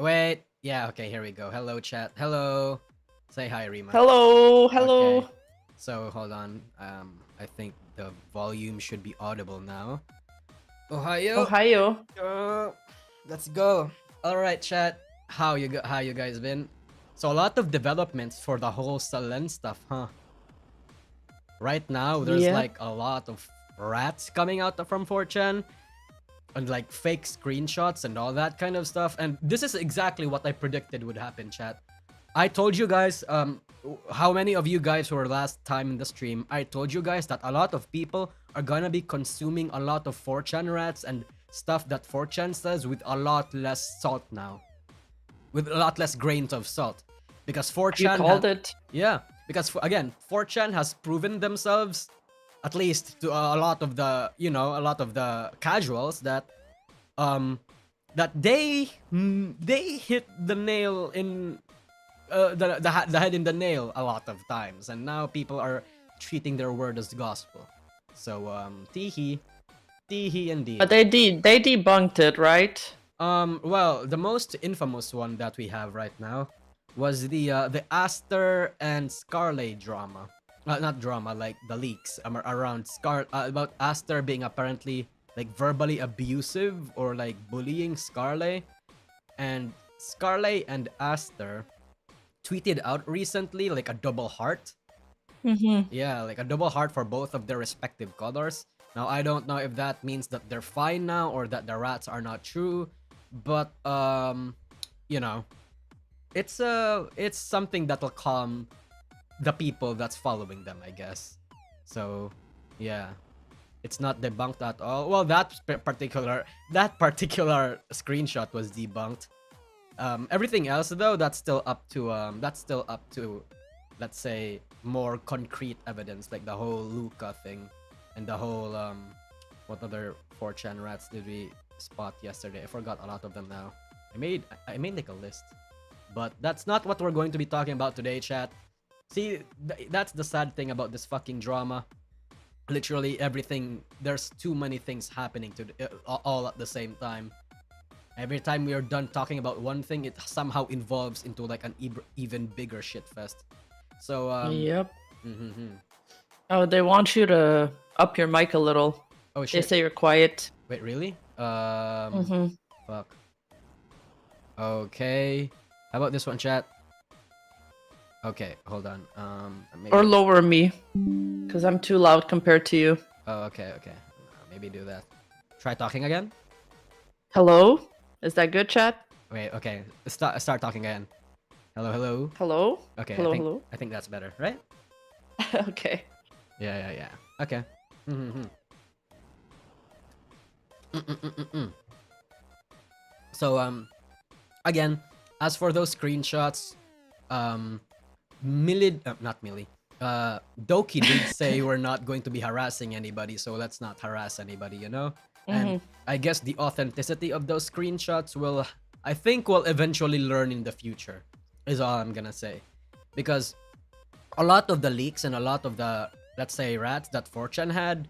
Wait. Yeah, okay, here we go. Hello, chat. Hello. Say hi, Rima. Hello, hello. Okay. So, hold on. I think the volume should be audible now. Ohio. Ohio. Let's go. All right, chat. How you guys been? So a lot of developments for the whole Selen stuff, huh? Right now, there's Yeah. like a lot of rats coming out from 4chan and like fake screenshots and all that kind of stuff. And this is exactly what I predicted would happen, chat. I told you guys, how many of you guys who were last time in the stream, I told you guys that a lot of people are gonna be consuming a lot of 4chan rats and stuff that 4chan says with a lot less salt now. With a lot less grains of salt. Because 4chan... You called it. Yeah, because again, 4chan has proven themselves, at least to a lot of the, a lot of the casuals that, that they hit the nail in... the head in the nail a lot of times, and now people are treating their word as gospel. So teehee indeed. But they debunked it, right? Well, the most infamous one that we have right now was the Aster and Scarlet drama. Not drama, like the leaks around about Aster being apparently like verbally abusive or like bullying Scarlet, and Scarlet and Aster tweeted out recently like a double heart. Yeah, like a double heart for both of their respective colors. Now I don't know if that means that they're fine now or that the rats are not true, but it's something that'll calm the people that's following them, I guess. So yeah, it's not debunked at all. Well, that particular screenshot was debunked. Everything else though, that's still up to let's say more concrete evidence, like the whole Luca thing and the whole what other 4chan rats did we spot yesterday? I forgot a lot of them now. I made like a list, but that's not what we're going to be talking about today, chat. See, that's the sad thing about this fucking drama. Literally everything, there's too many things happening all at the same time. Every time we are done talking about one thing, it somehow involves into like an even bigger shitfest. So Yep. Oh, they want you to up your mic a little. Oh shit. They say you're quiet. Wait, really? Fuck. Okay. How about this one, chat? Okay, hold on. Maybe... Or lower me, because I'm too loud compared to you. Oh, okay. Maybe do that. Try talking again. Hello? Is that good, chat? Wait, okay. Start talking again. Hello. Hello? Okay, hello? I think that's better, right? Okay. Yeah. Okay. So again, as for those screenshots, Doki did say we're not going to be harassing anybody, so let's not harass anybody, you know? And I guess the authenticity of those screenshots will eventually learn in the future, is all I'm gonna say. Because a lot of the leaks and a lot of the, let's say, rats that 4chan had,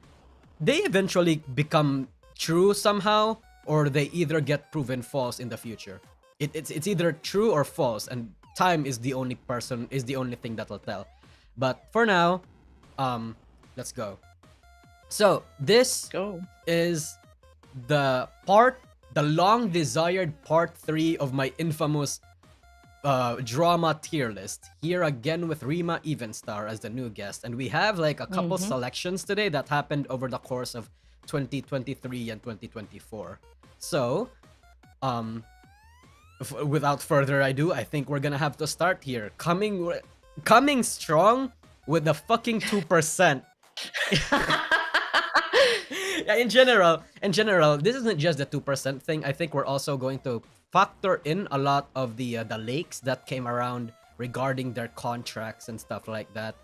they eventually become true somehow, or they either get proven false in the future. It's either true or false, and time is the only thing that'll tell. But for now, let's go. So this is the long desired part 3 of my infamous drama tier list. Here again with Rima Evenstar as the new guest, and we have like a couple selections today that happened over the course of 2023 and 2024. So without further ado, I think we're gonna have to start here. Coming strong with the fucking 2%. Yeah, in general, this isn't just the 2% thing. I think we're also going to factor in a lot of the leaks that came around regarding their contracts and stuff like that.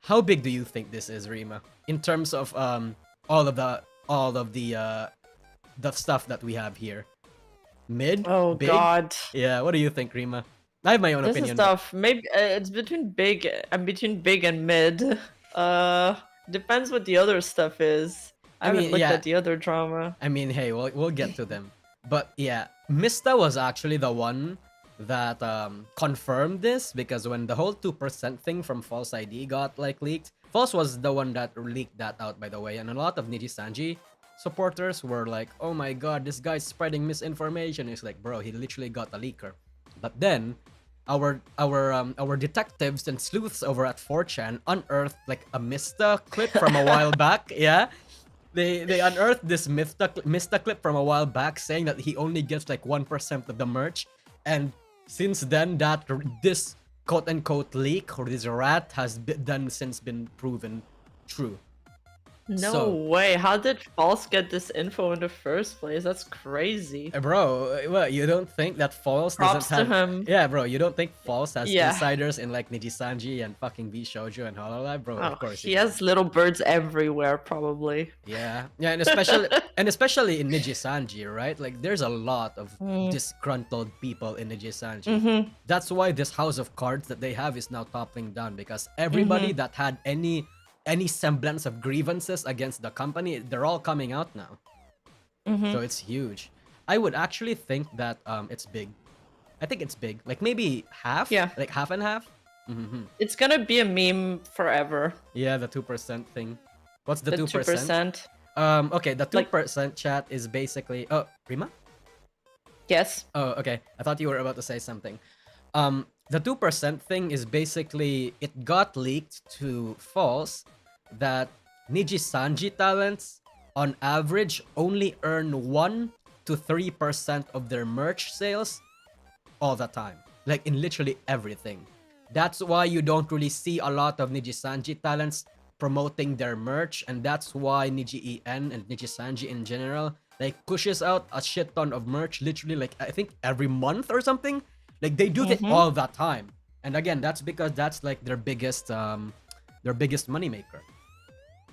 How big do you think this is, Rima, in terms of all of the stuff that we have here? Mid? Oh, big? God. Yeah, what do you think, Rima? I have my own opinion. This is tough. Maybe it's between big. I'm between big and mid. Depends what the other stuff is. I haven't looked at the other drama. I mean, hey, we'll get to them. But yeah, Mista was actually the one that confirmed this, because when the whole 2% thing from False ID got like leaked, False was the one that leaked that out, by the way, and a lot of Nijisanji supporters were like, oh my god, this guy's spreading misinformation. It's like, bro, he literally got a leaker. But then our detectives and sleuths over at 4chan unearthed like a Mista clip from a while back. Yeah, they unearthed this Mista clip from a while back saying that he only gets like 1% of the merch, and since then that this quote unquote leak or this rat has since been proven true. No way. How did False get this info in the first place? That's crazy. Bro, well, you don't think that False Props doesn't have... to him. Yeah, bro, you don't think False has Yeah. insiders in like Nijisanji and fucking Vshojo and Hololive? Bro, of course He has little birds everywhere, probably. Yeah, and especially in Nijisanji, right? Like, there's a lot of disgruntled people in Nijisanji. That's why this house of cards that they have is now toppling down, because everybody that had any semblance of grievances against the company, they're all coming out now. So it's huge. I would actually think that it's big. I think it's big. Like maybe half? Yeah. Like half and half? It's gonna be a meme forever. Yeah, the 2% thing. What's the 2%? 2%. Okay, the 2% chat is basically... Oh, Rima? Yes. Oh, okay. I thought you were about to say something. The 2% thing is basically, it got leaked to False that Nijisanji talents on average only earn 1 to 3% of their merch sales all the time. Like in literally everything. That's why you don't really see a lot of Nijisanji talents promoting their merch, and that's why Niji En and Nijisanji in general like pushes out a shit ton of merch literally like I think every month or something. Like they do that all the time. And again, that's because that's like their biggest moneymaker.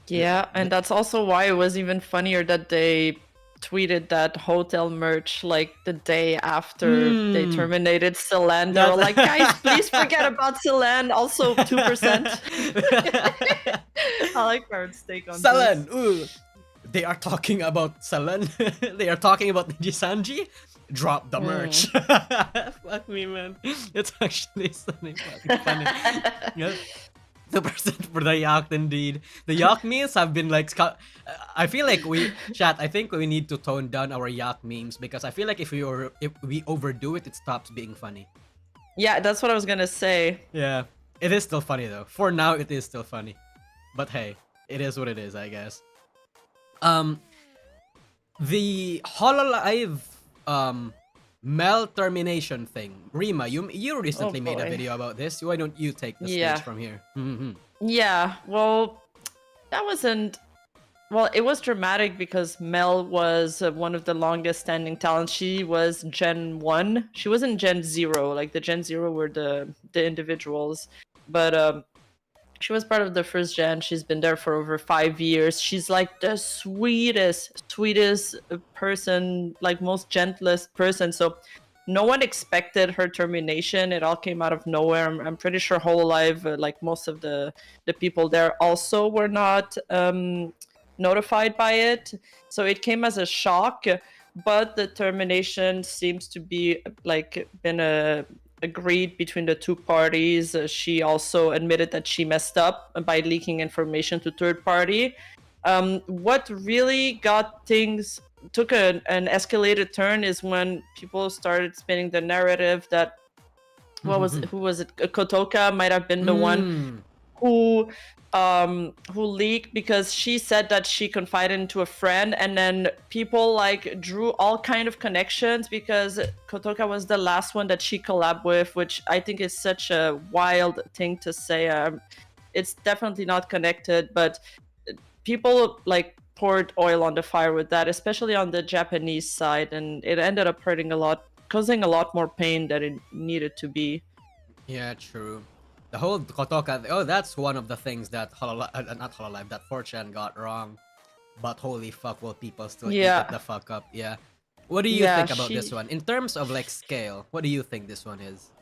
Yeah, and that's also why it was even funnier that they tweeted that hotel merch like the day after they terminated Selen. They were like, guys, please forget about Selen. Also 2%. I like Parrot's take on Selen! this. Ooh! They are talking about Selen. They are talking about Nijisanji. Drop the merch. Fuck me, man. It's actually something fucking funny. Yeah. 2% for the yacht, indeed. The yacht memes have been like... I feel like I think we need to tone down our yacht memes, because I feel like if we overdo it, it stops being funny. Yeah, that's what I was gonna say. Yeah. It is still funny, though. For now, it is still funny. But hey, it is what it is, I guess. The Hololive Mel termination thing. Rima, you recently made a video about this. Why don't you take the stage from here? Yeah, well, that wasn't... Well, it was dramatic because Mel was one of the longest standing talents. She was Gen 1. She wasn't Gen 0. Like, the Gen 0 were the individuals. But she was part of the first gen. She's been there for over 5 years. She's like the sweetest person, like most gentlest person. So no one expected her termination. It all came out of nowhere. I'm pretty sure Hololive, like most of the people there also were not notified by it. So it came as a shock, but the termination seems to be like been agreed between the two parties. She also admitted that she messed up by leaking information to third party. What really got things took an escalated turn is when people started spinning the narrative that who was it? Kotoka might have been the one who leaked, because she said that she confided into a friend, and then people like drew all kind of connections because Kotoka was the last one that she collabed with, which I think is such a wild thing to say. It's definitely not connected, but people like poured oil on the fire with that, especially on the Japanese side, and it ended up hurting a lot, causing a lot more pain than it needed to be. Yeah, true. The whole Kotoka, oh, that's one of the things that not Hololive, that 4chan got wrong. But holy fuck, will people still eat it the fuck up? Yeah. What do you think about this one? In terms of like scale, what do you think this one is?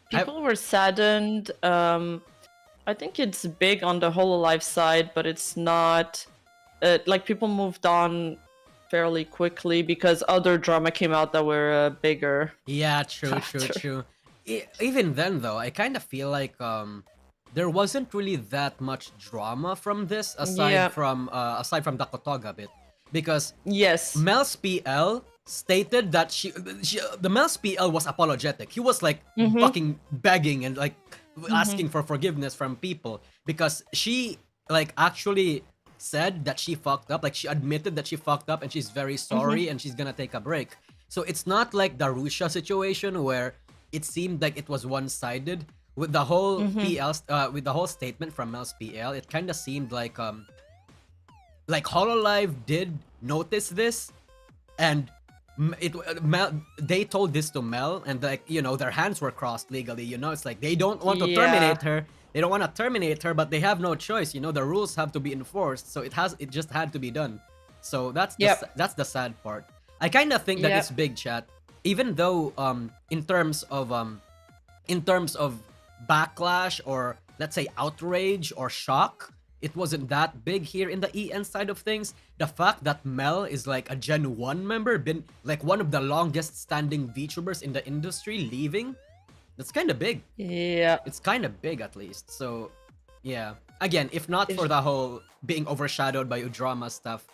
People were saddened. I think it's big on the Hololive side, but it's not... like, people moved on fairly quickly because other drama came out that were bigger. Yeah, true. Even then, though, I kind of feel like there wasn't really that much drama from this aside from the Kotoga bit, because Yes. Mel's PL stated that the Mel's PL was apologetic. He was like fucking begging and like asking for forgiveness from people because she like actually said that she fucked up. Like she admitted that she fucked up and she's very sorry and she's gonna take a break. So it's not like the Russia situation where it seemed like it was one-sided with the whole PL with the whole statement from Mel's PL. It kind of seemed like Hololive did notice this, and they told this to Mel, and like, you know, their hands were crossed legally. You know, it's like they don't want to terminate her. They don't want to terminate her, but they have no choice. You know, the rules have to be enforced, so it just had to be done. So that's the sad part. I kind of think that it's big, chat. Even though in terms of backlash or let's say outrage or shock, it wasn't that big here in the EN side of things. The fact that Mel is like a Gen 1 member, been like one of the longest standing VTubers in the industry, leaving, that's kind of big. Yeah. It's kind of big at least. So, yeah. Again, if not for the whole being overshadowed by drama stuff,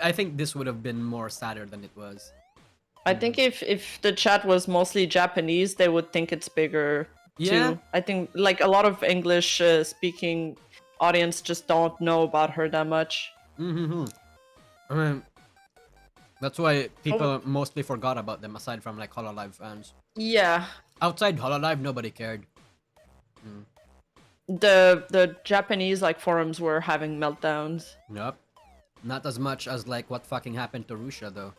I think this would have been more sadder than it was. I think if the chat was mostly Japanese, they would think it's bigger. Yeah. Too. I think like a lot of English speaking audience just don't know about her that much. I mean, that's why people mostly forgot about them aside from like Hololive fans. Yeah. Outside Hololive, nobody cared. The Japanese like forums were having meltdowns. Nope. Not as much as like what fucking happened to Russia though.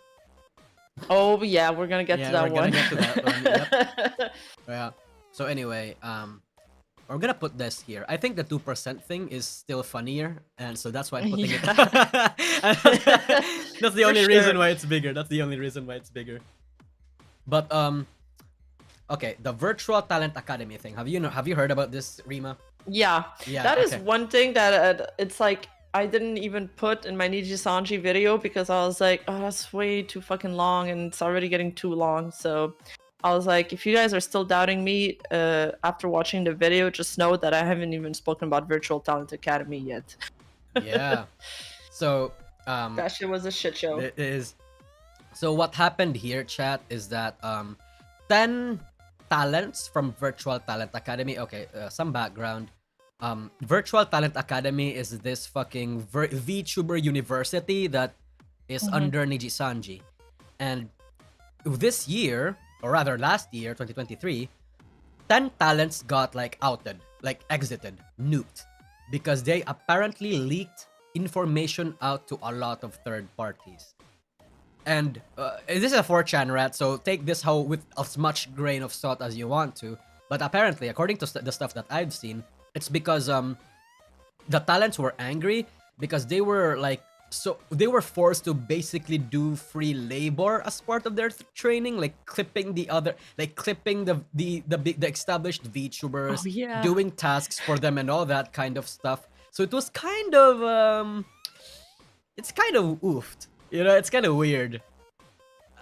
Oh yeah, we're gonna get to that one. Gonna get to that one. Yep. Yeah. So anyway, we're gonna put this here. I think the 2% thing is still funnier, and so that's why I'm putting it. That's the only reason why it's bigger. That's the only reason why it's bigger. But okay, the Virtual Talent Academy thing. Have you heard about this, Rima? Yeah. That is one thing that it's like I didn't even put in my Nijisanji video because I was like, oh, that's way too fucking long and it's already getting too long. So I was like, if you guys are still doubting me after watching the video, just know that I haven't even spoken about Virtual Talent Academy yet. Yeah. So that shit was a shit show. It is. So what happened here, chat, is that 10 talents from Virtual Talent Academy. Okay, some background. Virtual Talent Academy is this fucking VTuber university that is under Nijisanji. And this year, or rather last year, 2023, 10 talents got like outed, like exited, nuked, because they apparently leaked information out to a lot of third parties. And this is a 4chan rat, so take this whole with as much grain of salt as you want to. But apparently, according to the stuff that I've seen, it's because the talents were angry because they were like, so they were forced to basically do free labor as part of their training, like clipping the established VTubers, doing tasks for them and all that kind of stuff. So it was kind of it's kind of oofed, you know, it's kind of weird.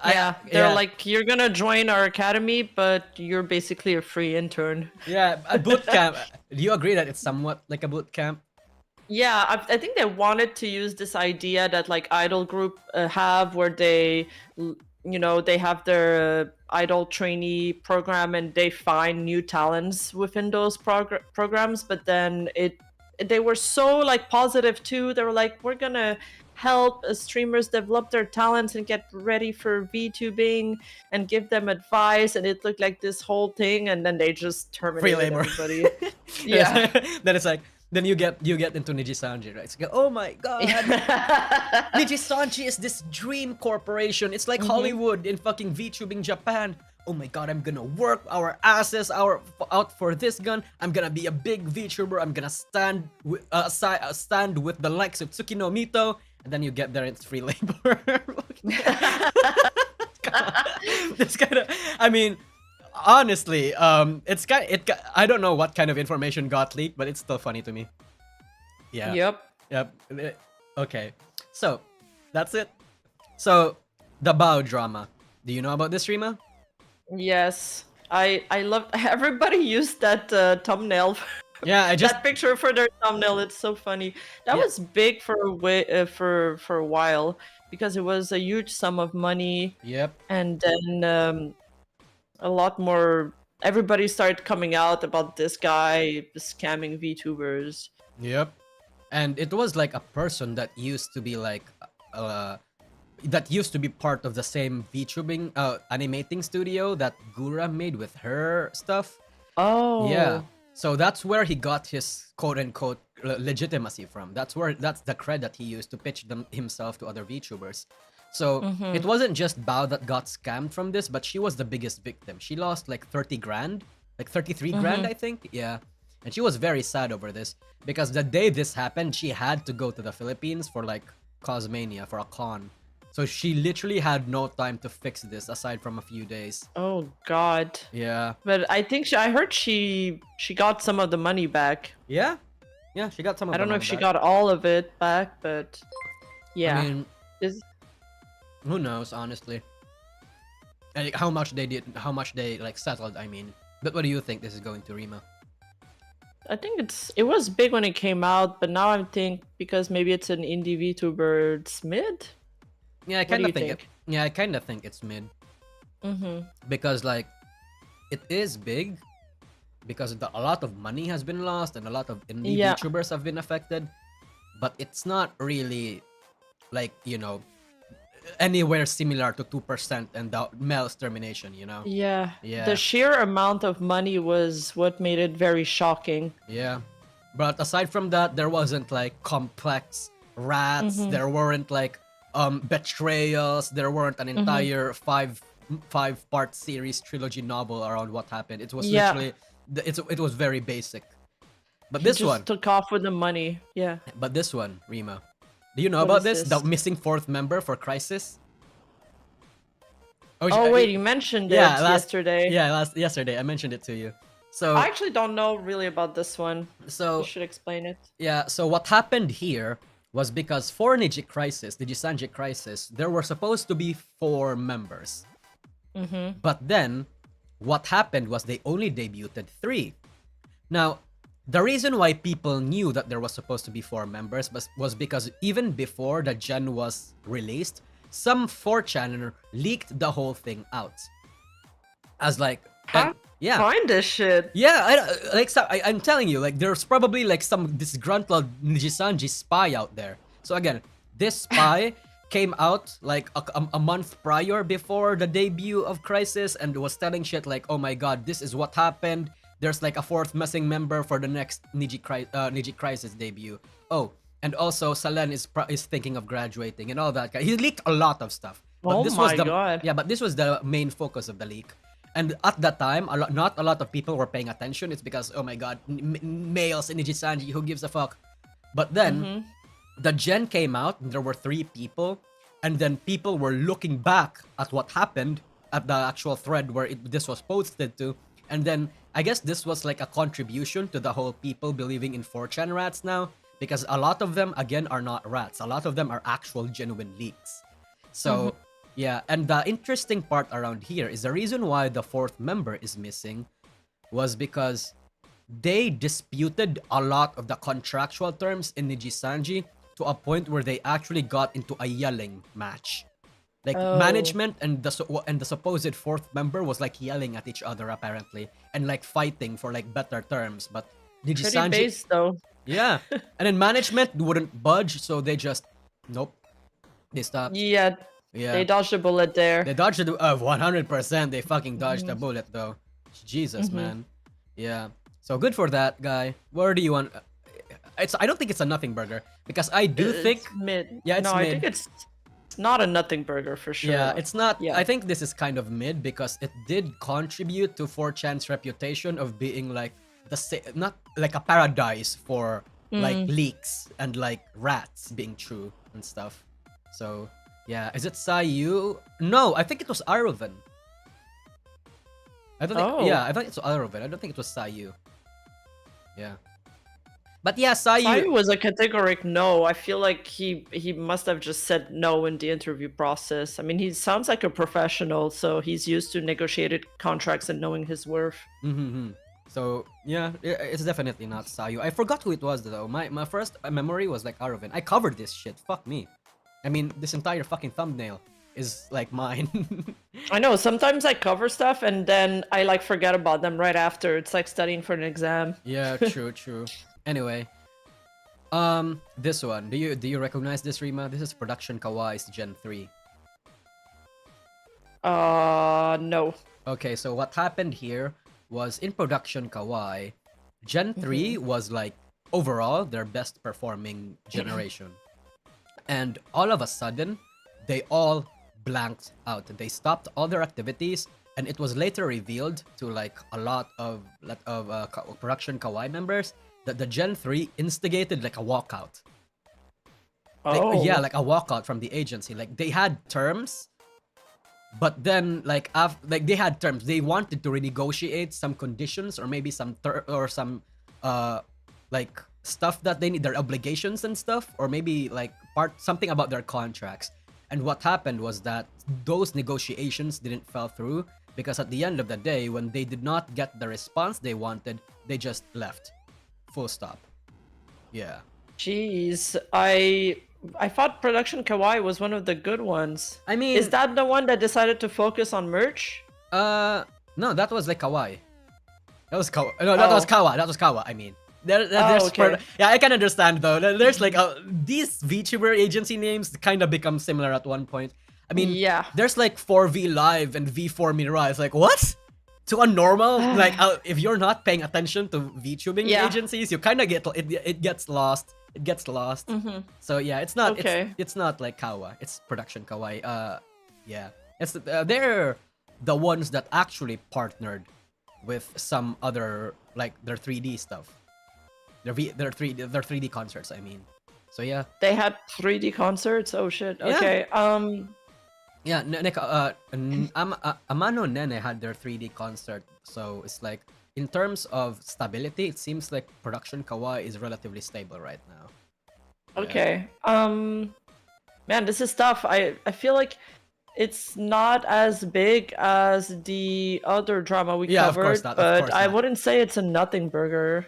They're like, you're gonna join our academy, but you're basically a free intern. Yeah, a boot camp. Do you agree that it's somewhat like a boot camp? Yeah, I think they wanted to use this idea that like idol group have, where they, you know, they have their idol trainee program and they find new talents within those programs. But then they were so like positive too. They were like, we're gonna help streamers develop their talents and get ready for VTubing and give them advice, and it looked like this whole thing, and then they just terminated everybody. Yeah. Then it's like, then you get into Nijisanji, right? It's like, oh my god, Nijisanji is this dream corporation. It's like Hollywood in fucking VTubing Japan. Oh my god, I'm gonna work our asses out for this gun. I'm gonna be a big VTuber. I'm gonna stand with the likes of Tsukino Mito. And then you get there, it's free labor. It's kind of, I mean, honestly, it's kind of, I don't know what kind of information got leaked, but it's still funny to me. Yeah. Yep. Okay. So That's it. So, the Bao drama. Do you know about this, Rima? Yes, I love everybody used that thumbnail. Yeah, I just That picture for their thumbnail. It's so funny. That Yeah. was big for for a while because it was a huge sum of money, Yep. and then a lot more. Everybody started coming out about this guy scamming VTubers. Yep. And it was like a person that used to be like that used to be part of the same VTubing animating studio that Gura made with her stuff. Oh, Yeah. So that's where he got his quote unquote legitimacy from. That's the cred that he used to pitch himself to other VTubers. So it wasn't just Bao that got scammed from this, but she was the biggest victim. She lost like 30 grand, like 33 grand, I think. Yeah. And she was very sad over this because the day this happened, she had to go to the Philippines for like Cosmania, for a con. So she literally had no time to fix this aside from a few days. oh God. Yeah. But I think I heard she got some of the money back. Yeah. Yeah, she got some of I the don't know if money she back. got all of it back, but yeah. I mean, Is- who knows, honestly. Like, how much they like settled, I mean. But what do you think this is going to, Rima? I think it was big when it came out, but now I think because maybe it's an indie VTuber, it's mid. Yeah, I What do kind you of think, think? yeah, I kind of think it's mid because like it is big because a lot of money has been lost and a lot of indie Yeah. VTubers have been affected, but it's not really like, you know, anywhere similar to 2% and the Mel's termination, you know? Yeah. Yeah. The sheer amount of money was what made it very shocking. Yeah. But aside from that, there wasn't like complex rats, there weren't like betrayals, there weren't an entire five-part series trilogy novel around what happened. It was Yeah. literally it was very basic. But He this just one, took off with the money. Yeah. Rima. Do you know What about is this? this? The missing fourth member for Crisis? Oh wait, you mentioned it yesterday. Yeah, yesterday I mentioned it to you. So I actually don't know really about this one. so You should explain it. yeah, so what happened here was because for Nijisanji Crisis, there were supposed to be 4 members. But then, what happened was they only debuted 3. Now, the reason why people knew that there was supposed to be 4 members was because even before the gen was released, some 4chaner leaked the whole thing out. As like, Huh? yeah. Find this shit. Yeah, I'm telling you, like there's probably like some disgruntled Nijisanji spy out there. So again, this spy came out like a month prior before the debut of Crisis and was telling shit like, oh my god, this is what happened. There's like a 4th missing member for the next Niji Crisis debut. Oh, and also Selen is thinking of graduating and all that. He leaked a lot of stuff. But Oh this was my God. Yeah, but this was the main focus of the leak. And at that time, not a lot of people were paying attention. It's because, oh my god, males in Nijisanji, who gives a fuck? But then, the gen came out, and there were 3 people, and then people were looking back at what happened at the actual thread where this was posted to, and then I guess this was like a contribution to the whole people believing in 4chan rats now, because a lot of them, again, are not rats. A lot of them are actual genuine leaks. So... yeah, and the interesting part around here is the reason why the 4th member is missing was because they disputed a lot of the contractual terms in Nijisanji to a point where they actually got into a yelling match. Like management and the supposed 4th member was like yelling at each other apparently and like fighting for like better terms, but Pretty Nijisanji base though. yeah, and then management wouldn't budge, so they just nope. They stopped. Yeah. Yeah. They dodged a bullet there. They dodged it 100%. They fucking dodged the bullet though. Jesus, man. Yeah. So good for that guy. Where do you want? I don't think it's a nothing burger because I do think. It's mid. Yeah, it's no, I mid. think it's not a nothing burger for sure. Yeah, it's not. Yeah. I think this is kind of mid because it did contribute to 4chan's reputation of being like not like a paradise for like leaks and like rats being true and stuff. So. Yeah, is it Sayu? No, I think it was Aravan. I don't think. Oh. Yeah, I think it's Aravan. I don't think it was Sayu. Yeah. But yeah, Sayu was a categoric no. I feel like he must have just said no in the interview process. I mean, he sounds like a professional, so he's used to negotiated contracts and knowing his worth. Mm-hmm. So yeah, it's definitely not Sayu. I forgot who it was though. My first memory was like Arvin. I covered this shit. Fuck me. I mean, this entire fucking thumbnail is like mine. I know. Sometimes I cover stuff and then I like forget about them right after. It's like studying for an exam. Yeah, true. Anyway, this one. Do you recognize this, Rima? This is Production Kawaii's Gen 3. No. Okay, so what happened here was in Production Kawaii, Gen 3 was like overall their best performing generation. And all of a sudden, they all blanked out. They stopped all their activities, and it was later revealed to like a lot of Production Kawaii members that the Gen 3 instigated like a walkout. Oh. Yeah, like a walkout from the agency. Like they had terms, but then like they had terms. They wanted to renegotiate some conditions or maybe some like stuff that they need, their obligations and stuff, or maybe like something about their contracts. And what happened was that those negotiations didn't fall through because at the end of the day, when they did not get the response they wanted, they just left. Full stop. Yeah. Jeez, I thought Production Kawaii was one of the good ones. I mean, is that the one that decided to focus on merch? No, that was like Kawaii. That was Kawa. No, that was Kawa. That was Kawa. I mean, there's okay. yeah, I can understand though. There's like these VTuber agency names kind of become similar at one point. I mean, yeah, there's like 4V Live and V4 Mirai. It's like what? To a normal, like if you're not paying attention to VTubing agencies, you kind of get it gets lost. It gets lost. So yeah, it's not it's not like Kawa. It's Production Kawaii. Yeah, it's they're the ones that actually partnered with some other like their 3D stuff. Their 3D concerts. I mean, so yeah. They had 3D concerts. Oh shit. Okay. Yeah, Amano Nene had their 3D concert, so it's like in terms of stability, it seems like Production Kawaii is relatively stable right now. Okay. Man, this is tough. I feel like it's not as big as the other drama we covered, of course not, but I wouldn't say it's a nothing burger.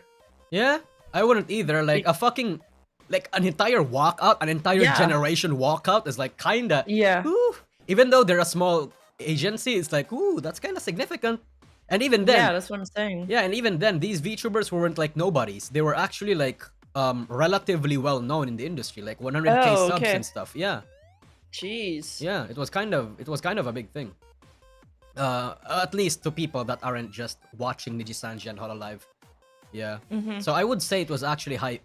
Yeah, I wouldn't either. Like a fucking like an entire walkout, an entire generation walkout is like kinda ooh. Even though they're a small agency, it's like, ooh, that's kind of significant. And even then... Yeah, that's what I'm saying. Yeah, and even then, these VTubers weren't like nobodies. They were actually like relatively well known in the industry, like 100k subs and stuff. Yeah. Jeez. Yeah, it was kind of a big thing. At least to people that aren't just watching Nijisanji and Hololive. Yeah. So I would say it was actually high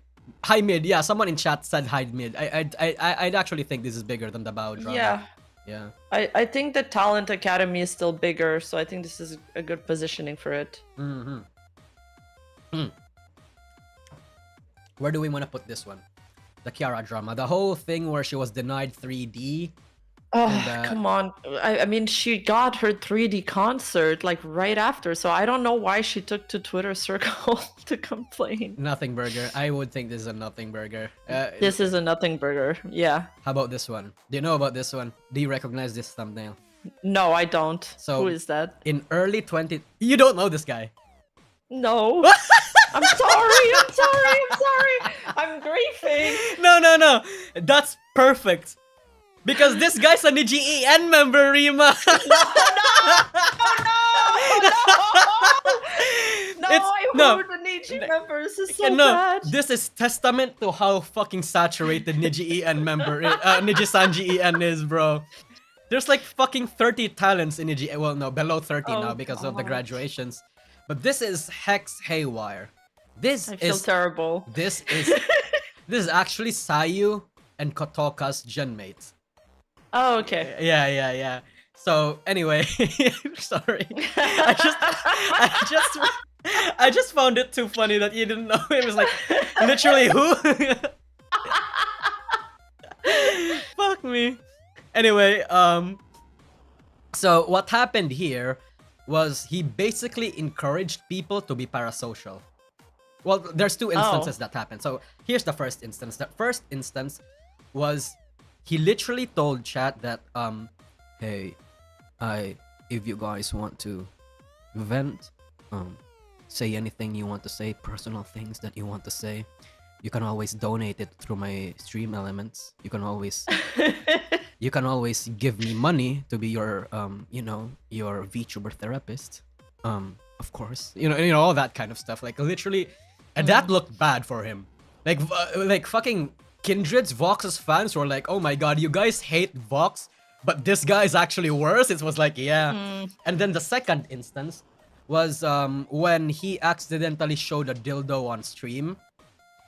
mid. Yeah, someone in chat said high mid. I'd actually think this is bigger than the Bao drama. Yeah. Yeah. I think the Talent Academy is still bigger, so I think this is a good positioning for it. Where do we want to put this one? The Kiara drama. The whole thing where she was denied 3D. Oh, come on. I mean, she got her 3D concert like right after, so I don't know why she took to Twitter Circle to complain. Nothing burger. I would think this is a nothing burger. This is a nothing burger. Yeah. How about this one? Do you know about this one? Do you recognize this thumbnail? No, I don't. So who is that? In early 20... You don't know this guy? No. I'm sorry. I'm grieving. No. That's perfect. Because this guy's a Niji-en member, Rima. No, I heard the Niji members is so bad. This is testament to how fucking saturated Niji-en member, Nijisanji-en is, bro. There's like fucking 30 talents in Niji. Well, no, below 30 now because of the graduations. But this is Hex Haywire. I feel terrible. This is actually Sayu and Kotoka's genmate. Oh, okay. Yeah. So anyway, sorry. I just found it too funny that you didn't know. It was like literally who? Fuck me. Anyway, so what happened here was he basically encouraged people to be parasocial. Well, there's two instances that happened. So here's the first instance. The first instance was he literally told chat that hey, if you guys want to vent, say anything you want to say, personal things that you want to say, you can always donate it through my stream elements. You can always give me money to be your your VTuber therapist. Of course, you know all that kind of stuff. Like literally, and that looked bad for him. Like fucking Kindred's Vox's fans were like, oh my god, you guys hate Vox, but this guy is actually worse. It was like, yeah. And then the second instance was when he accidentally showed a dildo on stream.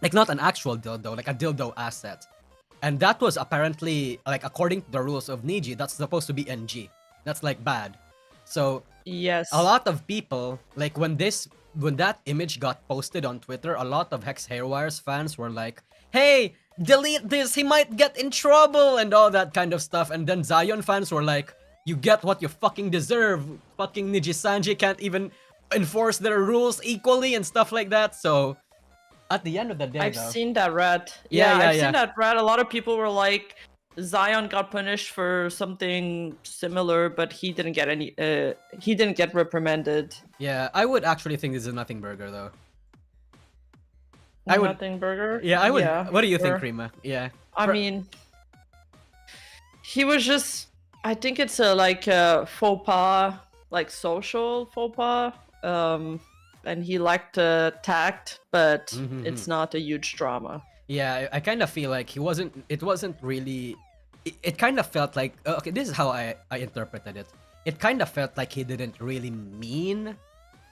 Like not an actual dildo, like a dildo asset. And that was apparently, like according to the rules of Niji, that's supposed to be NG. That's like bad. So yes, a lot of people, like when that image got posted on Twitter, a lot of Hex Haywire's fans were like, hey, delete this, he might get in trouble and all that kind of stuff. And then Zion fans were like, you get what you fucking deserve. Fucking Nijisanji can't even enforce their rules equally and stuff like that. So at the end of the day, I've though, seen that rat. I've seen that rat. A lot of people were like, Zion got punished for something similar, but he didn't get any. He didn't get reprimanded. Yeah, I would actually think this is a nothing burger, though. Nothing burger. Yeah, I would. Yeah, what do you think, Rima? Yeah. I mean, he was just. I think it's a faux pas, like social faux pas. And he lacked tact, but it's not a huge drama. Yeah, I kind of feel like he wasn't. It wasn't really. It kind of felt like okay. This is how I interpreted it. It kind of felt like he didn't really mean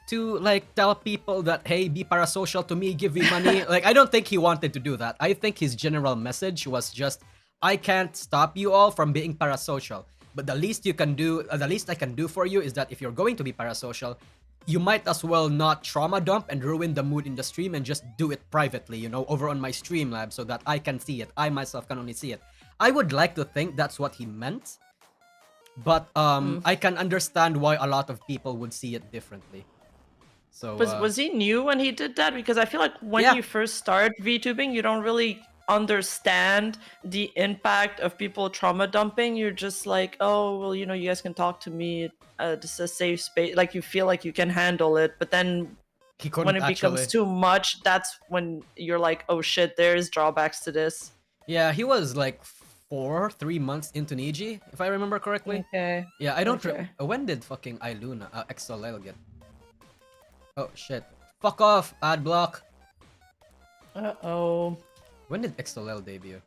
to like tell people that hey, be parasocial to me, give me money. Like I don't think he wanted to do that. I think his general message was just, I can't stop you all from being parasocial, but the least you can do, the least I can do for you is that if you're going to be parasocial, you might as well not trauma dump and ruin the mood in the stream and just do it privately, you know, over on my stream lab so that I can see it. I myself can only see it. I would like to think that's what he meant, but I can understand why a lot of people would see it differently. So was he new when he did that? Because I feel like when you first start VTubing, you don't really understand the impact of people trauma dumping. You're just like, oh well, you know, you guys can talk to me. This is a safe space. Like you feel like you can handle it, but then when it becomes too much, that's when you're like, oh shit, there's drawbacks to this. Yeah, he was like 3 months into Niji, if I remember correctly. Okay. Yeah, I don't. When did fucking Iluna XLL get? Oh shit! Fuck off, ad block. Uh-oh. When did XLL debut?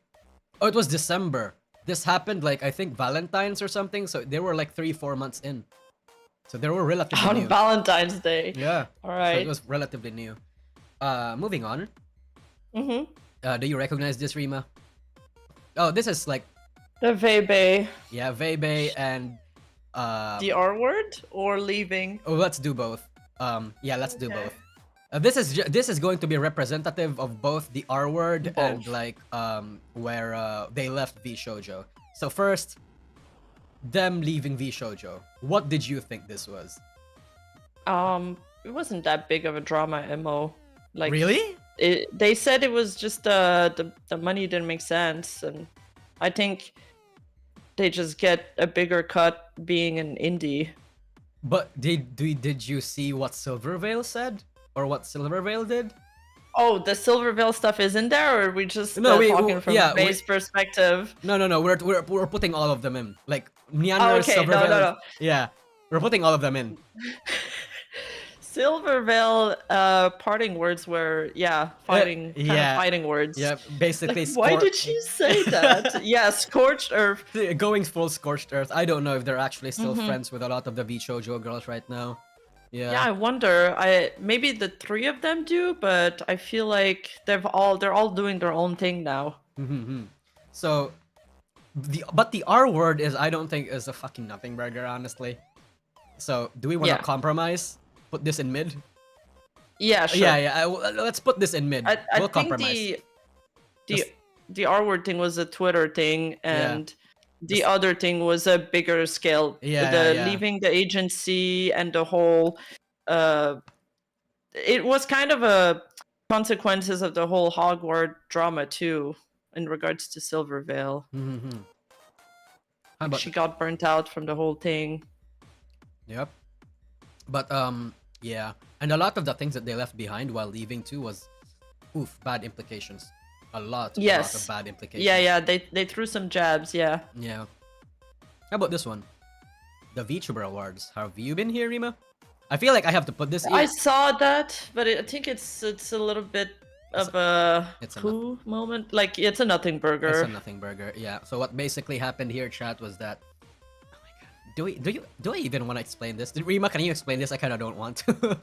Oh, it was December. This happened like I think Valentine's or something. So they were like 3-4 months in. So they were relatively new. On Valentine's Day. Yeah. All right. So it was relatively new. Moving on. Do you recognize this, Rima? Oh, this is like the Vebe. Yeah, Vebe and the R word or leaving. Oh, let's do both. Yeah, let's do both. This is going to be representative of both the R word and like where they left Vshojo. So first, them leaving Vshojo. What did you think this was? It wasn't that big of a drama, Mo. Like really? They said it was just the money didn't make sense, and I think they just get a bigger cut being an indie. But did you see what Silverveil said? Or what Silverveil did? Oh, the Silverveil stuff is in there, or are we just talking from base perspective? No. We're putting all of them in. Like Neander, okay, Silverveil. No. Yeah, we're putting all of them in. Silverveil, parting words were fighting words. Yeah, basically. Like, why did she say that? Yeah, scorched earth. Going full scorched earth. I don't know if they're actually still friends with a lot of the Vshojo girls right now. Yeah, I wonder. Maybe the three of them do, but I feel like they're all doing their own thing now. So, the R word I don't think is a fucking nothing burger, honestly. So, do we want to compromise? Put this in mid? Yeah, sure. Yeah. Let's put this in mid. We'll compromise. The R word thing was a Twitter thing, and the other thing was a bigger scale. Leaving the agency and the whole. It was kind of consequences of the whole Hogwarts drama too, in regards to Silvervale. Mm-hmm. How about She got burnt out from the whole thing. Yep. But yeah, and a lot of the things that they left behind while leaving too was, bad implications. A lot of bad implications. Yeah. They threw some jabs. Yeah. Yeah. How about this one? The VTuber Awards. Have you been here, Rima? I feel like I have to put this here. I saw that, but I think it's a little bit of a cool moment. Like, it's a nothing burger. It's a nothing burger. Yeah. So what basically happened here, chat, was that. Oh my god. Do I even want to explain this? Rima, can you explain this? I kind of don't want to.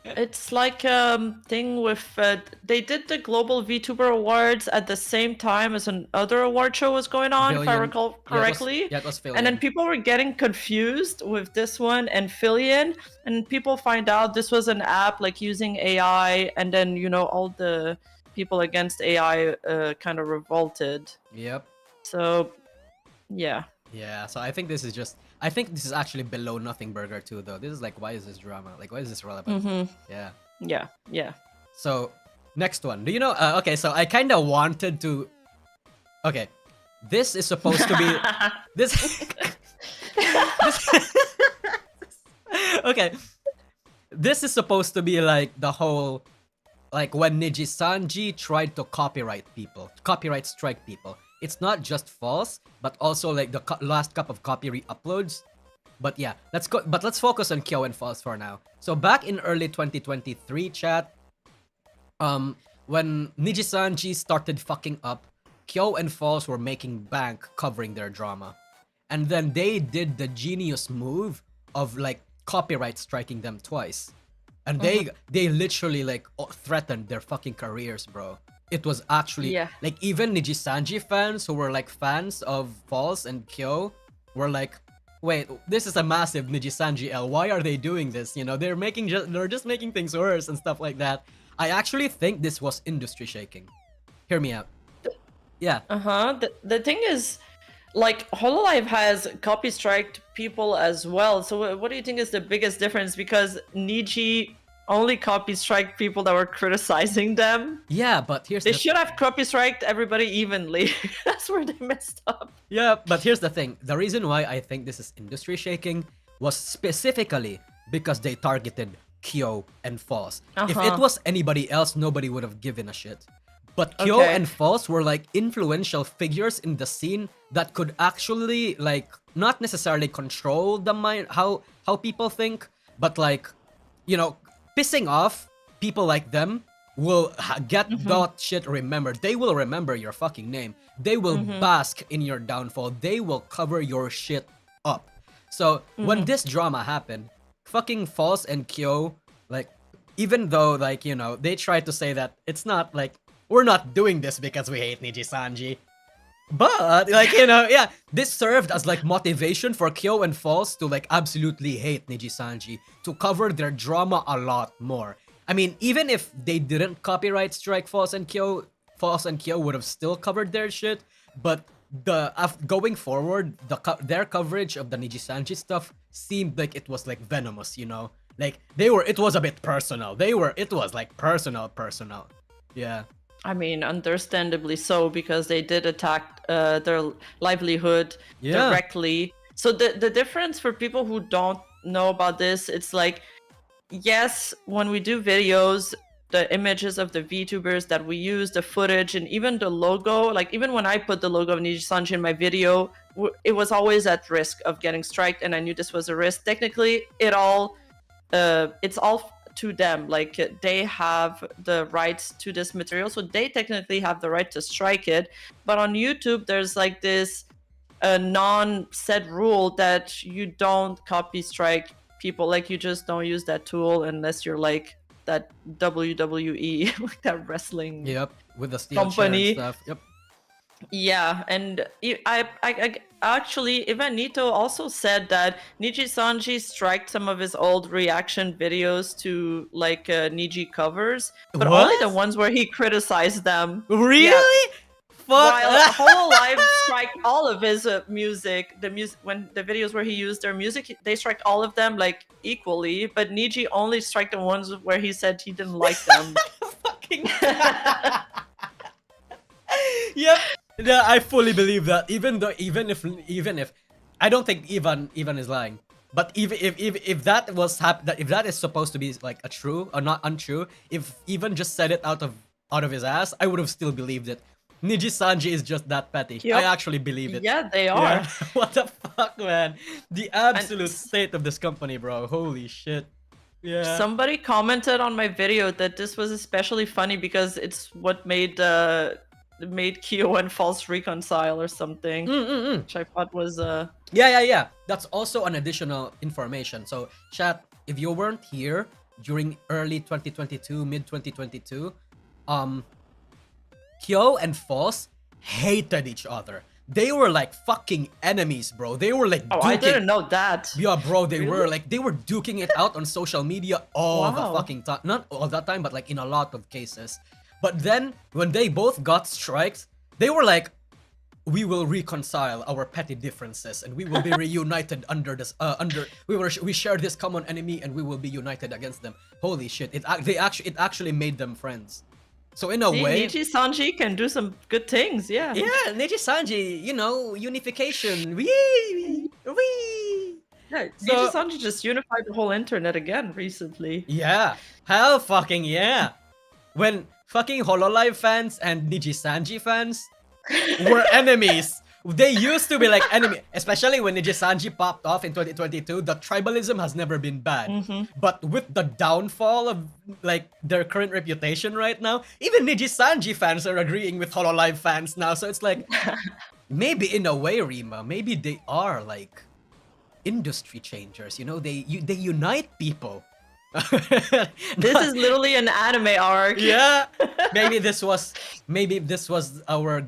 It's like thing with they did the global VTuber awards at the same time as another award show was going on, if I recall correctly. Yeah, it was Fillion. And then people were getting confused with this one and Fillion, and people find out this was an app like using AI, and then all the people against AI kind of revolted. Yep. So, yeah. Yeah, so I think this is actually below nothing burger too, though. This is like, why is this drama? Like, why is this relevant? Mm-hmm. Yeah. So, next one. Do you know? Okay, so I kind of wanted to. Okay, this is supposed to be this. Okay, this is supposed to be like the whole, like when Nijisanji tried to copyright strike people. It's not just false, but also like the last cup of copy re-uploads. But yeah, let's go. But let's focus on Kyo and false for now. So back in early 2023, chat, when Nijisanji started fucking up, Kyo and false were making bank covering their drama, and then they did the genius move of like copyright striking them twice, and they literally like threatened their fucking careers, bro. It was actually like even Nijisanji fans who were like fans of False and Kyo were like, wait, this is a massive Nijisanji L. Why are they doing this? They're just making things worse and stuff like that. I actually think this was industry shaking. Hear me out. Yeah. The thing is, like, Hololive has copy striked people as well. So what do you think is the biggest difference? Because Niji only copy strike people that were criticizing them. Yeah, but they should have copy striked everybody evenly. That's where they messed up. Yeah, but here's the thing. The reason why I think this is industry shaking was specifically because they targeted Kyo and False. If it was anybody else, nobody would have given a shit. But Kyo and False were like influential figures in the scene that could actually like not necessarily control the mind, how people think, but like, pissing off people like them will get that shit remembered. They will remember your fucking name. They will bask in your downfall. They will cover your shit up. So when this drama happened, fucking False and Kyo, like, even though like, they tried to say that it's not like, we're not doing this because we hate Nijisanji. But, like, this served as, like, motivation for Kyo and False to, like, absolutely hate Nijisanji, to cover their drama a lot more. I mean, even if they didn't copyright strike False and Kyo would have still covered their shit, but going forward, their coverage of the Nijisanji stuff seemed like it was, like, venomous, Like, it was a bit personal. It was, like, personal. Yeah. I mean, understandably so, because they did attack their livelihood directly. So the difference for people who don't know about this, it's like, yes, when we do videos, the images of the VTubers that we use, the footage, and even the logo, like even when I put the logo of Nijisanji in my video, it was always at risk of getting striked, and I knew this was a risk. Technically, it's all to them. Like, they have the rights to this material, so they technically have the right to strike it. But on YouTube, there's like this non-set rule that you don't copy strike people. Like, you just don't use that tool unless you're like that WWE, like that wrestling with the steel company chair and stuff. Yeah, and I actually, Ivanito also said that Nijisanji striked some of his old reaction videos to like Niji covers, but only the ones where he criticized them. Really? Yeah. While Hololive striked all of his music, when the videos where he used their music, they striked all of them like equally, but Niji only striked the ones where he said he didn't like them. fucking. Yep. Yeah, I fully believe that. Even if I don't think Ivan is lying. But if that was if that is supposed to be like a true or not untrue, if Ivan just said it out of his ass, I would have still believed it. Nijisanji is just that petty. Yep. I actually believe it. Yeah, they are. Yeah. What the fuck, man? The absolute state of this company, bro. Holy shit. Yeah. Somebody commented on my video that this was especially funny because it's what made Kyo and False reconcile or something, which I thought was Yeah. That's also an additional information. So, chat, if you weren't here during early 2022, mid 2022, Kyo and False hated each other. They were like fucking enemies, bro. They were like I didn't know that. Yeah, bro, they Really? were like they were duking it out on social media all the fucking time. Not all that time, but like in a lot of cases. But then when they both got strikes, they were like, we will reconcile our petty differences and we will be reunited under this we share this common enemy and we will be united against them. Holy shit. It actually made them friends. So in a way, Nijisanji can do some good things, yeah. yeah, Nijisanji, you know, unification. Wee. Yeah, So- Nijisanji just unified the whole internet again recently. Yeah, hell fucking yeah. When fucking Hololive fans and Nijisanji fans were enemies. They used to be like enemy, especially when Nijisanji popped off in 2022. The tribalism has never been bad, but with the downfall of like their current reputation right now, even Nijisanji fans are agreeing with Hololive fans now. So it's like, maybe in a way, Rima, maybe they are like industry changers. You know, they unite people. This is literally an anime arc. Yeah, maybe this was our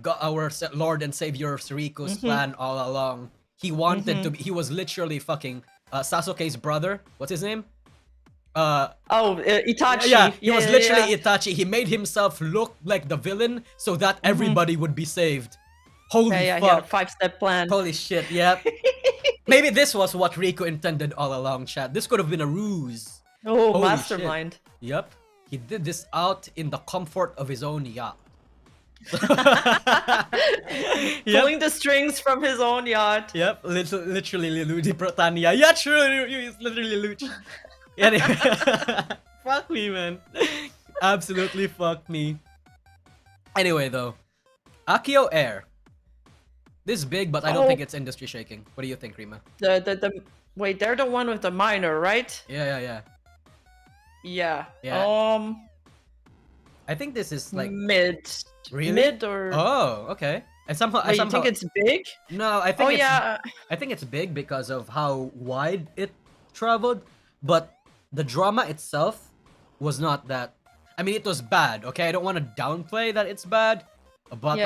Lord and Savior Suriko's plan all along. He wanted to be, he was literally fucking Sasuke's brother. What's his name? Itachi. Yeah, he was literally Itachi. He made himself look like the villain so that everybody would be saved. Holy He had a fuck. 5-step plan. Holy shit, yeah. Maybe this was what Riku intended all along, chat. This could have been a ruse. Oh, Holy mastermind. shit. Yep. He did this out in the comfort of his own yacht. Pulling the strings from his own yacht. Yep, literally Ludi Protania. Yeah, true, it's literally Luch. Anyway, fuck me, man. Absolutely fuck me. Anyway, though, Akio Air. This is big, but I don't think it's industry shaking. What do you think, Rima? Wait, they're the one with the minor, right? Yeah. Yeah. Yeah. I think this is like mid. Really? Mid or Oh, okay. And somehow Wait, you think it's big? No, I think yeah. I think it's big because of how wide it traveled, but the drama itself was not that. I mean, it was bad. Okay, I don't want to downplay that it's bad, but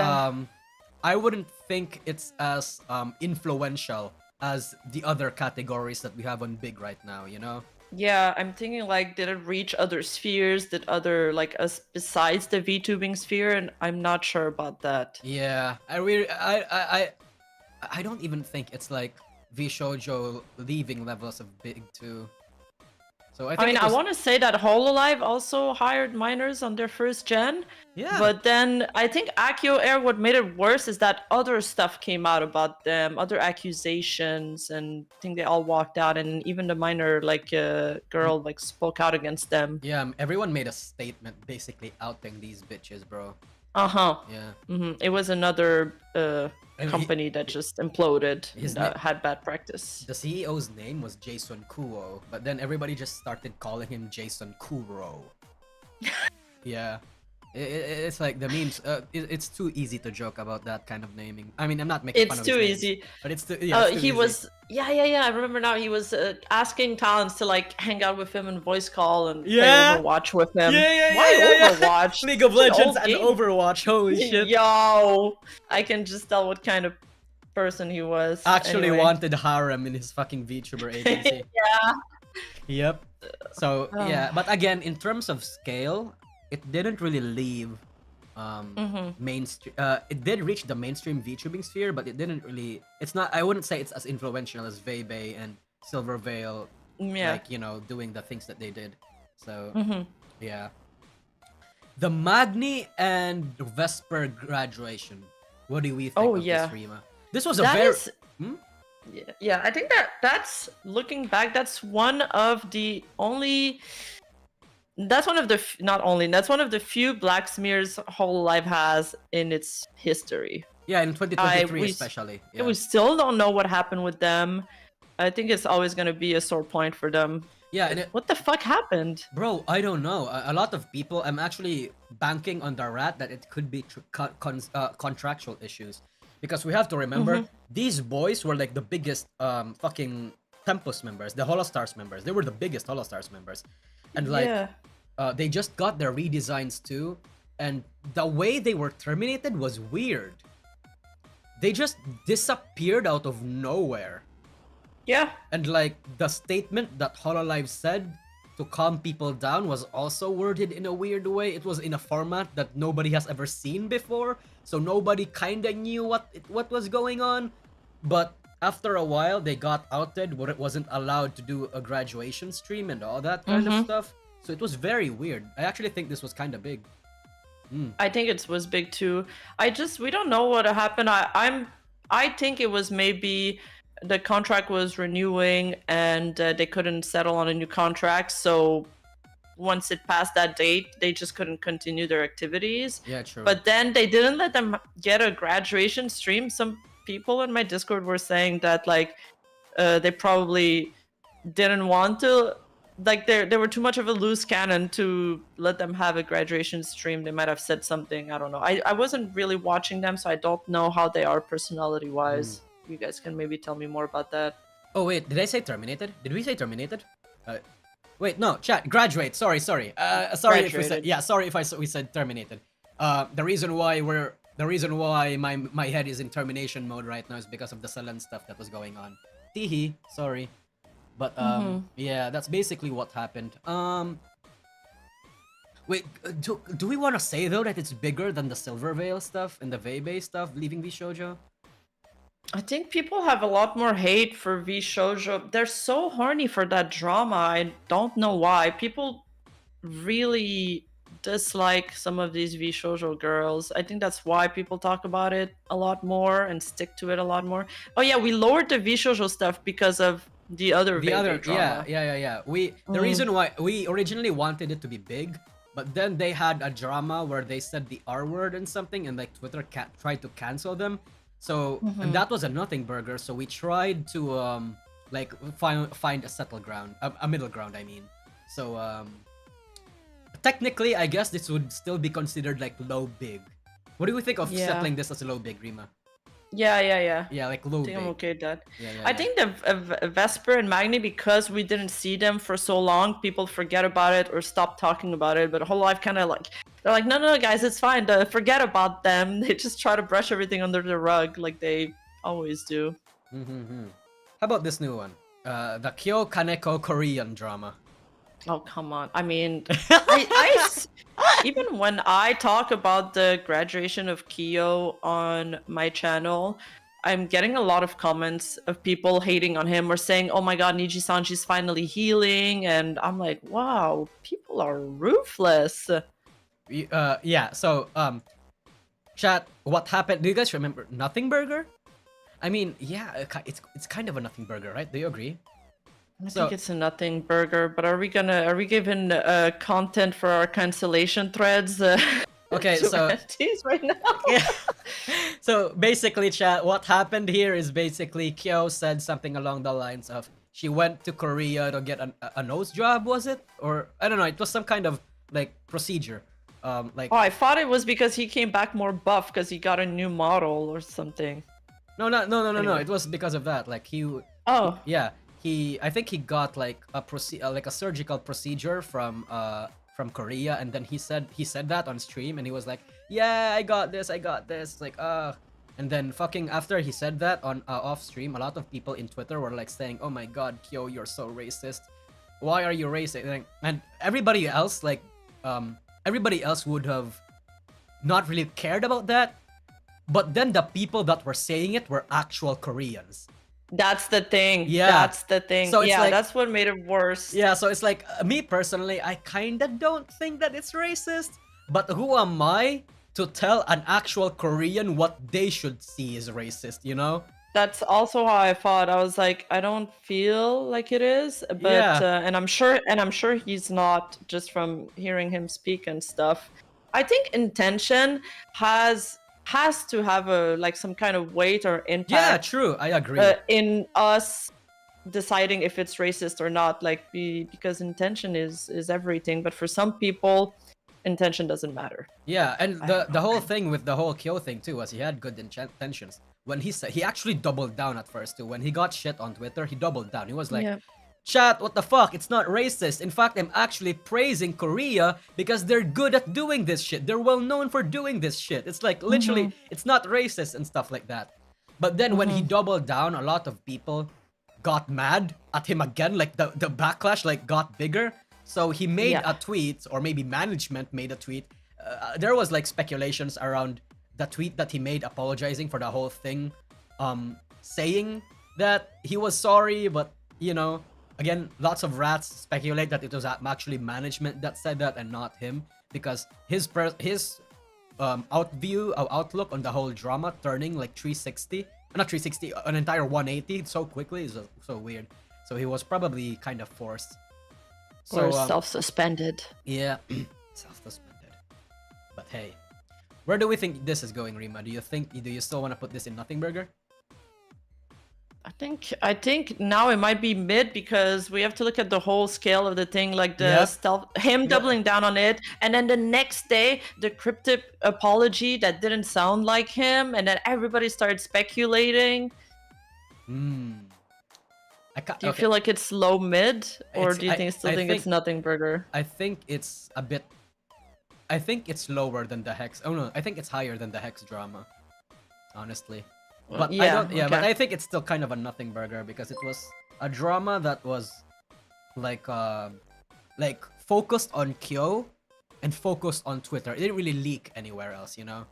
I wouldn't think it's as influential as the other categories that we have on Big right now. You know? Yeah, I'm thinking like, did it reach other spheres? Did other like us besides the VTubing sphere? And I'm not sure about that. Yeah, I don't even think it's like Vshojo leaving levels of Big too. So I think I want to say that Hololive also hired minors on their first gen. Yeah. But then I think Akio Air, what made it worse is that other stuff came out about them, other accusations, and I think they all walked out, and even the minor like girl like spoke out against them. Yeah, everyone made a statement basically outing these bitches, bro. Yeah. It was another company that just imploded and had bad practice. The CEO's name was Jason Kuo, but then everybody just started calling him Jason Kuro. Yeah. It's like the memes. It's too easy to joke about that kind of naming. I mean, I'm not making fun of his It's too names, easy. but it's too. Yeah, it's too he easy. was. Yeah. I remember now. He was asking talents to like hang out with him and voice call and play Overwatch with him. Why Overwatch? League of Such an Legends old and game. Overwatch. Holy shit! Yo, I can just tell what kind of person he was. Actually anyway. wanted harem in his fucking VTuber agency. Yeah. Yep. So yeah, but again, in terms of scale, it didn't really leave mainstream. It did reach the mainstream VTubing sphere, but it didn't really. It's not. I wouldn't say it's as influential as Vebe and Silver Veil. Yeah. Like, you know, doing the things that they did. So yeah. The Magni and Vesper graduation. What do we think of this, Rima? This was a very... Yeah, I think that's looking back, that's one of the only... That's one of the that's one of the few black smears Hololive has in its history. Yeah, in 2023 especially. Yeah. We still don't know what happened with them. I think it's always gonna be a sore point for them. Yeah, and what the fuck happened? Bro, I don't know. A lot of people, I'm actually banking on the rat that it could be contractual issues. Because we have to remember, these boys were like the biggest fucking Tempus members, the Holostars members. They were the biggest Holostars members. And like, they just got their redesigns too. And the way they were terminated was weird. They just disappeared out of nowhere. Yeah. And like, the statement that Hololive said to calm people down was also worded in a weird way. It was in a format that nobody has ever seen before. So nobody kinda knew what was going on. But after a while, they got outed where it wasn't allowed to do a graduation stream and all that kind of stuff. So it was very weird. I actually think this was kind of big. I think it was big too. We don't know what happened. I think it was maybe the contract was renewing and they couldn't settle on a new contract. So once it passed that date, they just couldn't continue their activities. Yeah, true. But then they didn't let them get a graduation stream. Some people in my Discord were saying that like they probably didn't want to, like they were too much of a loose cannon to let them have a graduation stream. They might have said something, I don't know. I wasn't really watching them, so I don't know how they are personality wise. You guys can maybe tell me more about that. Oh wait, did I say terminated? Did we say terminated? Wait, no, chat, graduate. Sorry. Sorry if we said, sorry if we said terminated. The reason why my head is in termination mode right now is because of the Selen stuff that was going on. Teehee, sorry. But yeah, that's basically what happened. Wait, do we want to say though that it's bigger than the Silver Veil stuff and the Veibai stuff leaving Vshojo? I think people have a lot more hate for Vshojo. They're so horny for that drama. I don't know why. People really dislike some of these Vshojo girls. I think that's why people talk about it a lot more and stick to it a lot more. Oh yeah, we lowered the Vshojo stuff because of the other drama. Yeah. The reason why we originally wanted it to be big, but then they had a drama where they said the R word and something, and like Twitter tried to cancel them. So and that was a nothing burger. So we tried to like find a settle ground, a middle ground. I mean, so technically, I guess this would still be considered like low big. What do you think of settling this as a low big, Rima? Yeah, like low I think big. I'm okay with that. I think the Vesper and Magni, because we didn't see them for so long, people forget about it or stop talking about it. But Hololive kind of like, they're like, no, guys, it's fine. Forget about them. They just try to brush everything under the rug like they always do. How about this new one? The Kyo Kaneko Korean drama. Oh, come on. I mean, even when I talk about the graduation of Kyo on my channel, I'm getting a lot of comments of people hating on him or saying, oh my god, Nijisanji's finally healing. And I'm like, wow, people are ruthless. Yeah, so, chat, what happened? Do you guys remember Nothing Burger? I mean, yeah, it's kind of a Nothing Burger, right? Do you agree? I think it's a Nothing Burger, but are we giving content for our cancellation threads? Okay, so right now. Yeah. So basically, chat, what happened here is basically Kyo said something along the lines of she went to Korea to get a nose job, was it? Or I don't know, it was some kind of like procedure. Like I thought it was because he came back more buff because he got a new model or something. No. It was because of that. Like I think he got like a surgical procedure from Korea, and then he said that on stream, and he was like, yeah, I got this, like and then fucking after he said that on off stream, a lot of people in Twitter were like saying, oh my god, Kyo, you're so racist, why are you racist? And everybody else would have not really cared about that, but then the people that were saying it were actual Koreans. That's the thing. Yeah. That's the thing. So yeah, like, that's what made it worse. Yeah, so it's like, me personally, I kinda don't think that it's racist, But who am I to tell an actual Korean what they should see as racist, you know? That's also how I thought. I was like, I don't feel like it is, but Yeah. and I'm sure he's not, just from hearing him speak and stuff. I think intention has to have a like some kind of weight or Yeah, impact true. I agree. in us deciding if it's racist or not, like because intention is everything, but for some people intention doesn't matter. Yeah, and the whole thing with the whole Kyo thing too was he had good intentions. When he said, he actually doubled down at first too. When he got shit on Twitter, he doubled down. He was like, Yeah. "Chat, what the fuck? It's not racist. In fact, I'm actually praising Korea because they're good at doing this shit. They're well known for doing this shit. It's like literally, it's not racist and stuff like that." But then when he doubled down, a lot of people got mad at him again. Like the backlash like got bigger. So he made a tweet, or maybe management made a tweet. There was like speculations around the tweet that he made apologizing for the whole thing, saying that he was sorry, but you know, again, lots of rats speculate that it was actually management that said that and not him, because his outlook on the whole drama turning like 360, not 360, an entire 180 so quickly is so weird. So he was probably kind of forced. Or self-suspended. Yeah, self-suspended. But hey, where do we think this is going, Rima? Do you still want to put this in Nothing Burger? I think now it might be mid, because we have to look at the whole scale of the thing, like the him doubling down on it, and then the next day the cryptic apology that didn't sound like him, and then everybody started speculating. Do you feel like it's low mid, or do you still think it's Nothing Burger? I think it's a bit. I think it's lower than the Hex. Oh no, I think it's higher than the Hex drama. Honestly, but I don't. Yeah, but I think it's still kind of a Nothing Burger, because it was a drama that was like focused on Kyo and focused on Twitter. It didn't really leak anywhere else, you know.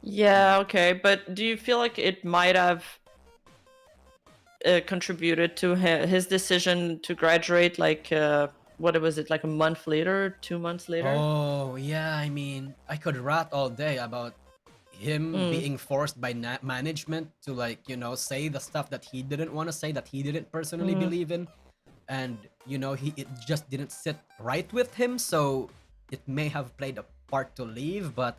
Yeah. Okay, but do you feel like it might have contributed to his decision to graduate, like what was it, like a month later, 2 months later? Oh yeah, I mean, I could rat all day about him being forced by management to, like, you know, say the stuff that he didn't want to say, that he didn't personally believe in, and you know, it just didn't sit right with him, so it may have played a part to leave. But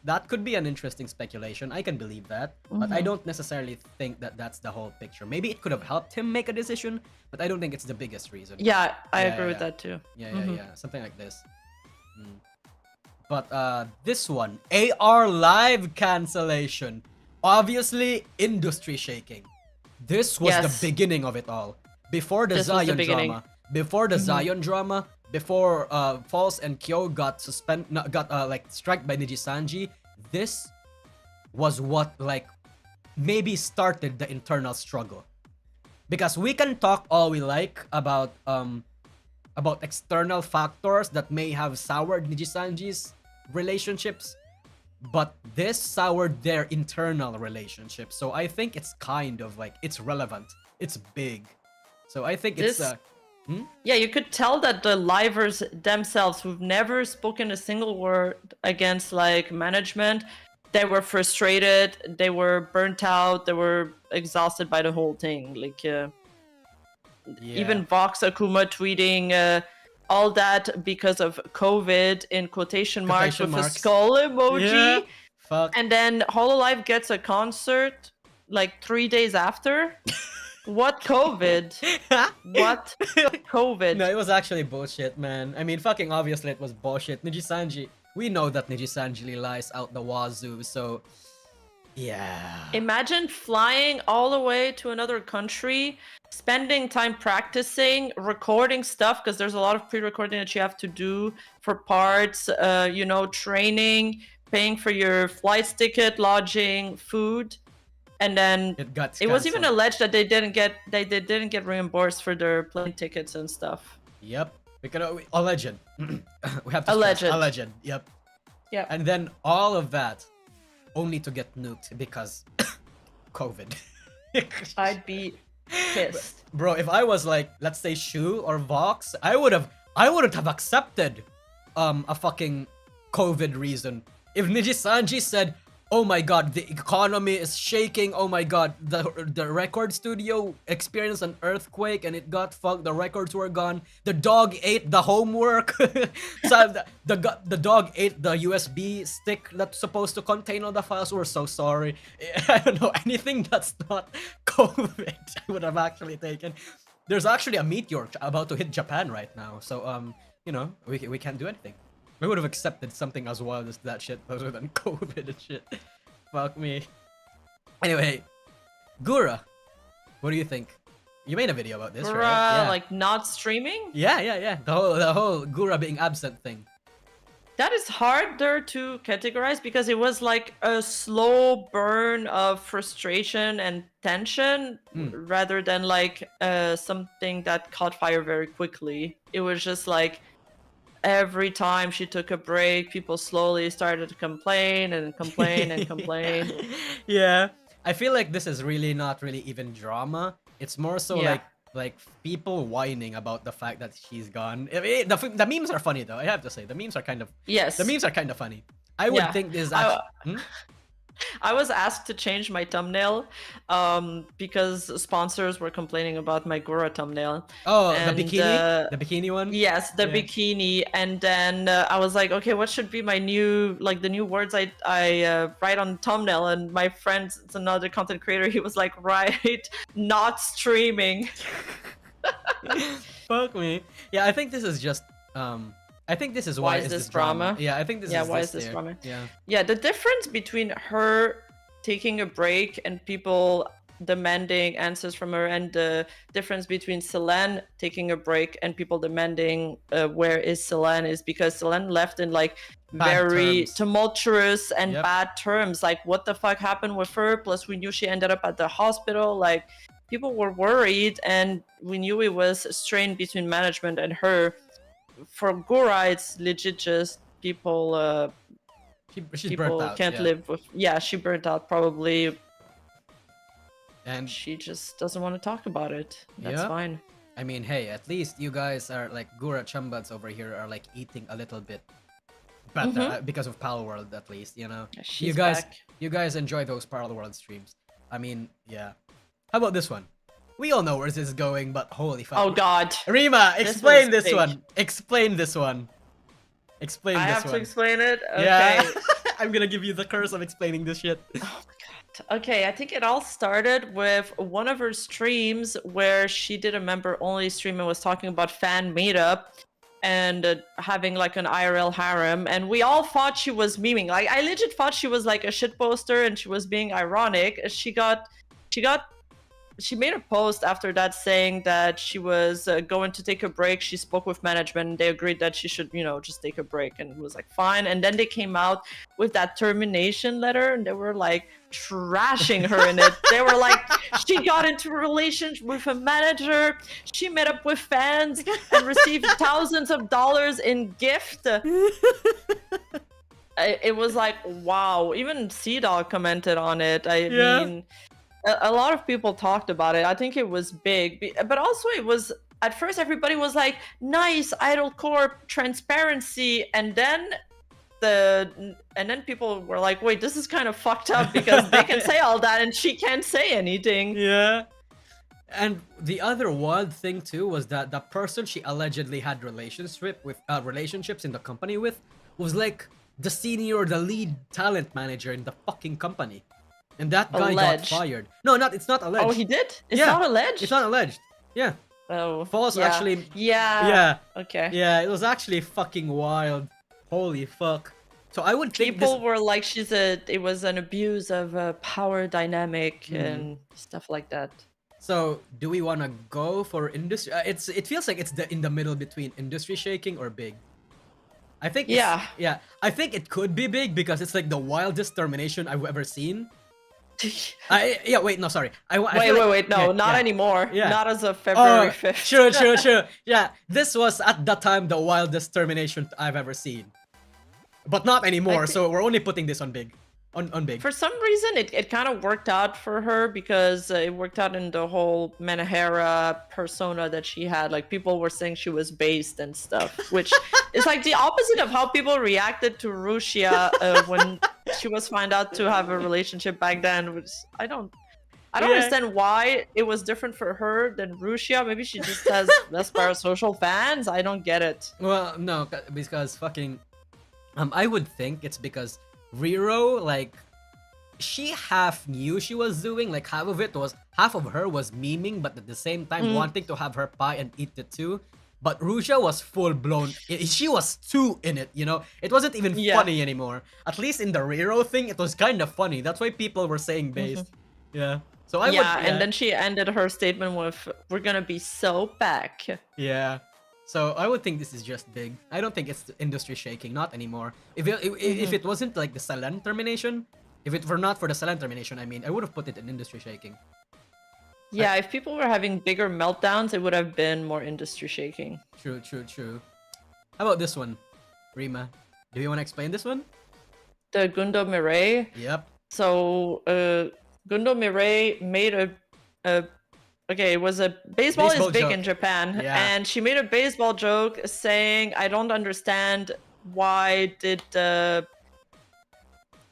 that could be an interesting speculation. I can believe that, but I don't necessarily think that that's the whole picture. Maybe it could have helped him make a decision, but I don't think it's the biggest reason. Yeah, I agree with that too. Yeah, something like this. But this one, AR live cancellation. Obviously, industry shaking. This was the beginning of it all. Before the Zion drama. Before the Zion drama. Before False and Kyo got struck by Nijisanji, this was what like maybe started the internal struggle. Because we can talk all we like about external factors that may have soured Nijisanji's relationships, but this soured their internal relationship. So I think it's kind of like, it's relevant, it's big. So I think it's yeah, you could tell that the livers themselves, who've never spoken a single word against like management, they were frustrated, they were burnt out, they were exhausted by the whole thing. Like even Vox Akuma tweeting all that because of COVID in quotation marks with a skull emoji. Yeah. Fuck. And then Hololive gets a concert like 3 days after. What COVID? What COVID? No, it was actually bullshit, man. I mean, fucking obviously it was bullshit. Nijisanji, we know that Nijisanji lies out the wazoo, so yeah. Imagine flying all the way to another country, spending time practicing, recording stuff, because there's a lot of pre-recording that you have to do for parts, you know, training, paying for your flight ticket, lodging, food. And then it was even alleged that they didn't get reimbursed for their plane tickets and stuff. Yep. Alleged. We have to alleged. Alleged. Yep. Yeah. And then all of that only to get nuked because COVID. I'd be pissed. Bro, if I was like, let's say Shu or Vox, I wouldn't have accepted a fucking COVID reason. If Nijisanji said, "Oh my god, the economy is shaking. Oh my god, the record studio experienced an earthquake and it got fucked. The records were gone. The dog ate the homework. So the dog ate the USB stick that's supposed to contain all the files. We're so sorry." I don't know, anything that's not COVID, I would have actually taken. There's actually a meteor about to hit Japan right now, so you know, we can't do anything. We would have accepted something as wild as that shit other than COVID and shit. Fuck me. Anyway, Gura, what do you think? You made a video about this, Gura, right? Yeah. like not streaming? Yeah. The whole Gura being absent thing. That is harder to categorize because it was like a slow burn of frustration and tension rather than like something that caught fire very quickly. It was just like every time she took a break, people slowly started to complain and complain and complain. Yeah. I feel like this is really not really even drama. It's more so like people whining about the fact that she's gone. The memes are funny though. I have to say the memes are kind of the memes are kind of funny. I would think this is actually, I was asked to change my thumbnail because sponsors were complaining about my Gura thumbnail. Oh, and, the bikini one? Yes, the bikini. And then I was like, okay, what should be my new, like the new words I write on the thumbnail? And my friend, it's another content creator, he was like, write not streaming. Fuck me. Yeah, I think this is just I think this is why is this drama. Yeah, I think this is why is this drama? Yeah, the difference between her taking a break and people demanding answers from her, and the difference between Selen taking a break and people demanding where is Selen, is because Selen left in like very tumultuous and bad terms. Like, what the fuck happened with her? Plus, we knew she ended up at the hospital. Like, people were worried, and we knew it was a strain between management and her. For Gura, it's legit just people. She's people burnt out, can't live with. Yeah, she burnt out probably, and she just doesn't want to talk about it. That's fine. I mean, hey, at least you guys are like Gura Chumbads over here are like eating a little bit better because of Pal World, at least, you know. Yeah, you guys enjoy those Pal World streams. I mean, yeah. How about this one? We all know where this is going, but holy fuck. Oh god. Rima, explain this one. Explain this one. Explain this one. I have to explain it? Okay. Yeah. I'm gonna give you the curse of explaining this shit. Oh my god. Okay, I think it all started with one of her streams where she did a member-only stream and was talking about fan meetup and having like an IRL harem, and we all thought she was memeing. Like, I legit thought she was like a shit poster and she was being ironic. She made a post after that saying that she was going to take a break. She spoke with management and they agreed that she should, you know, just take a break, and it was like fine. And then they came out with that termination letter and they were like trashing her in it. They were like, she got into a relationship with a manager, she met up with fans and received thousands of dollars in gift. It was like, wow. Even C-Dog commented on it. I mean, a lot of people talked about it. I think it was big, but also it was, at first everybody was like, nice, Idol Corp, transparency, and then people were like, wait, this is kind of fucked up because they can say all that and she can't say anything. Yeah. And the other wild thing too was that the person she allegedly had relationships in the company with was like the senior, the lead talent manager in the fucking company. And that guy got fired. No, it's not alleged. Oh, he did? It's not alleged? It's not alleged. Yeah. Oh. False actually. Yeah. Yeah. Okay. Yeah, it was actually fucking wild. Holy fuck. So I would think people were like, it was an abuse of power dynamic and stuff like that. So do we want to go for industry? It feels like it's in the middle between industry shaking or big. I think I think it could be big because it's like the wildest termination I've ever seen. Wait, not anymore. Yeah. Not as of February 5th. Sure. Yeah, this was at the time the wildest termination I've ever seen. But not anymore, so we're only putting this on big. on big. For some reason, it kind of worked out for her because it worked out in the whole Menahera persona that she had. Like, people were saying she was based and stuff, which is like the opposite of how people reacted to Rushia when she was found out to have a relationship back then. Which I don't understand why it was different for her than Rushia. Maybe she just has less parasocial fans. I don't get it. Well, no, because fucking, I would think it's because Riro, like, she half knew she was doing, like, half of her was memeing, but at the same time wanting to have her pie and eat it too. But Rusia was full blown. She was too in it, you know. It wasn't even funny anymore. At least in the Riro thing, it was kind of funny. That's why people were saying based. Yeah. So I would. And then she ended her statement with, "We're gonna be so back." Yeah. So I would think this is just big. I don't think it's the industry shaking, not anymore. If it wasn't like the Selen termination, if it were not for the Selen termination, I mean, I would have put it in industry shaking. Yeah, if people were having bigger meltdowns, it would have been more industry shaking. True. How about this one, Rima? Do you want to explain this one? The Gundo Mirei. Yep. So, Gundo Mirei made okay, it was a baseball is big joke in Japan, yeah. and she made a baseball joke saying, "I don't understand why did the."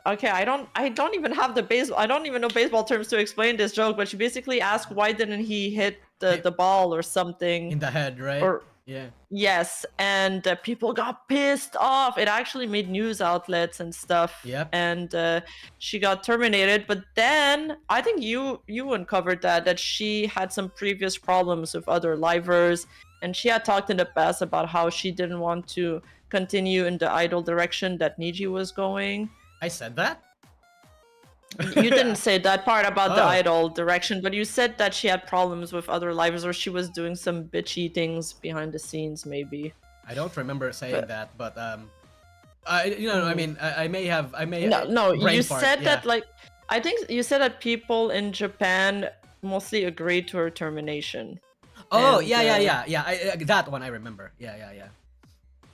Okay, I don't even have the baseball. I don't even know baseball terms to explain this joke, but she basically asked why didn't he hit the ball or something in the head, right? Or yeah. Yes, and people got pissed off. It actually made news outlets and stuff. Yep. And she got terminated. But then I think you uncovered that she had some previous problems with other livers, and she had talked in the past about how she didn't want to continue in the idol direction that Niji was going. I said that? You didn't say that part about the idol direction, but you said that she had problems with other livers, or she was doing some bitchy things behind the scenes, maybe. I don't remember saying that, but I mean, I may have. No. You said yeah. that, like, I think you said that people in Japan mostly agreed to her termination. Oh, and, yeah. That one I remember. Yeah.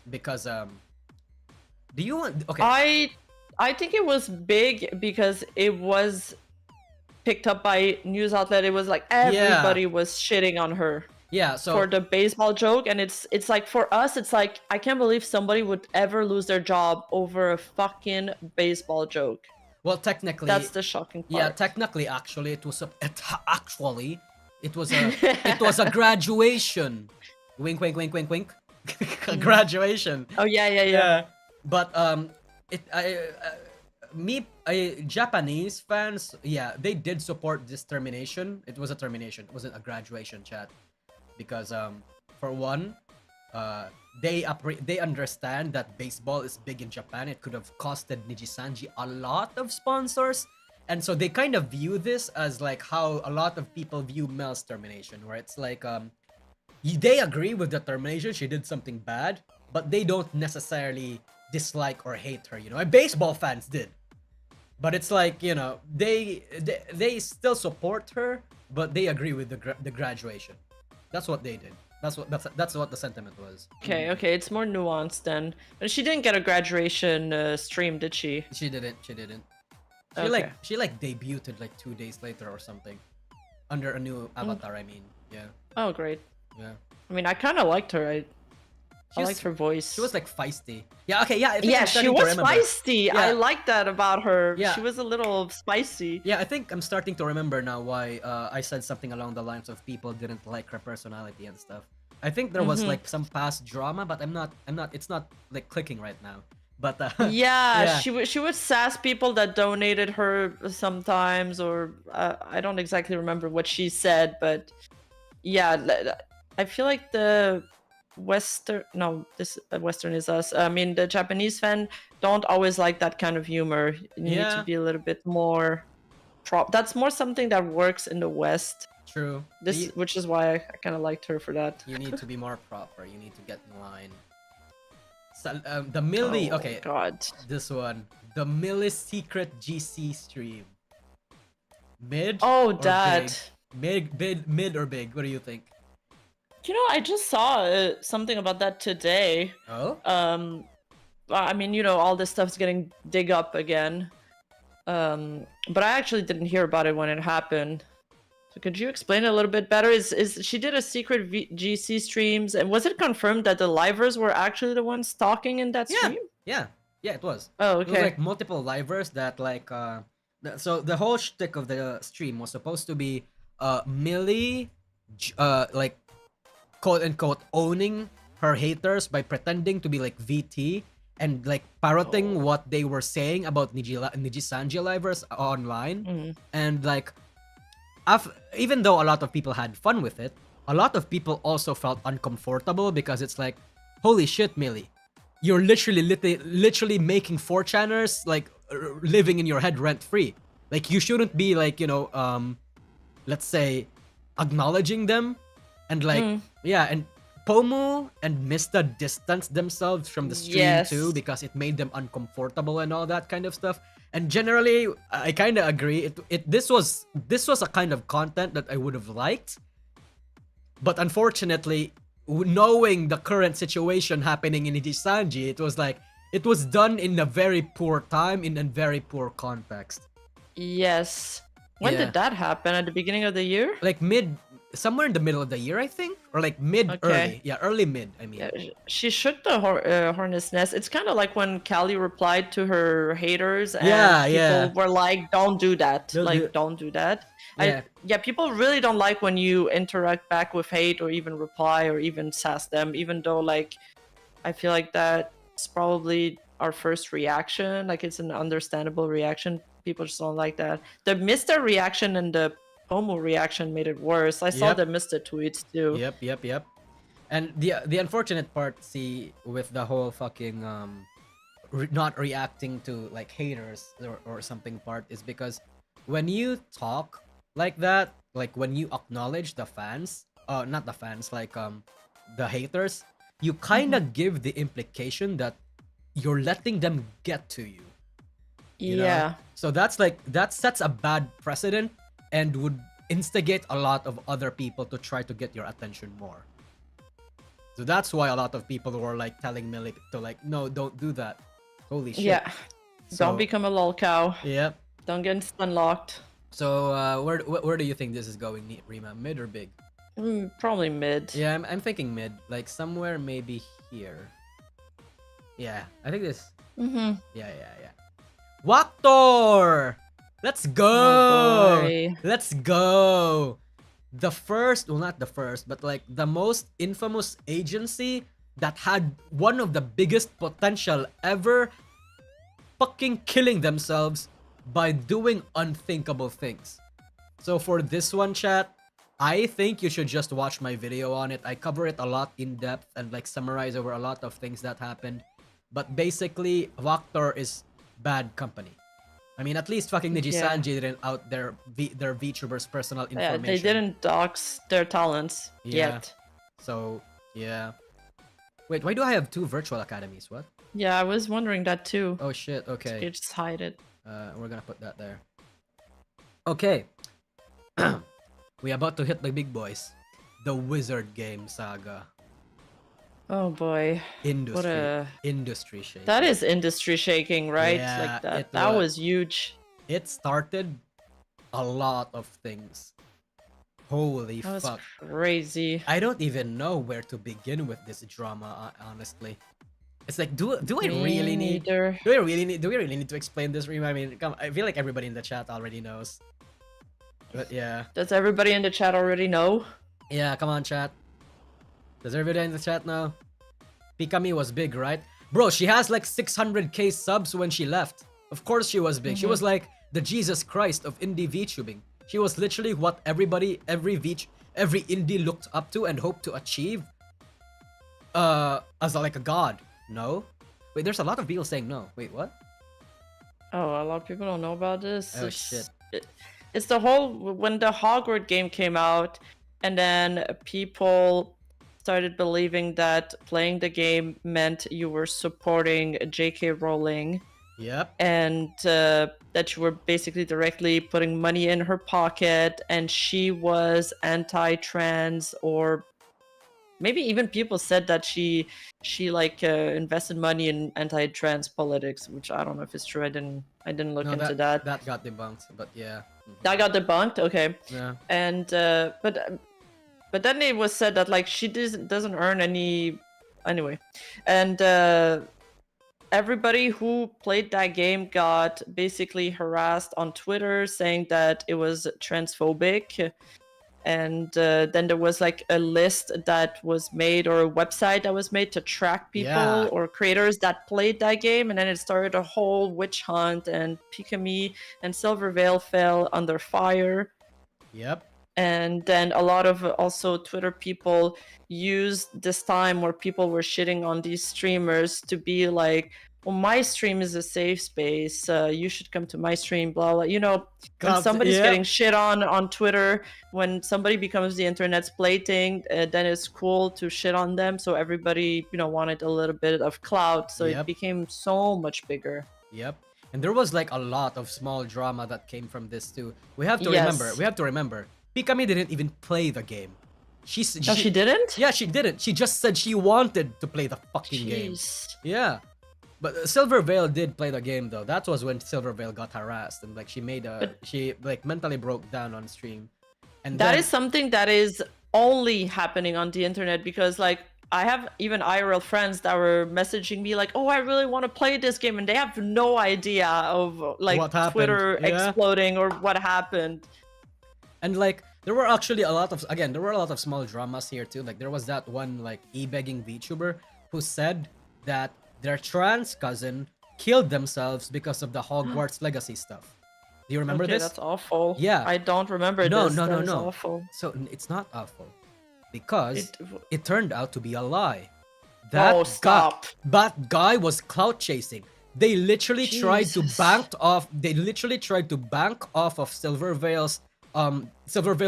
Because do you want? Okay. I think it was big because it was picked up by news outlet. It was like everybody was shitting on her. Yeah, so for the baseball joke, and it's like, for us, it's like, I can't believe somebody would ever lose their job over a fucking baseball joke. Well, technically, that's the shocking part. Yeah, technically, actually, it was a graduation. Wink, wink, wink, wink, wink. Graduation. Oh yeah. But Japanese fans, yeah, they did support this termination. It was a termination. It wasn't a graduation, chat. Because for one, they understand that baseball is big in Japan. It could have costed Nijisanji a lot of sponsors, and so they kind of view this as like how a lot of people view Mel's termination, where it's like they agree with the termination. She did something bad, but they don't necessarily dislike or hate her. You know, baseball fans did, but it's like, you know, they still support her, but they agree with the graduation. That's what they did. That's what the sentiment was. Okay, it's more nuanced then. But she didn't get a graduation stream, did she? She didn't. She Okay. she debuted like 2 days later or something, under a new avatar. I mean, yeah. Oh, great. Yeah. I mean, I kind of liked her. I liked her voice. She was like feisty. Yeah, okay, yeah. She was feisty. Yeah. I like that about her. Yeah. She was a little spicy. Yeah, I think I'm starting to remember now why I said something along the lines of people didn't like her personality and stuff. I think there was like some past drama, but it's not like clicking right now. But yeah, she would sass people that donated her sometimes, or I don't exactly remember what she said, but yeah, I feel like the Western is us. I mean, the Japanese fan don't always like that kind of humor. You need to be a little bit more that's more something that works in the West. True. Which is why I kind of liked her for that. You need to be more proper. You need to get in line. So, the Millie. Oh, okay. God. This one. The Millie secret GC stream. Mid. Oh, that. Big? Mid or big? What do you think? You know, I just saw something about that today. Oh? I mean, you know, all this stuff's getting dig up again. But I actually didn't hear about it when it happened. So could you explain it a little bit better? Is she did a secret GC streams, and was it confirmed that the livers were actually the ones talking in that stream? Yeah, it was. Oh, It was okay. like multiple livers that like so the whole shtick of the stream was supposed to be Millie like quote unquote owning her haters by pretending to be like VT and like parroting what they were saying about Nijisanji livers online. And like even though a lot of people had fun with it, a lot of people also felt uncomfortable because it's like, holy shit, Millie, you're literally making 4chaners like living in your head rent free. Like you shouldn't be like, you know, let's say acknowledging them. And like yeah, and Pomu and Mista distanced themselves from the stream too because it made them uncomfortable and all that kind of stuff. And generally, I kind of agree. This was a kind of content that I would have liked, but unfortunately, knowing the current situation happening in Nijisanji, it was like it was done in a very poor time in a very poor context. Yes. When did that happen? At the beginning of the year? Like somewhere in the middle of the year, I think, or like early. Yeah, early mid. I mean, she shook the hornet's nest. It's kind of like when Callie replied to her haters, and people were like, "Don't do that. Don't do that." People really don't like when you interact back with hate or even reply or even sass them. Even though, like, I feel like that's probably our first reaction. Like, it's an understandable reaction. People just don't like that. The Mr. reaction and the Pomu reaction made it worse. I saw the Mr. tweets too. Yep. And the unfortunate part, see, with the whole fucking not reacting to like haters or something part is because when you talk like that, like when you acknowledge the fans, not the fans, like the haters, you kind of give the implication that you're letting them get to you. You know? So that sets a bad precedent and would instigate a lot of other people to try to get your attention more. So that's why a lot of people were like telling Millie to like, no, don't do that. Holy shit. Yeah. Don't become a lol cow. Yep. Don't get stunlocked. So where do you think this is going, Rima? Mid or big? Probably mid. Yeah, I'm thinking mid. Like somewhere maybe here. Yeah, I think this. Yeah. Waktor! Let's go! Let's go! The first, well, not the first, but like the most infamous agency that had one of the biggest potential ever fucking killing themselves by doing unthinkable things. So for this one, chat, I think you should just watch my video on it. I cover it a lot in depth and like summarize over a lot of things that happened. But basically, Waktor is bad company. I mean, at least fucking Nijisanji didn't out their VTubers' personal information. Yeah, they didn't dox their talents yet. So, yeah. Wait, why do I have 2 virtual academies? What? Yeah, I was wondering that too. Oh shit, okay. So you just hide it. We're gonna put that there. Okay. We about to hit the big boys. The Wizard Game Saga. Oh boy. Industry shaking. That is industry shaking, right? Yeah, like that was huge. It started a lot of things. Holy that fuck. Was crazy. I don't even know where to begin with this drama, honestly. It's like, do we really need to explain this, Rima? I mean, I feel like everybody in the chat already knows. But yeah. Does everybody in the chat already know? Yeah, come on, chat. Does everybody in the chat know? Pikami was big, right? Bro, she has like 600k subs when she left. Of course she was big. She was like the Jesus Christ of indie VTubing. She was literally what every indie looked up to and hoped to achieve. As like a god. No? Wait, there's a lot of people saying no. Wait, what? Oh, a lot of people don't know about this. Oh, shit. It's the whole, when the Hogwarts game came out, and then people started believing that playing the game meant you were supporting J.K. Rowling. Yep. And that you were basically directly putting money in her pocket, and she was anti-trans or maybe even people said that she like invested money in anti-trans politics, which I don't know if it's true. I didn't look into that. That got debunked, but yeah. That got debunked. Okay. Yeah. And but then it was said that like she doesn't earn any anyway, and everybody who played that game got basically harassed on Twitter, saying that it was transphobic. And then there was like a list that was made, or a website that was made to track people or creators that played that game, and then it started a whole witch hunt, and Pikami and Silver Veil fell under fire. Yep. And then a lot of also Twitter people used this time where people were shitting on these streamers to be like, well, my stream is a safe space, you should come to my stream, blah blah. You know, when somebody's getting shit on Twitter, when somebody becomes the internet's plaything, then it's cool to shit on them. So everybody, you know, wanted a little bit of clout, so it became so much bigger. Yep. And there was like a lot of small drama that came from this too. We have to remember Pikami didn't even play the game. She didn't? Yeah, she didn't. She just said she wanted to play the fucking game. Yeah. But Silver Veil did play the game though. That was when Silver Veil got harassed, and like she like mentally broke down on stream. And that is something that is only happening on the internet, because like I have even IRL friends that were messaging me like, oh, I really want to play this game, and they have no idea of like Twitter exploding or what happened. And like there were actually a lot of small dramas here too. Like there was that one like e-begging VTuber who said that their trans cousin killed themselves because of the Hogwarts Legacy stuff. Do you remember this? That's awful. Yeah. I don't remember this. No. Awful. So it's not awful because it turned out to be a lie. Stop. That guy was clout chasing. They literally tried to bank off of Silver Veil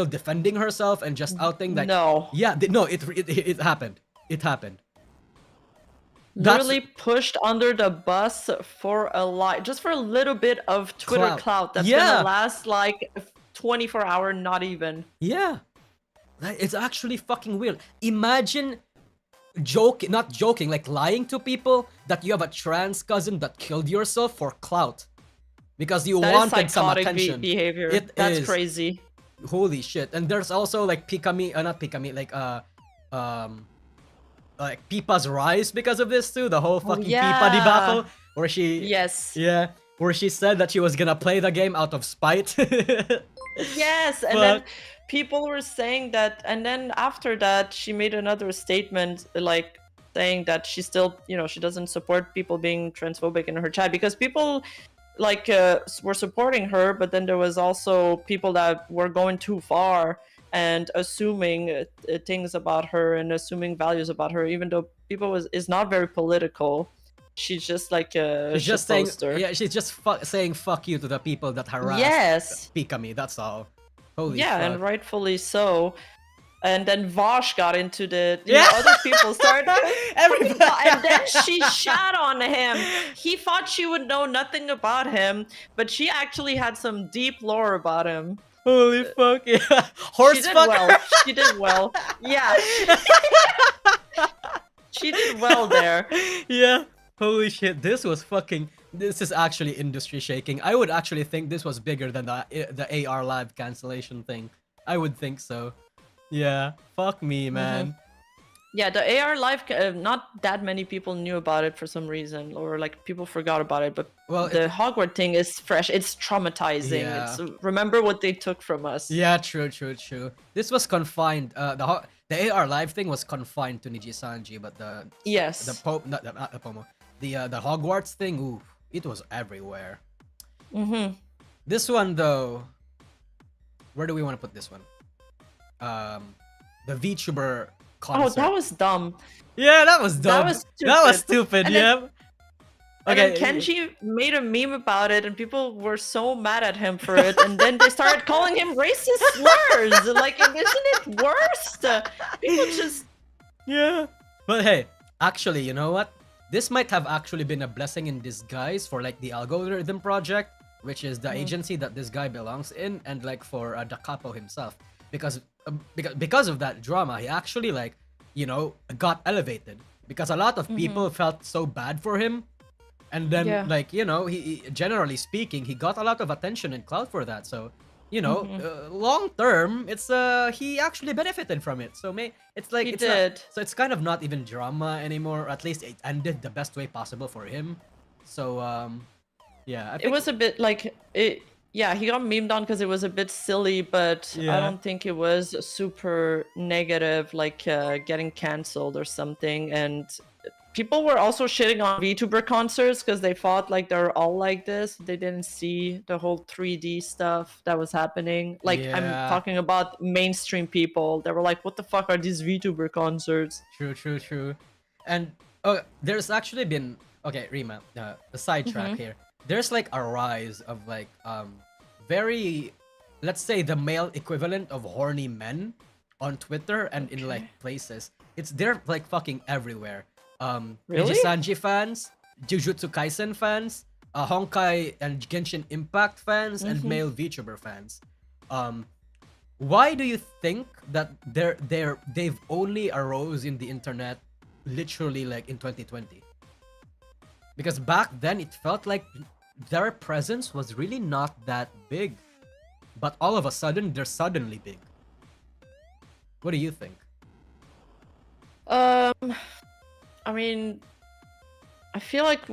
defending herself and just outing that. It happened. It happened. Literally pushed under the bus for a lie, just for a little bit of Twitter clout that's gonna last like 24 hours, not even. Yeah, it's actually fucking weird. Imagine not joking, like lying to people that you have a trans cousin that killed yourself for clout because you wanted some attention. Behavior. That's crazy. Holy shit! And there's also like like Pipa's rise because of this too, the whole fucking Pipa debacle where she where she said that she was gonna play the game out of spite. Yes, and then people were saying that, and then after that she made another statement like saying that she still, you know, she doesn't support people being transphobic in her chat, because people like were supporting her, but then there was also people that were going too far and assuming things about her and assuming values about her, even though people is not very political. She's just like she's just saying, she's just saying fuck you to the people that harassed Pikami. That's all. Holy fuck. And rightfully so. And then Vosh got into the other people started and then she shat on him. He thought she would know nothing about him, but she actually had some deep lore about him. Holy fuck, yeah. Horse fucker. She did well. Yeah. She did well there. Yeah. Holy shit, this is actually industry shaking. I would actually think this was bigger than the AR Live cancellation thing. I would think so. Yeah. Fuck me, man. Mm-hmm. Yeah, the AR Live, not that many people knew about it for some reason, or like people forgot about it, but the Hogwarts thing is fresh. It's traumatizing. Yeah. Remember what they took from us. Yeah, true. This was confined, the AR Live thing was confined to Nijisanji, but the Hogwarts thing, ooh, it was everywhere. Mm-hmm. This one though, where do we want to put this one? The VTuber concert. Oh, that was dumb. Yeah, that was dumb. That was stupid. And then Kenji made a meme about it, and people were so mad at him for it. And then they started calling him racist slurs. Like, isn't it worse? People just... Yeah. But hey, actually, you know what? This might have actually been a blessing in disguise for like the Algorithm Project, which is the agency that this guy belongs in, and like for Da Capo himself. Because of that drama, he actually like got elevated because a lot of people felt so bad for him. And then, Yeah. like, he generally speaking, he got a lot of attention and clout for that. So, long term, it's he actually benefited from it. So it's like He it's did. not, so it's kind of not even drama anymore. Or at least it ended the best way possible for him. So yeah, I It think was a bit like it. Yeah, he got memed on because it was a bit silly, but I Yeah. don't think it was super negative, like getting canceled or something. And people were also shitting on VTuber concerts because they thought like they're all like this. They didn't see the whole 3D stuff that was happening. Like I'm Yeah. talking about mainstream people. They were like, "What the fuck are these VTuber concerts?" True. And there's actually been Rima, a sidetrack here. There's like a rise of like very, let's say, the male equivalent of horny men on Twitter and in like places. They're like fucking everywhere. Really? Nijisanji fans, Jujutsu Kaisen fans, Honkai and Genshin Impact fans, and male VTuber fans. Why do you think that they've only arose in the internet literally like in 2020? Because back then it felt like their presence was really not that big, but all of a sudden they're suddenly big. What do you think? I mean, I feel like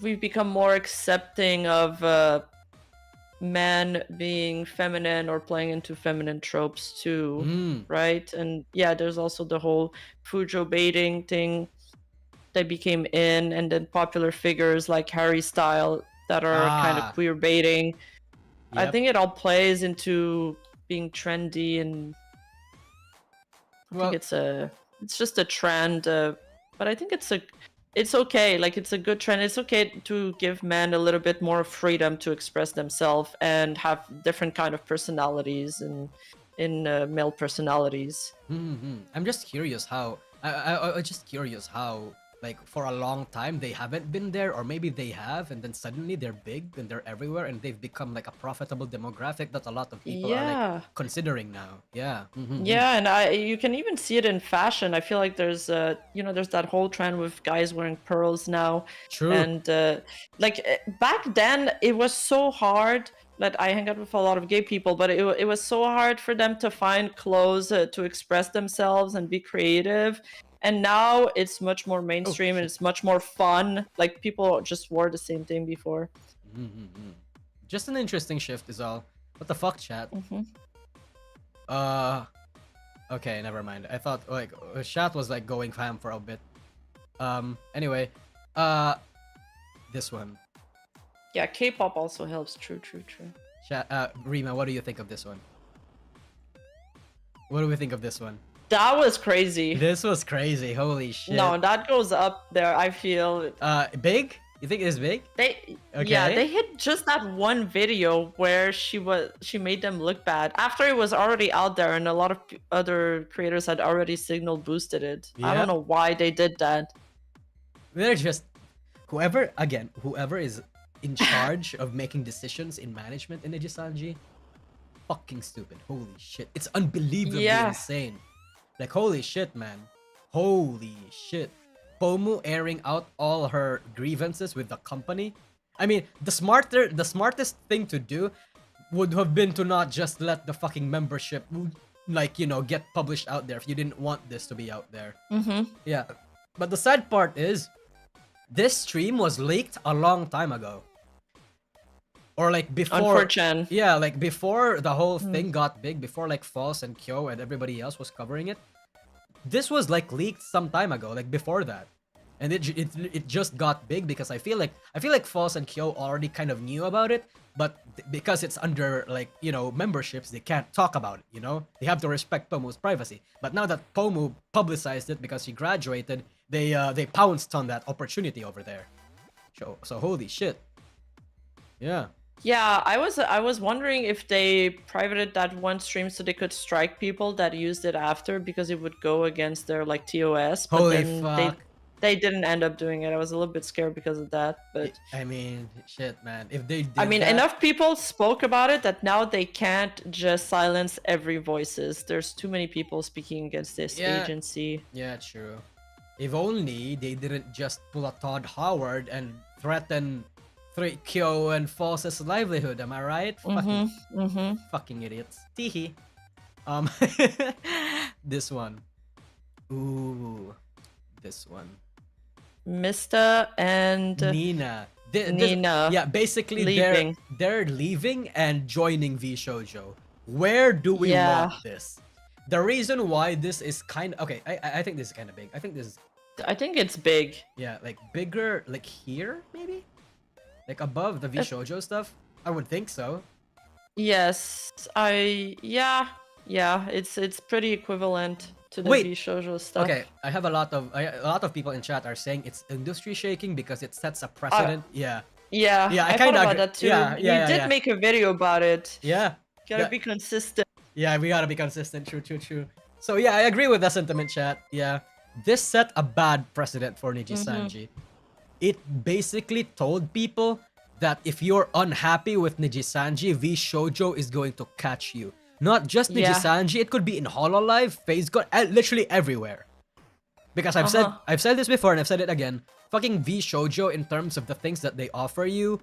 we've become more accepting of men being feminine or playing into feminine tropes too, right? And yeah, there's also the whole Fujo baiting thing that became in, and then popular figures like Harry Style that are kind of queer baiting. I Yep. think it all plays into being trendy, and I think it's just a trend, but I think it's okay. Like it's a good trend. It's okay to give men a little bit more freedom to express themselves and have different kind of personalities and in male personalities. I'm just curious how I'm just curious how, like, for a long time they haven't been there, or maybe they have, and then suddenly they're big and they're everywhere and they've become like a profitable demographic that a lot of people are like considering now. Yeah. Yeah, and you can even see it in fashion. I feel like there's there's that whole trend with guys wearing pearls now. True. And back then it was so hard that I hang out with a lot of gay people, but it was so hard for them to find clothes to express themselves and be creative. And now it's much more mainstream and it's much more fun. Like people just wore the same thing before. Just an interesting shift is all. What the fuck, chat? Okay, never mind. I thought like chat was like going ham for a bit. Anyway, this one. Yeah, K-pop also helps. True. Chat, Rima, what do you think of this one? What do we think of this one? That was crazy. This was crazy. Holy shit. No, that goes up there, I feel. Big? You think it's big? Yeah, they hit just that one video where she made them look bad after it was already out there, and a lot of other creators had already signal boosted it. I don't know why they did that. They're just whoever is in charge of making decisions in management in Nijisanji, fucking stupid. Holy shit. It's unbelievably insane. Like, holy shit, man. Holy shit. Pomu airing out all her grievances with the company. I mean, the smartest thing to do would have been to not just let the fucking membership, like, get published out there if you didn't want this to be out there. Yeah. But the sad part is, this stream was leaked a long time ago. Or like before... Unfortunate. Yeah, like before the whole thing got big, before like False and Kyo and everybody else was covering it. This was like leaked some time ago, like before that. And it just got big because I feel like False and Kyo already kind of knew about it, but because it's under like, memberships, they can't talk about it, They have to respect Pomu's privacy. But now that Pomu publicized it because she graduated, they pounced on that opportunity over there. So holy shit. Yeah. Yeah, I was wondering if they privated that one stream so they could strike people that used it after, because it would go against their like TOS. But Holy then fuck. They didn't end up doing it. I was a little bit scared because of that, but I mean, shit, man. If they did I mean, that, enough people spoke about it that now they can't just silence every voices. There's too many people speaking against this agency. Yeah, true. If only they didn't just pull a Todd Howard and threaten Kyo and Foss's livelihood. Am I right? Fucking idiots. Teehee. This one. Ooh, this one. Mista and Nina. Nina. Yeah, basically leaving. they're leaving and joining Vshojo. Where do we want this? The reason why this is kind of okay, I think this is kind of big. I think it's big. Yeah, like bigger, like here maybe, like above the Vshojo stuff. I would think so. Yes, yeah. It's pretty equivalent to the Vshojo stuff. Okay, I have a lot of people in chat are saying it's industry shaking because it sets a precedent. Yeah, I thought about that too. We did make a video about it. Yeah, gotta be consistent. Yeah, we gotta be consistent. True. So yeah, I agree with that sentiment, chat. Yeah, this set a bad precedent for Nijisanji. It basically told people that if you're unhappy with Nijisanji, Vshojo is going to catch you. Not just Nijisanji, it could be in Hololive, Facebook, literally everywhere. Because I've said this before and I've said it again. Fucking Vshojo, in terms of the things that they offer you,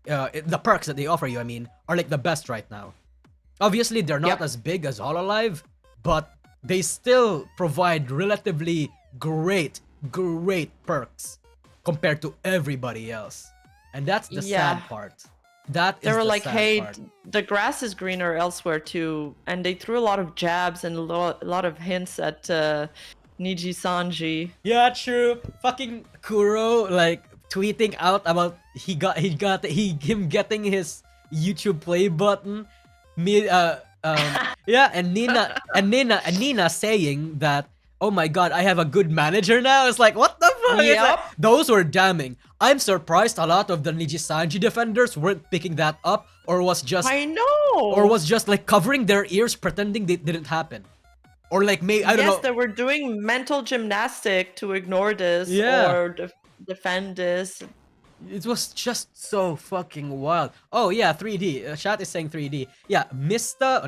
the perks that they offer you, I mean, are like the best right now. Obviously, they're not as big as Hololive, but they still provide relatively great perks compared to everybody else. And that's the sad part. They were like, hey, the grass is greener elsewhere too. And they threw a lot of jabs and a lot of hints at Nijisanji. Yeah, true. Fucking Kuro, like, tweeting out about him getting his YouTube play button. And Nina saying that, oh my god, I have a good manager now. It's like, what the fuck? Like, those were damning. I'm surprised a lot of the Nijisanji defenders weren't picking that up, or was just like covering their ears pretending it didn't happen. Or like, I don't know. Yes, they were doing mental gymnastic to ignore this or defend this. It was just so fucking wild. Oh yeah, 3D. Chat is saying 3D. Yeah, Mista.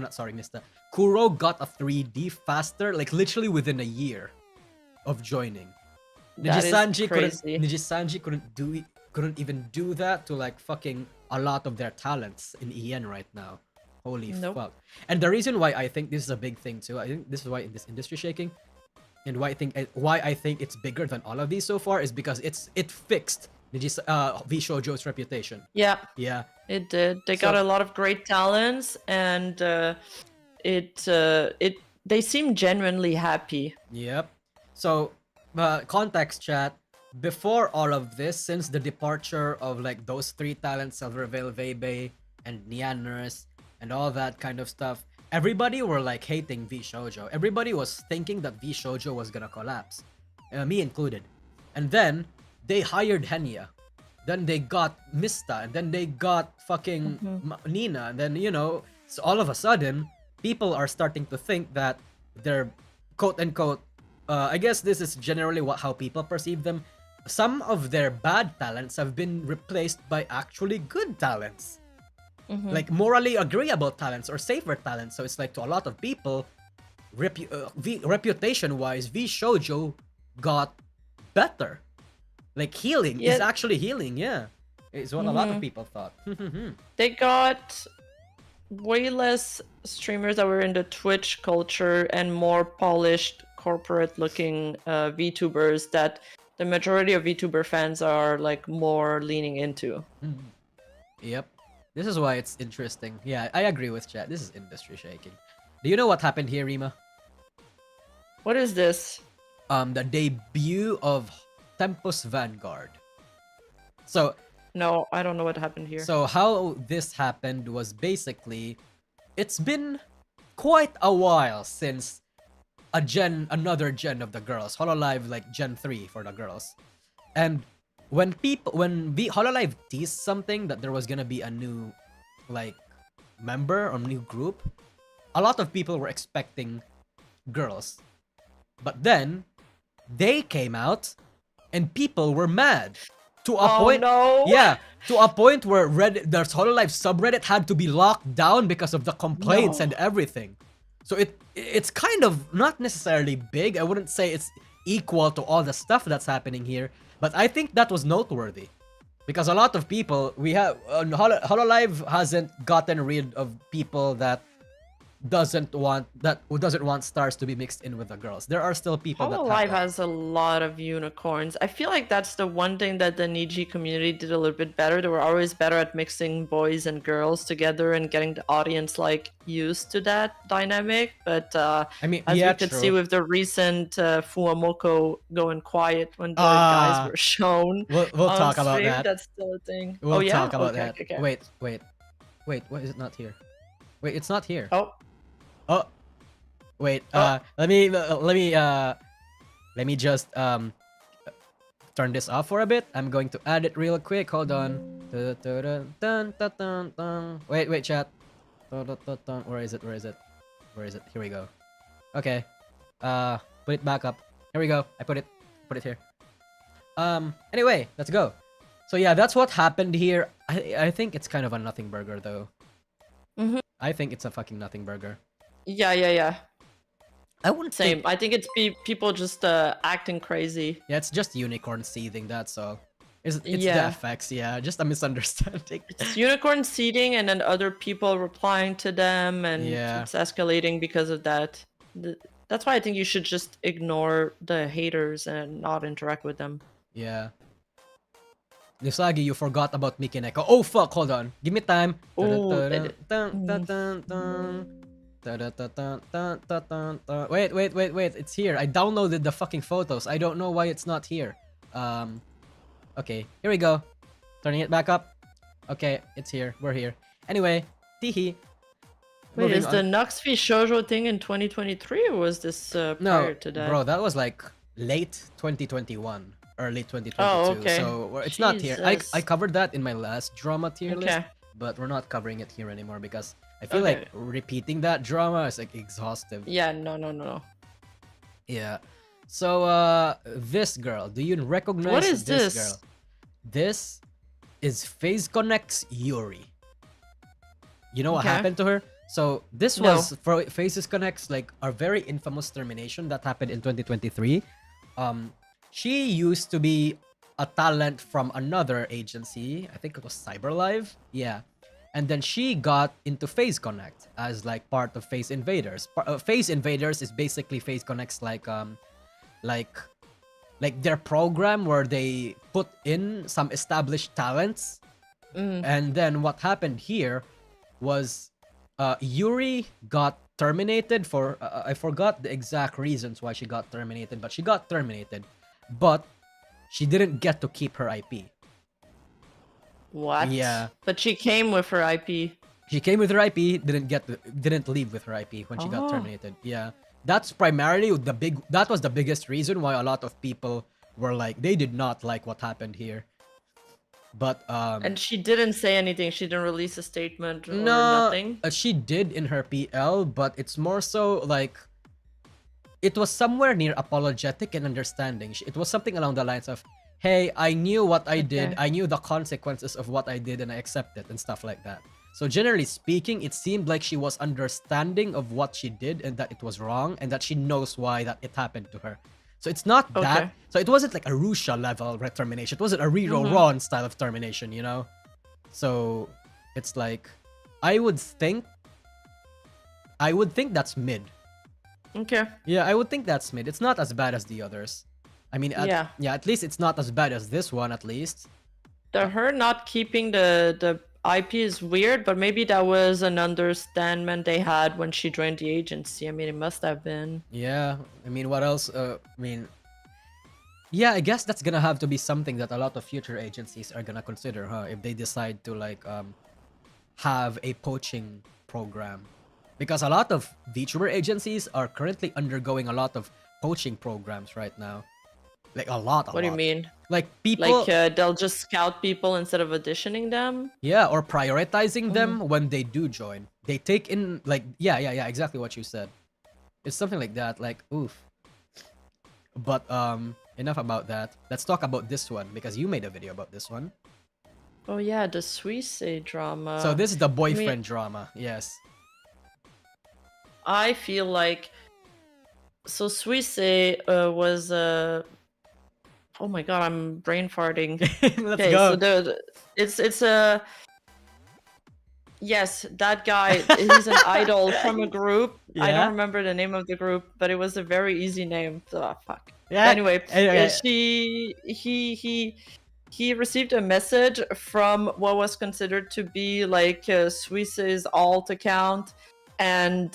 Kuro got a 3D faster, like literally within a year of joining. Nijisanji couldn't even do that to like fucking a lot of their talents in EN right now. Holy fuck. And the reason why I think this is a big thing too, I think this is why in this industry shaking, and why I think it's bigger than all of these so far, is because it fixed Vshojo's reputation. Yeah, it did. They got a lot of great talents, and they seem genuinely happy. Yep. So context, chat, before all of this, since the departure of like those three talents, Silvervale, Vebe, and Nianers, and all that kind of stuff, everybody were like hating Vshojo. Everybody was thinking that Vshojo was gonna collapse, me included. And then they hired Henya, then they got Mista, and then they got fucking Nina, and then so all of a sudden people are starting to think that they're quote unquote, I guess this is generally how people perceive them, some of their bad talents have been replaced by actually good talents. Like morally agreeable talents or safer talents. So it's like, to a lot of people, reputation wise, Vshojo got better. Like healing is actually healing, is what a lot of people thought. They got way less streamers that were in the Twitch culture and more polished corporate looking VTubers that the majority of VTuber fans are like more leaning into. Yep. This is why it's interesting. Yeah, I agree with chat. This is industry shaking. Do you know what happened here, Rima? What is this? The debut of Tempus Vanguard. So no, I don't know what happened here. So how this happened was basically, it's been quite a while since another gen of the girls, Hololive like Gen 3 for the girls. And when Hololive teased something that there was gonna be a new like member or new group, a lot of people were expecting girls. But then they came out and people were mad to a Oh point. no! Yeah, to a point where the Hololive subreddit had to be locked down because of the complaints No. and everything. So it's kind of not necessarily big. I wouldn't say it's equal to all the stuff that's happening here, but I think that was noteworthy because a lot of people Hololive hasn't gotten rid of people who doesn't want stars to be mixed in with the girls. There are still people that Hololive have that. has a lot of unicorns. I feel like that's the one thing that the Niji community did a little bit better. They were always better at mixing boys and girls together and getting the audience like used to that dynamic. But I mean, as yeah, we could true. see with the recent Fuamoko going quiet when the guys were shown We'll on talk about stream, that. that's still a thing. We'll oh yeah, talk about okay, that. okay. Wait, why is it not here? Wait, it's not here. Oh, Oh, wait. Oh. Let me just turn this off for a bit. I'm going to add it real quick. Hold on. Wait, chat. Where is it? Here we go. Okay. Put it back up. Here we go. I put it here. Anyway, let's go. So yeah, that's what happened here. I think it's kind of a nothing burger though. Mhm. I think it's a fucking nothing burger. Yeah. I wouldn't Same. think. I think it's people just acting crazy. Yeah, it's just unicorn seething. That's all. It's the Yeah. effects. Yeah, just a misunderstanding. It's unicorn seeding and then other people replying to them and Yeah. it's escalating because of that. That's why I think you should just ignore the haters and not interact with them. Yeah. Nisagi, you forgot about Mikineko. Oh fuck! Hold on. Give me time. Ooh, Wait. It's here. I downloaded the fucking photos. I don't know why it's not here. Okay. Here we go. Turning it back up. Okay, it's here. We're here. Anyway, teehee. Wait, Moving is the on. Nux Vshojo thing in 2023 or was this prior No, to that? bro, that was like late 2021, early 2022. Oh, okay. So it's not here. I Jesus. covered that in my last drama tier list, Okay. but we're not covering it here anymore because I feel Okay. like repeating that drama is like exhaustive. Yeah, no. Yeah. So this girl, do you recognize What is this this? girl? This is Phase Connect's Yuri. You know what Okay. happened to her? So this No. was for Phases Connects like a very infamous termination that happened in 2023. She used to be a talent from another agency. I think it was CyberLive. Yeah. And then she got into Phase Connect as like part of Phase Invaders. Phase Invaders is basically Phase Connect's like their program where they put in some established talents. And then what happened here was Yuri got terminated for I forgot the exact reasons why she got terminated, but she got terminated, but she didn't get to keep her IP. What? Yeah. But she came with her IP. She came with her IP, didn't leave with her IP when she got Oh. terminated. Yeah. That's primarily that was the biggest reason why a lot of people were like they did not like what happened here. But And she didn't say anything. She didn't release a statement or no, nothing. she did in her PL, but it's more so like it was somewhere near apologetic and understanding. It was something along the lines of, "Hey, I knew what I did. Okay. I knew the consequences of what I did, and I accept it," and stuff like that. So generally speaking, it seemed like she was understanding of what she did and that it was wrong, and that she knows why that it happened to her. So it's not that. Okay. So it wasn't like a Rusha level termination. It wasn't a Riro Ron style of termination, you know? So it's like I would think that's mid. Okay. Yeah, I would think that's mid. It's not as bad as the others. I mean, Yeah. at least it's not as bad as this one, at least. Her not keeping the IP is weird, but maybe that was an understanding they had when she joined the agency. I mean, it must have been. Yeah, I mean, what else? Yeah, I guess that's gonna have to be something that a lot of future agencies are gonna consider, huh? If they decide to like have a poaching program, because a lot of VTuber agencies are currently undergoing a lot of poaching programs right now. Like a lot. What do you mean? Like people. Like they'll just scout people instead of auditioning them? Yeah, or prioritizing them when they do join. They take in like yeah, exactly what you said. It's something like that, like oof. But enough about that. Let's talk about this one because you made a video about this one. Oh yeah, the Suisei drama. So this is the boyfriend drama. Yes. I feel like so Suisei was oh my god, I'm brain farting. Let's go. So it's a yes, that guy, he's an idol from a group. Yeah? I don't remember the name of the group, but it was a very easy name. So, fuck. Yeah. Anyway, he received a message from what was considered to be like Suisei's alt account, and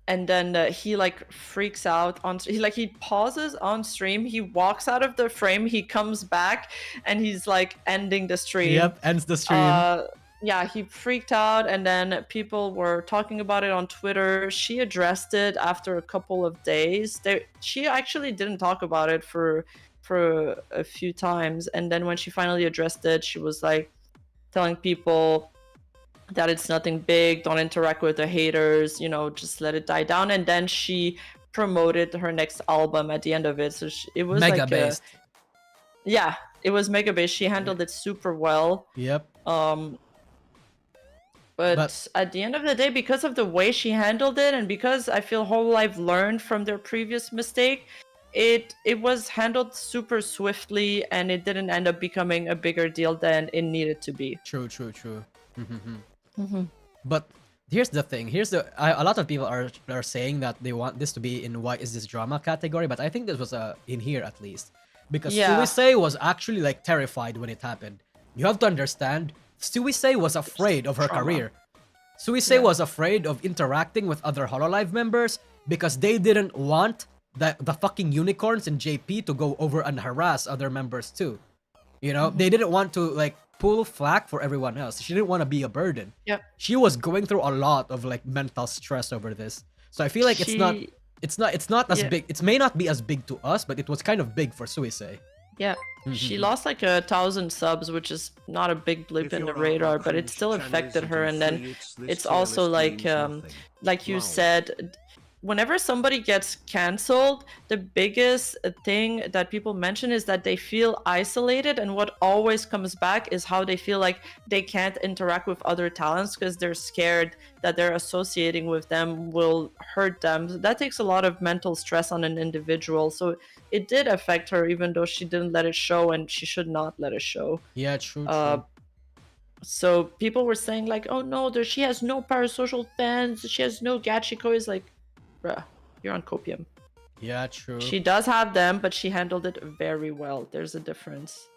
then he like freaks out on he pauses on stream, he walks out of the frame, he comes back, and he's like ending the stream. Yep, ends the stream. Yeah, he freaked out, and then people were talking about it on Twitter. She addressed it after a couple of days. She actually didn't talk about it for a few times, and then when she finally addressed it, she was like telling people that it's nothing big, don't interact with the haters, you know, just let it die down. And then she promoted her next album at the end of it. So it was mega like based. Yeah, it was mega based. She handled it super well. Yep. But at the end of the day, because of the way she handled it, and because I feel Hololive learned from their previous mistake, it was handled super swiftly, and it didn't end up becoming a bigger deal than it needed to be. True. But here's the thing. A lot of people are saying that they want this to be in why is this drama category, but I think this was in here at least, because Suisei was actually like terrified when it happened. You have to understand, Suisei was afraid of her career. Suisei was afraid of interacting with other Hololive members because they didn't want the fucking unicorns in JP to go over and harass other members too. You know, they didn't want to like pull flack for everyone else. She didn't want to be a burden. Yep. She was going through a lot of like mental stress over this. So I feel like it's not as big. It may not be as big to us, but it was kind of big for Suisei. Yeah. She lost like 1,000 subs, which is not a big blip in the radar, but it still affected her. And then it's also like you said, whenever somebody gets cancelled, the biggest thing that people mention is that they feel isolated, and what always comes back is how they feel like they can't interact with other talents because they're scared that they're associating with them will hurt them. So that takes a lot of mental stress on an individual. So it did affect her, even though she didn't let it show, and she should not let it show. Yeah, true. So people were saying like, oh no, she has no parasocial fans, she has no gachiko. Is like, bruh, you're on copium. Yeah, true. She does have them, but she handled it very well. There's a difference.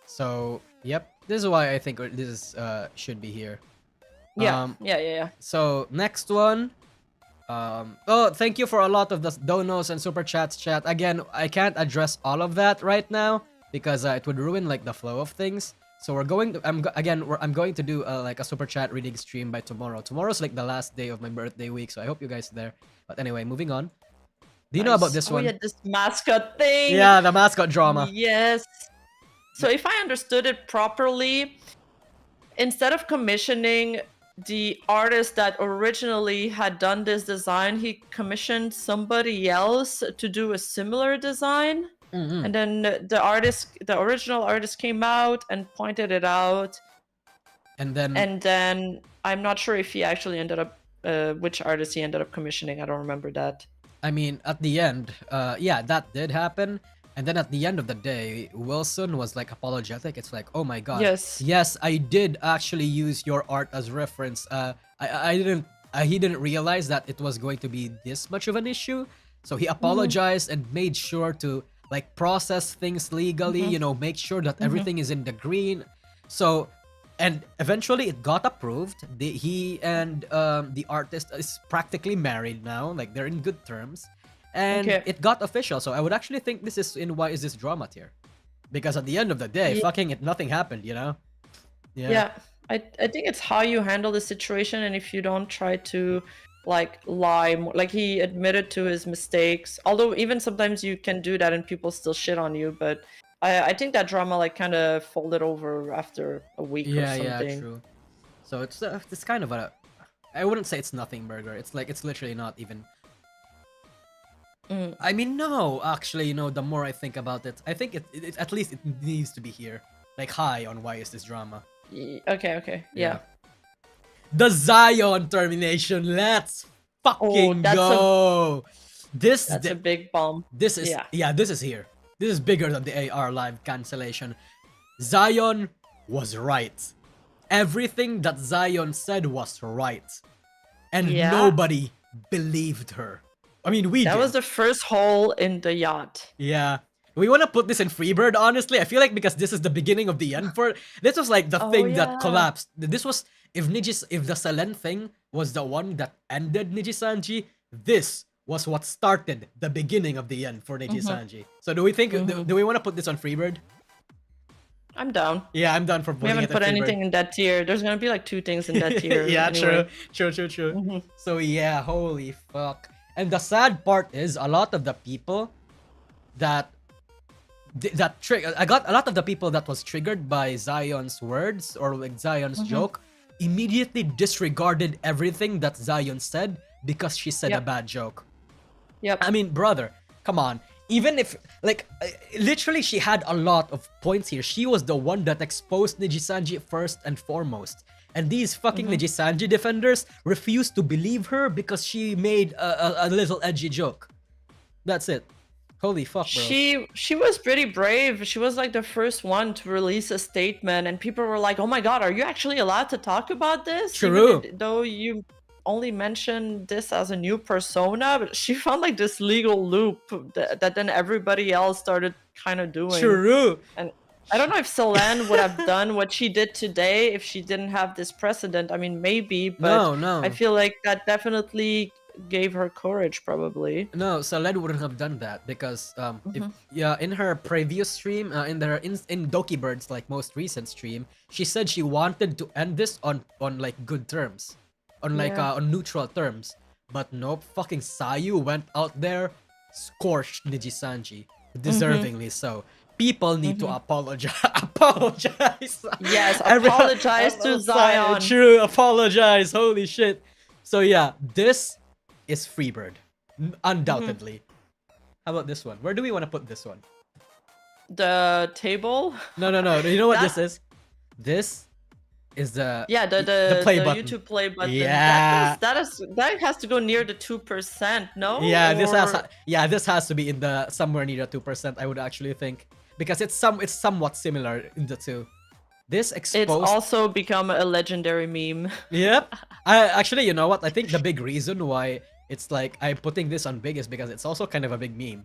So, yep. This is why I think this should be here. Yeah. Yeah. So, next one. Oh, thank you for a lot of the donos and super chats, chat. Again, I can't address all of that right now because it would ruin like the flow of things. So we're going to I'm going to do like a super chat reading stream by tomorrow. Tomorrow's like the last day of my birthday week, so I hope you guys are there. But anyway, moving on. Do you know about this one? Oh yeah, this mascot thing. Yeah, the mascot drama. Yes. So if I understood it properly, instead of commissioning the artist that originally had done this design, he commissioned somebody else to do a similar design. And then the original artist came out and pointed it out. And then I'm not sure if he actually ended up, which artist he ended up commissioning. I don't remember that. I mean, at the end, yeah, that did happen. And then at the end of the day, Wilson was like apologetic. It's like, oh my god, yes, I did actually use your art as reference. He didn't realize that it was going to be this much of an issue. So he apologized and made sure to like process things legally, you know, make sure that everything is in the green. So, and eventually it got approved. He and the artist is practically married now, like they're in good terms. And it got official. So I would actually think this is in why is this drama tier? Because at the end of the day, fucking it, nothing happened, you know? Yeah. I think it's how you handle the situation, and if you don't try to like lie more. Like he admitted to his mistakes, although even sometimes you can do that and people still shit on you, but I think that drama like kind of folded over after a week or something. Yeah, true. So it's kind of a, I wouldn't say it's nothing burger. It's like it's literally not even. I mean, no, actually, the more I think about it, I think at least it needs to be here. Like high on why is this drama. Okay, yeah. The Zion termination, let's fucking go. That's a big bomb. This is this is here. This is bigger than the AR live cancellation. Zion was right. Everything that Zion said was right. And nobody believed her. I mean, That was the first hole in the yacht. Yeah. We want to put this in Freebird, honestly. I feel like because this is the beginning of the end for it. This was like the thing that collapsed. This was, if the Selen thing was the one that ended Nijisanji, this was what started the beginning of the end for Nijisanji. So do we think, do we want to put this on Freebird? I'm down. Yeah, I'm down for putting it. We haven't put anything in that tier. There's gonna be like 2 things in that tier. Yeah, anyway. True. So yeah, holy fuck. And the sad part is a lot of the people that I got a lot of the people that was triggered by Zion's words or like Zion's joke immediately disregarded everything that Zion said because she said a bad joke. Yep. I mean, brother, come on. Even if, like, literally she had a lot of points here. She was the one that exposed Nijisanji first and foremost. And these fucking Nijisanji defenders refused to believe her because she made a little edgy joke. That's it. Holy fuck, bro. She was pretty brave. She was like the first one to release a statement, and people were like, "Oh my god, are you actually allowed to talk about this?" True. Though you only mentioned this as a new persona, but she found like this legal loop that then everybody else started kind of doing. True. And I don't know if Selen would have done what she did today if she didn't have this precedent. I mean, maybe, but no. I feel like that definitely gave her courage, probably. No, Selen wouldn't have done that because in her previous stream, in Doki Bird's like most recent stream, she said she wanted to end this on like good terms, on like on neutral terms. But nope, fucking Sayu went out there, scorched Nijisanji, deservingly so. People need to apologize. Yes, apologize to Zion. True, apologize. Holy shit. So yeah, this is Freebird, undoubtedly. How about this one? Where do we want to put this one? The table? No. You know what this is? This is the the button. YouTube play button. Yeah, that has to go near the 2%. No. Yeah, this has to be in the somewhere near the 2%. I would actually think because it's somewhat similar in the two. This exposed. It's also become a legendary meme. Yep. I actually, you know what? I think the big reason why it's like I'm putting this on big is because it's also kind of a big meme.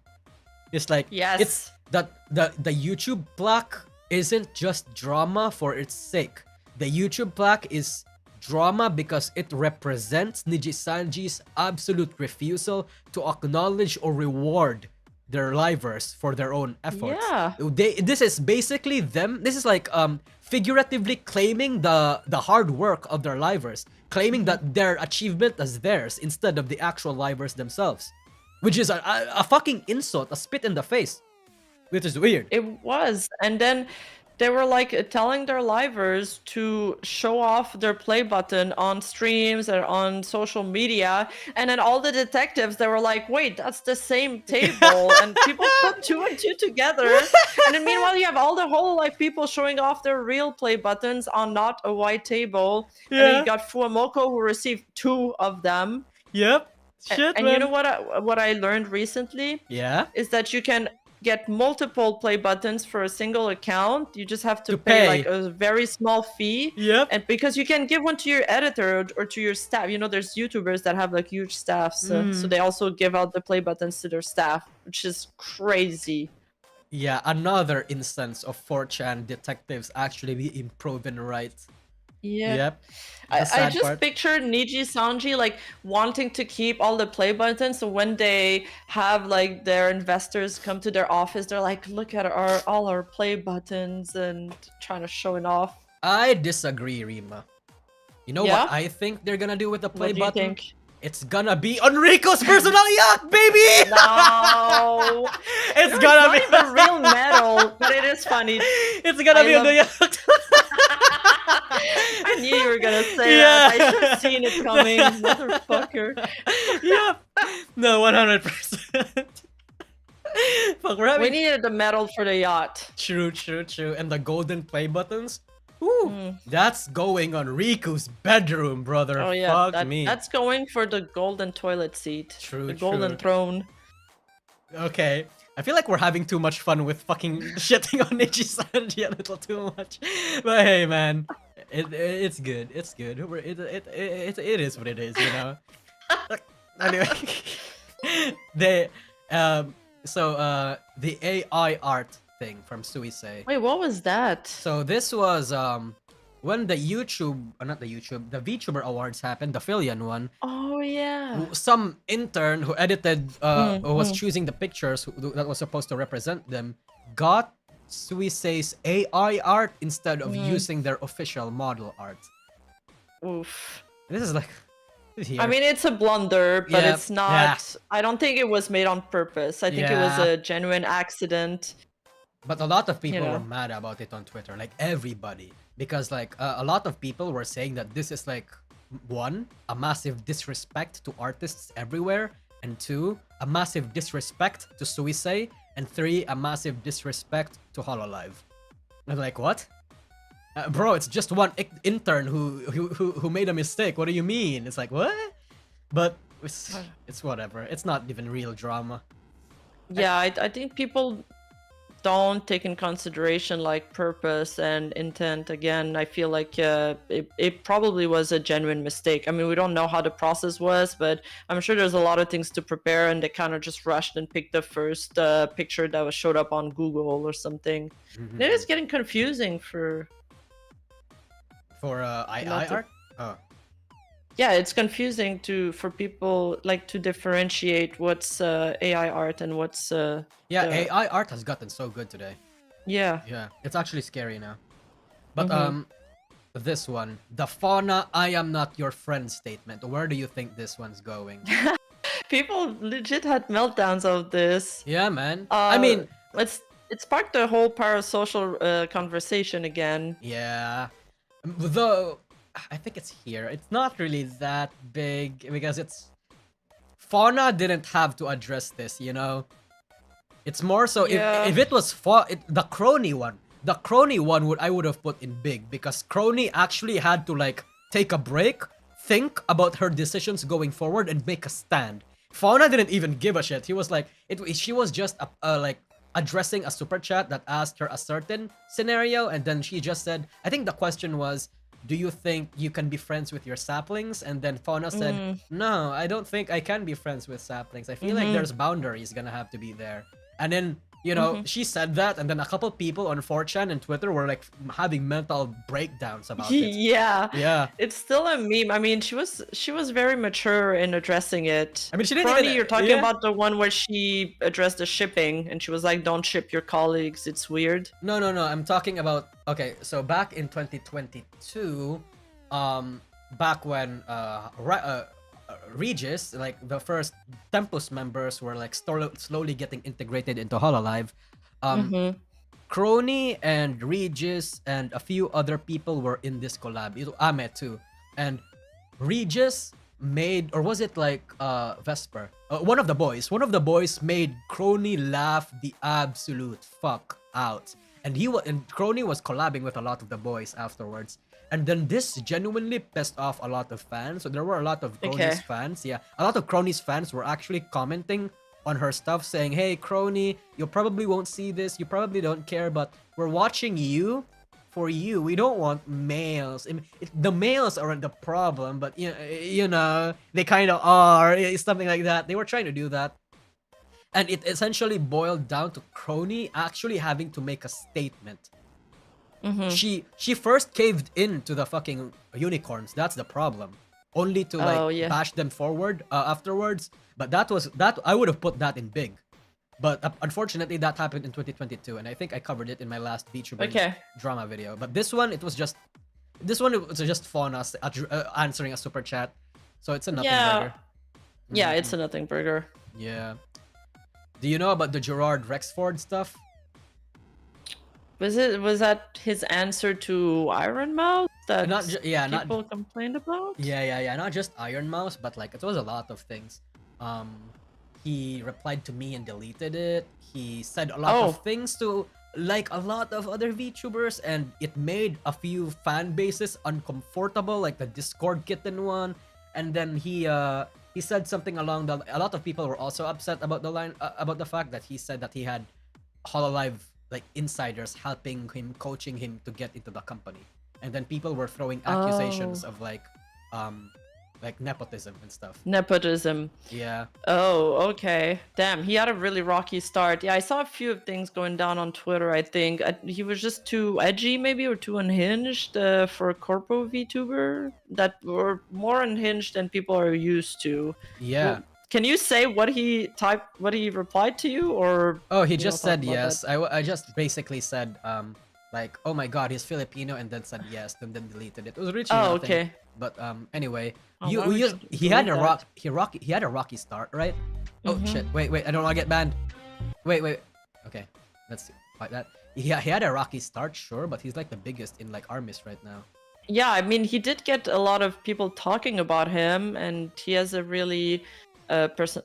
It's like it's that the YouTube plaque isn't just drama for its sake. The YouTube plaque is drama because it represents Nijisanji's absolute refusal to acknowledge or reward their livers for their own efforts. Yeah. This is basically them. This is like figuratively claiming the hard work of their livers, claiming that their achievement is theirs instead of the actual livers themselves, which is a fucking insult, a spit in the face, which is weird. It was, and then they were like telling their livers to show off their play button on streams or on social media, and then all the detectives, they were like, wait, that's the same table. And people put 2 and 2 together, and then meanwhile you have all the Hololive people showing off their real play buttons on not a white table. And then you got Fuamoko who received 2 of them. Yep. Shit, and you know what I learned recently? Yeah. Is that you can get multiple play buttons for a single account. You just have to pay like a very small fee. Yep. And because you can give one to your editor or to your staff. You know, there's YouTubers that have like huge staffs, so they also give out the play buttons to their staff, which is crazy. Yeah, another instance of 4chan detectives actually being proven right. Yeah. Yep. I just pictured Nijisanji like wanting to keep all the play buttons, so when they have like their investors come to their office, they're like, look at all our play buttons and trying to show it off. I disagree, Rima. You know what I think they're gonna do with the play button? Think? It's gonna be Enrico's personal yacht, baby! No! It's gonna be the real metal, but it is funny. It's gonna be on the yacht. I knew you were gonna say that. I should have seen it coming, motherfucker. Yep. No, 100%. Fuck, we're We having needed the medal for the yacht. true, and the golden play buttons. Ooh, that's going on Riku's bedroom, brother. Oh yeah, Fuck me. that's going for the golden toilet seat. True, The golden true. throne. Okay. I feel like we're having too much fun with fucking shitting on Nijisanji a little too much. But hey, man, it's good. It's good. It is what it is, you know. Anyway, they the AI art thing from Suisei. Wait, what was that? So this was when the the VTuber awards happened, the Filian one. Oh yeah. Some intern who edited who was choosing the pictures that was supposed to represent them got Suisei's AI art instead of using their official model art. Oof. This is like here. I mean, it's a blunder, but Yeah, it's not. yeah. I don't think it was made on purpose. I think it was Yeah. a genuine accident. But a lot of people know. were mad about it on Twitter, like everybody, because like a lot of people were saying that this is like one, a massive disrespect to artists everywhere, and two, a massive disrespect to Suisei, and three, a massive disrespect to Hololive. And like, what? Bro, it's just one intern who made a mistake. What do you mean? It's like, what? But it's whatever. It's not even real drama. Yeah, I think people don't take in consideration like purpose and intent. Again, I feel like it probably was a genuine mistake. I mean, we don't know how the process was, but I'm sure there's a lot of things to prepare, and they kind of just rushed and picked the first picture that was showed up on Google or something. It is getting confusing for AI art. Oh. Yeah, it's confusing for people like to differentiate what's AI art and what's Yeah, the- AI art has gotten so good today. yeah. Yeah, it's actually scary now. But this one, the fauna I am not your friend statement. Where do you think this one's going? People legit had meltdowns of this. Yeah, man. I mean, it sparked the whole parasocial conversation again. yeah. Though I think it's here. It's not really that big because it's fauna didn't have to address this, you know. It's more so Yeah. if it was the crony one. The crony one I would have put in big because crony actually had to like take a break, think about her decisions going forward, and make a stand. Fauna didn't even give a shit. He was like she was just like addressing a super chat that asked her a certain scenario, and then she just said, I think the question was, do you think you can be friends with your saplings? And then Fauna said, no, I don't think I can be friends with saplings. I feel like there's boundaries gonna have to be there. And then, you know, she said that, and then a couple people on 4chan and Twitter were like having mental breakdowns about it. Yeah. Yeah. It's still a meme. I mean, she was very mature in addressing it. I mean, she didn't Probably even... you're talking yeah. about the one where she addressed the shipping and she was like, don't ship your colleagues, it's weird. No. I'm talking about... Okay, so back in 2022, back when Regis, like the first Tempus members were like slowly getting integrated into Hololive, Crony and Regis and a few other people were in this collab. Ame too. And Regis made, or was it like Vesper? One of the boys made Crony laugh the absolute fuck out. And Crony was collabing with a lot of the boys afterwards. And then this genuinely pissed off a lot of fans. So there were a lot of Crony's fans. Yeah, a lot of Crony's fans were actually commenting on her stuff saying, hey, Crony, you probably won't see this. You probably don't care, but we're watching you for you. We don't want males. I mean, the males aren't the problem, but you know, they kind of are. Something like that. They were trying to do that. And it essentially boiled down to Crony actually having to make a statement. She first caved in to the fucking unicorns. That's the problem. Only to like bash them forward afterwards. But that I would have put that in big. But unfortunately, that happened in 2022, and I think I covered it in my last VTuber drama video. But this one, it was just Fauna answering a super chat, so it's a nothing burger. Yeah, it's a nothing burger. Yeah. Do you know about the Gerard Rexford stuff? Was that his answer to Iron Mouse that people complained about? Yeah. Not just Iron Mouse, but like it was a lot of things. he replied to me and deleted it. He said a lot Oh. of things to like a lot of other VTubers, and it made a few fan bases uncomfortable, like the Discord kitten one. And then he said something along the. A lot of people were also upset about the line about the fact that he said that he had Hololive like insiders helping him, coaching him to get into the company, and then people were throwing accusations of like nepotism and stuff. Nepotism. Yeah. Oh, okay. Damn, he had a really rocky start. Yeah, I saw a few of things going down on Twitter, I think. He was just too edgy, maybe, or too unhinged for a corpo VTuber that were more unhinged than people are used to. Yeah. Well, can you say what he replied to you, or? Oh, he you just don't talk said about yes. I just basically said like, oh my god, he's Filipino, and then said yes, and then deleted it. It was literally Oh, nothing. okay. But anyway, Oh, why would you he had a delete he had a rocky start, right? Oh Mhm. shit! Wait, I don't want to get banned. Wait. Okay, let's see. Like that. He had a rocky start, sure, but he's like the biggest in like armies right now. Yeah, I mean, he did get a lot of people talking about him, and he has a really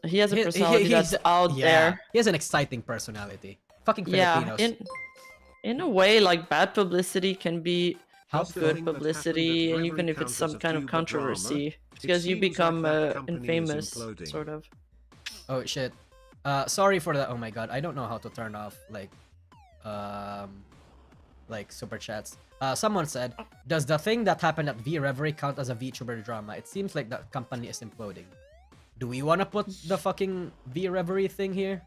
he has a personality that's out there. He has an exciting personality. Fucking Yeah, Filipinos. in a way, like bad publicity can be How's the good thing that happened publicity, at and even Memory if it's count some as a kind of VTuber drama? controversy, It because you seems like become that company is infamous, imploding. sort of. Oh shit. Sorry for that. Oh my god, I don't know how to turn off like super chats. Someone said, does the thing that happened at V Reverie count as a VTuber drama? It seems like that company is imploding. Do we want to put the fucking V Reverie thing here?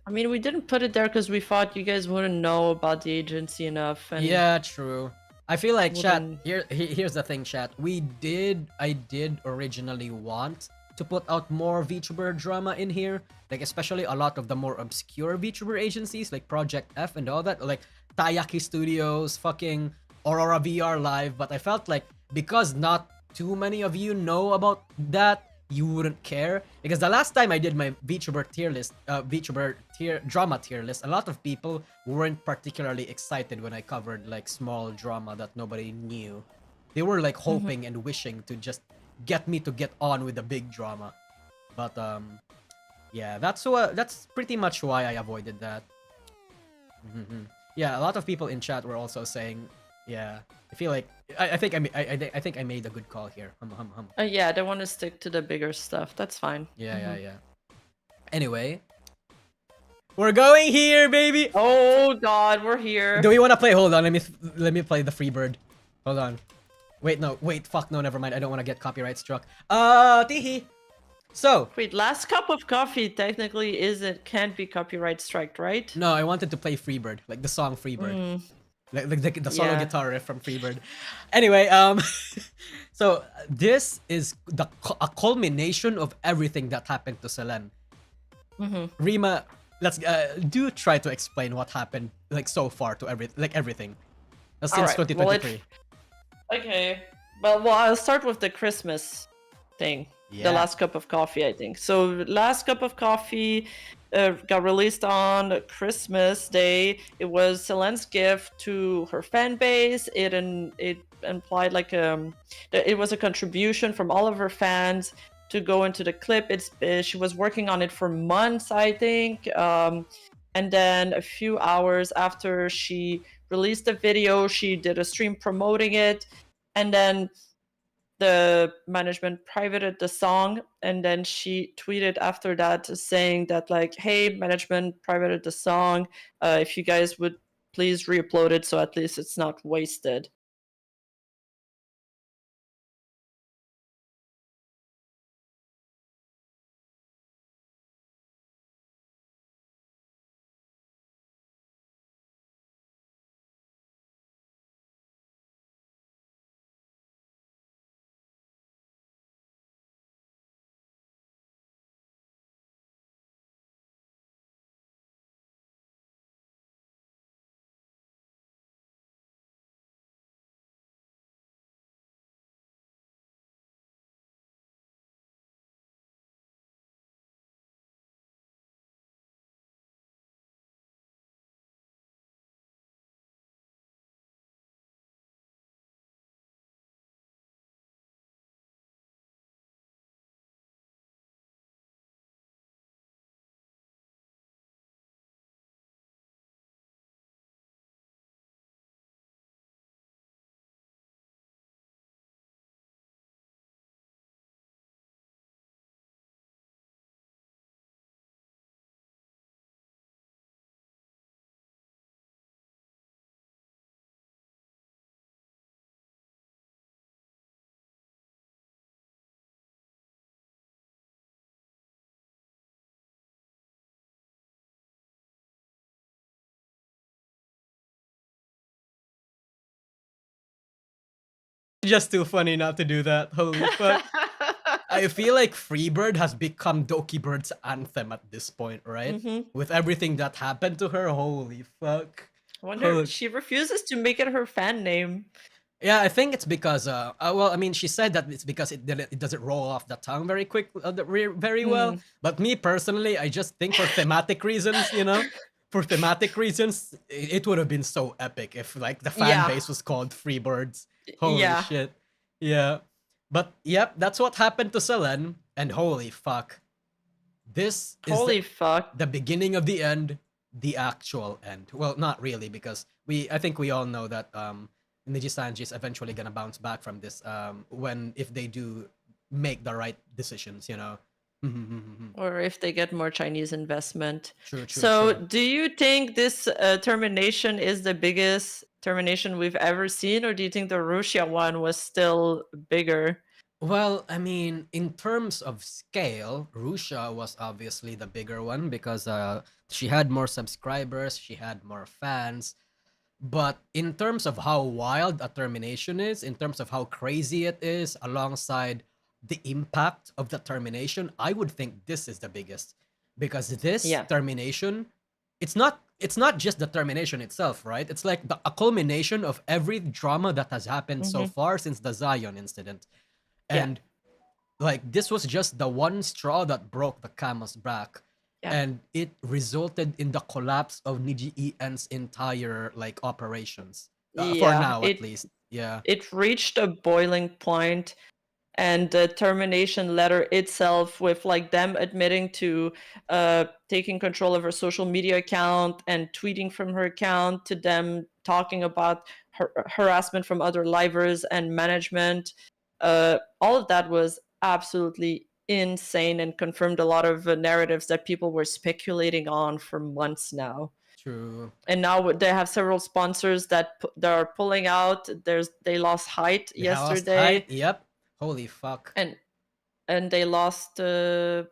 I mean, we didn't put it there because we thought you guys wouldn't know about the agency enough. And yeah, true. I feel like chat. wouldn't- Here's the thing, chat. I did originally want to put out more VTuber drama in here, like especially a lot of the more obscure VTuber agencies like Project F and all that, like Taiyaki Studios, fucking Aurora VR Live. But I felt like because not too many of you know about that, you wouldn't care. Because the last time I did my VTuber tier list, drama tier list, a lot of people weren't particularly excited when I covered like small drama that nobody knew. They were like hoping and wishing to just get me to get on with the big drama. But yeah, that's pretty much why I avoided that. Yeah, a lot of people in chat were also saying, yeah, I feel like I think I think I made a good call here. yeah, they want to stick to the bigger stuff. That's fine. Yeah. Anyway, we're going here, baby. Oh God, we're here. Do we want to play? Hold on, let me play the Freebird. Hold on. Wait, fuck, no, never mind. I don't want to get copyright struck. Teehee. So. Wait, last cup of coffee technically can't be copyright striked, right? No, I wanted to play Freebird, like the song Freebird. Like the solo guitar riff from Freebird. Anyway, so this is a culmination of everything that happened to Selen. Rima, let's do try to explain what happened like so far to everything since 2023. Okay, well, I'll start with the Christmas thing. Yeah. The last cup of coffee, I think. So last cup of coffee got released on Christmas Day. It was Selen's gift to her fan base. It implied like it was a contribution from all of her fans to go into the clip. She was working on it for months, I think. And then a few hours after she released the video, she did a stream promoting it, and then the management privated the song, and then she tweeted after that saying that like, hey, management privated the song, if you guys would please re-upload it so at least it's not wasted. Just too funny not to do that. Holy fuck. I feel like Freebird has become Doki Bird's anthem at this point, right? With everything that happened to her, holy fuck. I wonder, she refuses to make it her fan name. Yeah, I think it's because, well, I mean, she said that it's because it doesn't roll off the tongue very quick, very well. But me personally, I just think for thematic reasons, you know, for thematic reasons, it would have been so epic if like the fan base was called Freebirds. Holy shit. Yeah. But yep, that's what happened to Selen, and holy fuck. This is the beginning of the end, the actual end. Well, not really, because I think we all know that Nijisanji is eventually gonna bounce back from this if they do make the right decisions, you know. Or if they get more Chinese investment. True, so true. do you think this termination is the biggest termination we've ever seen, or do you think the Rusia one was still bigger? Well, I mean, in terms of scale, Rusia was obviously the bigger one because she had more subscribers, she had more fans. But in terms of how wild a termination is, in terms of how crazy it is, alongside the impact of the termination, I would think this is the biggest. Because this termination, it's not just the termination itself, right? It's like a culmination of every drama that has happened so far since the Zion incident. And like this was just the one straw that broke the camel's back. And it resulted in the collapse of Niji En's entire like operations. For now, at least. Yeah. It reached a boiling point, and the termination letter itself, with like them admitting to taking control of her social media account and tweeting from her account, to them talking about harassment from other livers and management. All of that was absolutely insane and confirmed a lot of narratives that people were speculating on for months now. True. And now they have several sponsors that are pulling out. They lost Height yesterday. Lost Height? Yep. Holy fuck. And they lost oh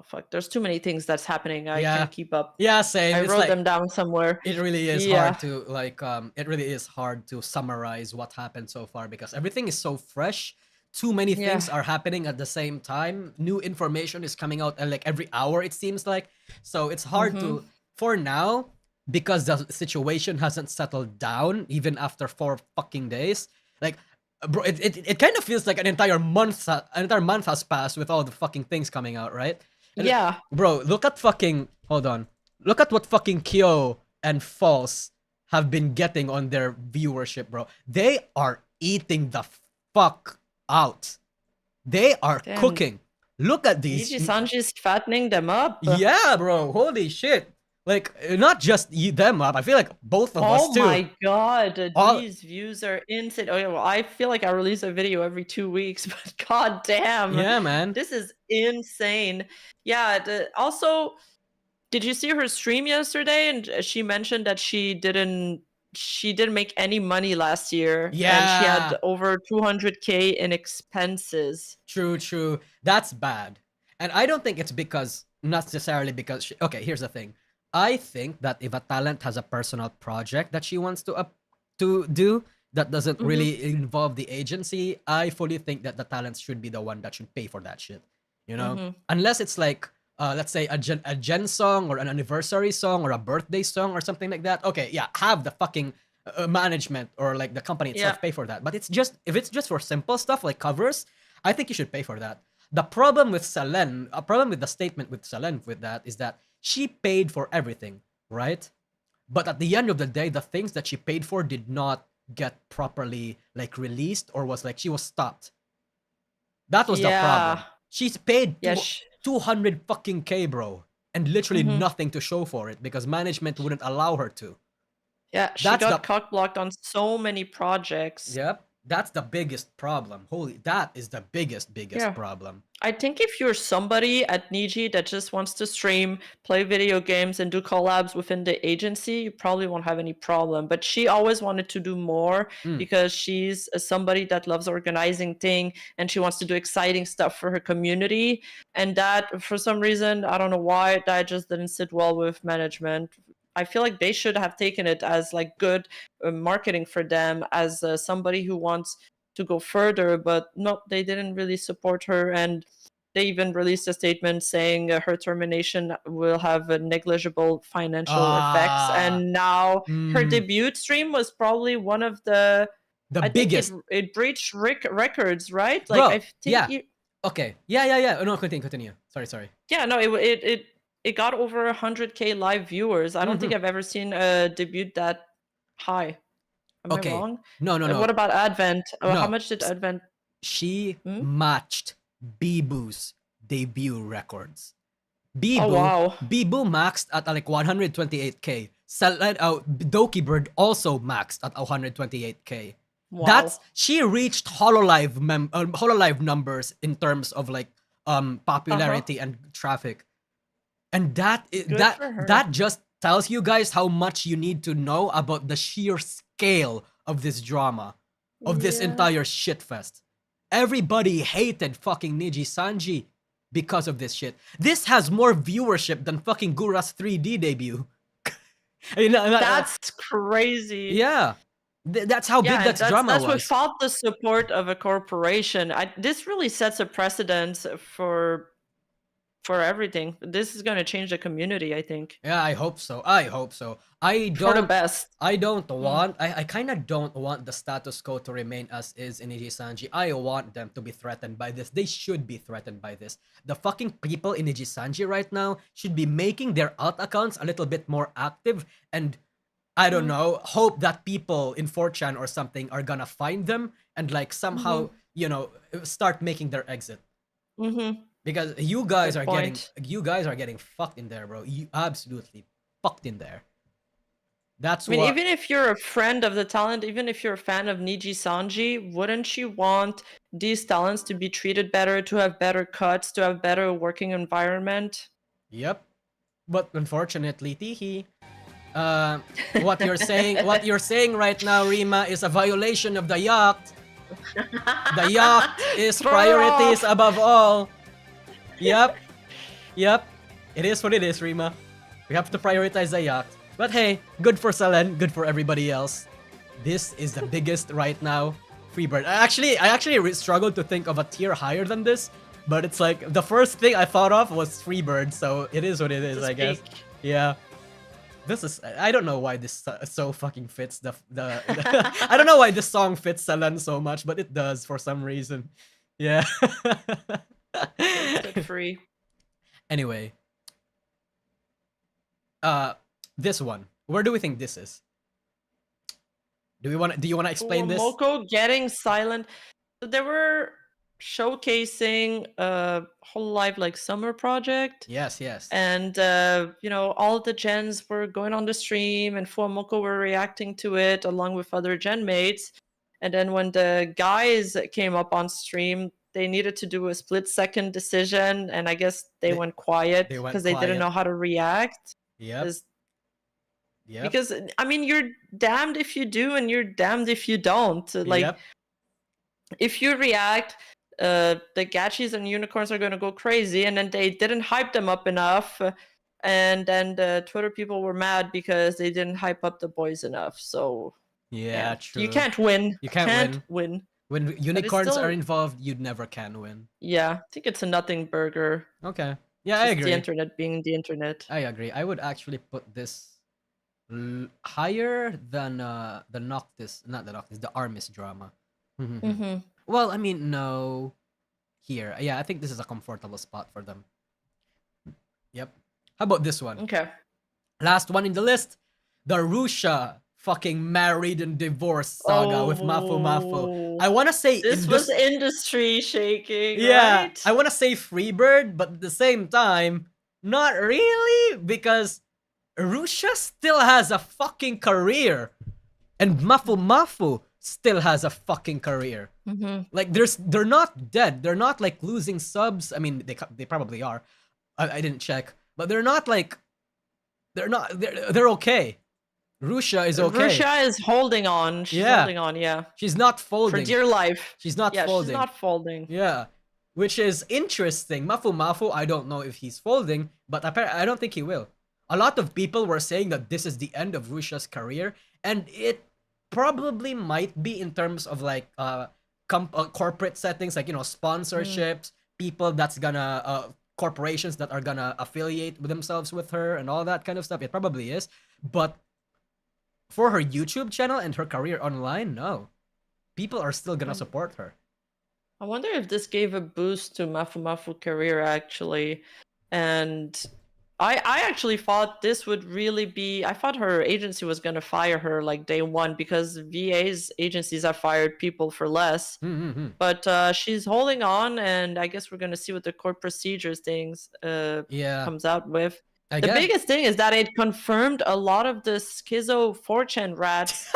fuck, there's too many things that's happening. I can't keep up. Yeah, same. I wrote them down somewhere. It really is hard to like it really is hard to summarize what happened so far because everything is so fresh. Too many things are happening at the same time. New information is coming out like every hour, it seems like. So it's hard to, for now, because the situation hasn't settled down even after 4 fucking days. Like, bro, it kind of feels like an entire month has passed with all the fucking things coming out, right? And bro, look at fucking, hold on. Look at what fucking Kyo and False have been getting on their viewership, bro. They are eating the fuck out. They are cooking. Look at these. Nijisanji's fattening them up. Yeah, bro. Holy shit. Like, not just eat them up. I feel like both of us too. Oh my god. These views are insane. Oh yeah, well, I feel like I release a video every 2 weeks, but god damn. Yeah, man. This is insane. Yeah, also, did you see her stream yesterday? And she mentioned that she didn't make any money last year. Yeah. And she had over 200K in expenses. True. That's bad. And I don't think it's not necessarily because okay, here's the thing. I think that if a talent has a personal project that she wants to do that doesn't really involve the agency, I fully think that the talent should be the one that should pay for that shit. You know? Unless it's like let's say a gen song or an anniversary song or a birthday song or something like that. Okay, yeah, have the fucking management or like the company itself pay for that. But if it's just for simple stuff like covers, I think you should pay for that. The problem with Selen, a problem with the statement with Selen with that is that she paid for everything, right? But at the end of the day, the things that she paid for did not get properly like released or was like she was stopped. That was the problem. She's paid 200 fucking K, bro, and literally nothing to show for it because management wouldn't allow her to. Yeah, she got cock blocked on so many projects. Yep, that's the biggest problem. That is the biggest problem. I think if you're somebody at Niji that just wants to stream, play video games, and do collabs within the agency, you probably won't have any problem. But she always wanted to do more because she's somebody that loves organizing things and she wants to do exciting stuff for her community. And that, for some reason, I don't know why, that just didn't sit well with management. I feel like they should have taken it as like good marketing for them as somebody who wants to go further, but no, they didn't really support her, and they even released a statement saying her termination will have a negligible financial effects. And now her debut stream was probably one of the I biggest. think it breached records, right? Bro, I think okay. Yeah. No, continue. Sorry. Yeah, no, it got over 100K live viewers. I don't think I've ever seen a debut that high. Am I wrong? No. What about Advent? No. How much did Advent? She matched Bibu's debut records. Bibu, Oh, wow. Bibu maxed at like 128K. Doki Bird also maxed at 128K. Wow. She reached Hololive numbers in terms of like popularity and traffic. And that just tells you guys how much you need to know about the sheer scale of this drama, of this entire shitfest. Everybody hated fucking Nijisanji because of this shit. This has more viewership than fucking Gura's 3D debut. That's crazy. Yeah. That's how big that drama was. That's without the support of a corporation. This really sets a precedent for everything. This is going to change the community, I think. Yeah, I hope so. For the best. I kind of don't want the status quo to remain as is in Nijisanji. I want them to be threatened by this. They should be threatened by this. The fucking people in Nijisanji right now should be making their alt accounts a little bit more active, and I don't know, hope that people in 4chan or something are gonna find them and like somehow, start making their exit. Because you guys are getting fucked in there, bro. You absolutely fucked in there. Even if you're a friend of the talent, even if you're a fan of Nijisanji, wouldn't you want these talents to be treated better, to have better cuts, to have better working environment? Yep. But unfortunately, what you're saying right now, Rima, is a violation of the yacht. The yacht is priorities above all. Yep. It is what it is, Rima. We have to prioritize the yacht. But hey, good for Selen, good for everybody else. This is the biggest right now. Freebird. I actually struggled to think of a tier higher than this, but it's like the first thing I thought of was Freebird, so it is what it is, I guess. Yeah. This is, I don't know why this so fucking fits the I don't know why this song fits Selen so much, but it does for some reason. Yeah. Free. Anyway. This one. Where do we think this is? Do you want to explain this? Moko getting silent. They were showcasing Hololive like summer project. Yes. And all the gens were going on the stream, and Fuamoko were reacting to it along with other gen mates. And then when the guys came up on stream, they needed to do a split-second decision, and I guess they went quiet because they didn't know how to react. Yeah. Because I mean, you're damned if you do, and you're damned if you don't. If you react, the gachis and unicorns are going to go crazy, and then they didn't hype them up enough, and then the Twitter people were mad because they didn't hype up the boys enough. So yeah, true. You can't win. You can't win. When unicorns still... are involved, you never can win. Yeah, I think it's a nothing burger. Okay. Yeah, I agree. The internet being the internet. I agree. I would actually put this higher than the Noctis, not the Noctis, the Armis drama. Well, I mean, no. Here. Yeah, I think this is a comfortable spot for them. Yep. How about this one? Okay. Last one in the list. The Rusha fucking married and divorced saga with Mafumafu. I want to say this was industry shaking, yeah, right? I want to say Freebird, but at the same time, not really, because Rusha still has a fucking career, and Mafumafu still has a fucking career. Like they're not dead. They're not like losing subs. I mean, they probably are. I didn't check, but they're not like they're okay. Rusha is okay. Rusha is holding on. She's holding on, yeah. She's not folding. For dear life. She's not folding. She's not folding. Yeah. Which is interesting. Mafumafu, I don't know if he's folding, but I don't think he will. A lot of people were saying that this is the end of Rusha's career, and it probably might be in terms of like corporate settings, like, you know, sponsorships, people that's gonna corporations that are gonna affiliate with themselves with her and all that kind of stuff. It probably is, but for her YouTube channel and her career online, no, people are still gonna support her. I wonder if this gave a boost to Mafumafu career actually, and I actually thought this would really be. I thought her agency was gonna fire her like day one because VA's agencies have fired people for less. But she's holding on, and I guess we're gonna see what the court procedures things comes out with. The biggest thing is that it confirmed a lot of the schizo 4chan rats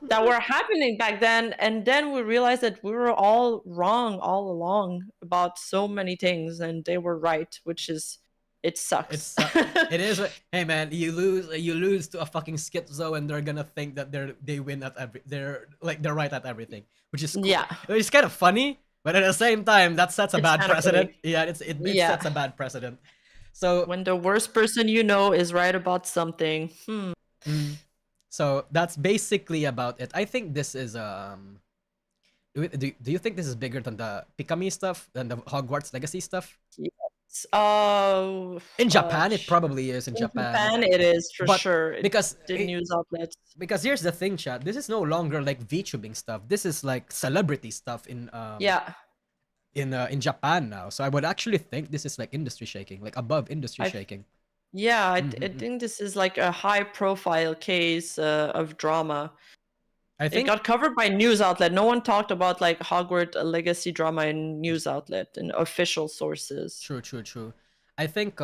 that were happening back then, and then we realized that we were all wrong all along about so many things, and they were right, which is it sucks. It is. Hey man, you lose to a fucking schizo, and they're gonna think that they win at they're right at everything, which is cool. Yeah, it's kind of funny, but at the same time, that sets a bad precedent. Yeah, it sets a bad precedent. So when the worst person you know is right about something, So that's basically about it. I think this is do you think this is bigger than the Pikami stuff, than the Hogwarts Legacy stuff? Yes. In Japan, it probably is. In Japan, it is for sure. Because the news outlets. Because here's the thing, chat. This is no longer like VTubing stuff. This is like celebrity stuff in in Japan now. So I would actually think this is like industry shaking, like above industry shaking. Yeah, I think this is like a high-profile case of drama. I think it got covered by news outlet. No one talked about like Hogwarts Legacy drama in news outlet and official sources. True. I think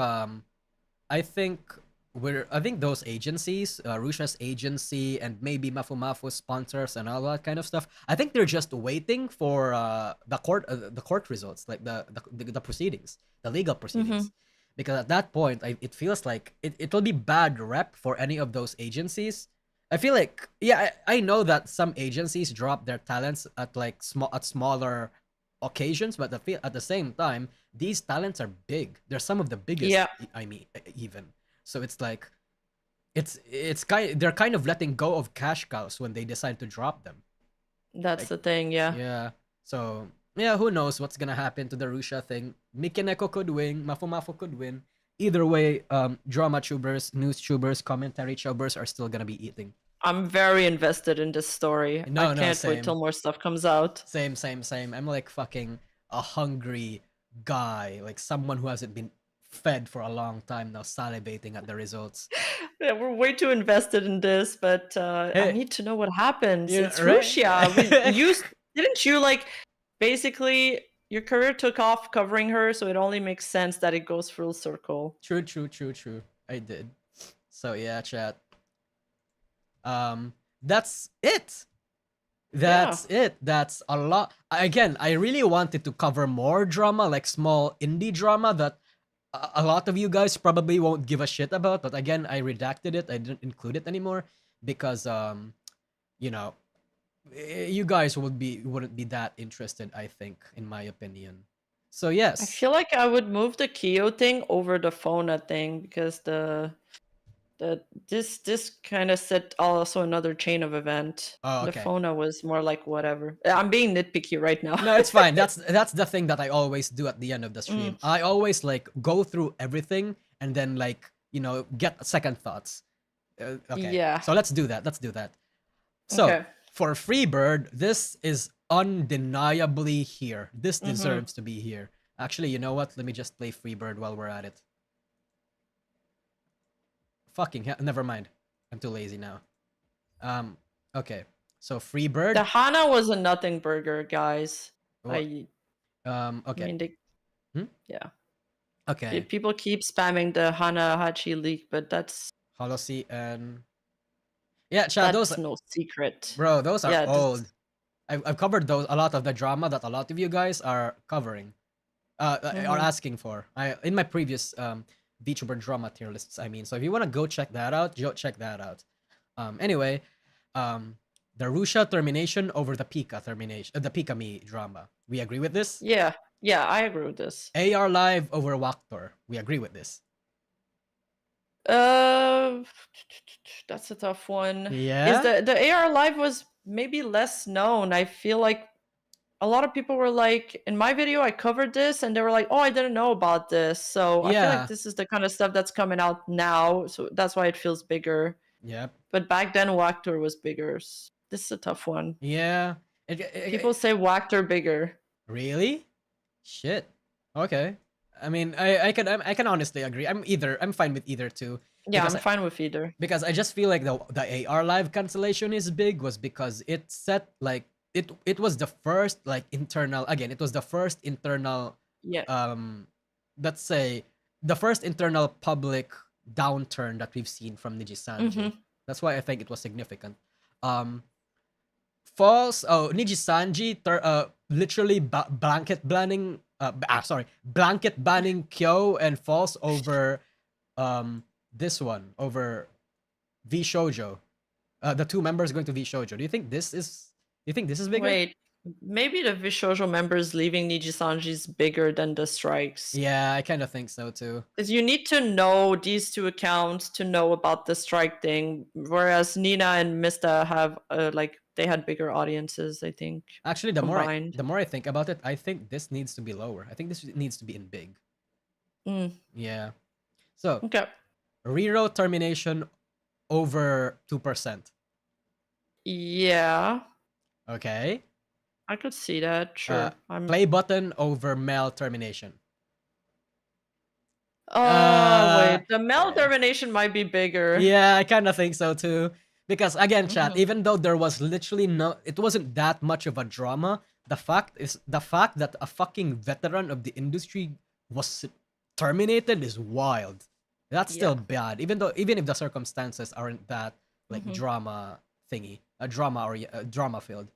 those agencies, Rusha's agency and maybe Mafumafu sponsors and all that kind of stuff. I think they're just waiting for the court results, like the proceedings, the legal proceedings. Because at that point, it feels like it will be bad rep for any of those agencies. I feel like, yeah, I know that some agencies drop their talents at like smaller occasions, but at the same time, these talents are big. They're some of the biggest. Yeah. I mean, even so, it's like they're kind of letting go of cash cows when they decide to drop them. That's the thing, yeah. Yeah. So yeah, who knows what's gonna happen to the Rusha thing? Mikineko could win, Mafumafu could win. Either way, drama tubers, news tubers, commentary tubers are still gonna be eating. I'm very invested in this story. I can't wait till more stuff comes out. Same. I'm like fucking a hungry guy, like someone who hasn't been fed for a long time now, salivating at the results. Yeah, we're way too invested in this, but I need to know what happens. It's Russia. Didn't you like basically your career took off covering her, so it only makes sense that it goes full circle. True. I did. So yeah, chat. That's it. That's a lot. Again, I really wanted to cover more drama, like small indie drama that a lot of you guys probably won't give a shit about. But again, I redacted it. I didn't include it anymore because you know, you guys wouldn't be that interested, I think, in my opinion. So yes, I feel like I would move the Kyo thing over the Fona thing because this kind of set also another chain of event. Oh, okay. The Fona was more like whatever. I'm being nitpicky right now. No, it's fine. That's the thing that I always do at the end of the stream. I always like go through everything and then like, you know, get second thoughts. Okay. Yeah. So let's do that. So for Freebird, this is undeniably here. This deserves to be here. Actually, you know what? Let me just play Freebird while we're at it. Fucking hell, never mind. I'm too lazy now. Okay. So Freebird. The Hana was a nothing burger, guys. Okay. I mean, yeah. Okay. People keep spamming the Hana Hachi leak, but that's Hololive and yeah, chat, that's no secret. Bro, those are old. I've covered a lot of the drama that a lot of you guys are covering, are asking for. In my previous VTuber drama tier lists, I mean. So if you want to go check that out, check that out. Anyway, the Rusha termination over the Pika termination, the Pikami drama. We agree with this? Yeah, I agree with this. AR Live over Waktor. We agree with this. That's a tough one. Yeah. Is the AR Live was maybe less known. I feel like a lot of people were like, in my video, I covered this, and they were like, oh, I didn't know about this. So I feel like Yeah. this is the kind of stuff that's coming out now. So that's why it feels bigger. Yep. But back then, Wactor was bigger. This is a tough one. Yeah. People say Wactor bigger. Really? Shit. Okay. I mean, I can honestly agree. I'm fine with either too. Yeah, Because I'm fine with either. because I just feel like the AR live cancellation is big was because it set like it was the first like internal again, it was the first internal Yeah. let's say the first internal public downturn that we've seen from Nijisanji. That's why I think it was significant. Um Nijisanji literally blanket banning Kyo and False over this one over Vshojo. The two members going to Vshojo. Do you think this is bigger? Wait, maybe the Vshojo members leaving Nijisanji is bigger than the strikes. Yeah, I kind of think so too. Because you need to know these two accounts to know about the strike thing, whereas Nina and Mista have like they had bigger audiences, I think. Actually, combined. the more I think about it, I think this needs to be lower. I think this needs to be in big. Yeah. So Okay. Rero termination over 2%. Yeah, Okay. I could see that. Sure. Play button over Mel termination. Wait, the Mel termination might be bigger. Yeah, I kind of think so too. Because again, chat, even though there was literally it wasn't that much of a drama. The fact that a fucking veteran of the industry was terminated is wild. That's still bad, even if the circumstances aren't that like drama thingy, a drama or drama filled.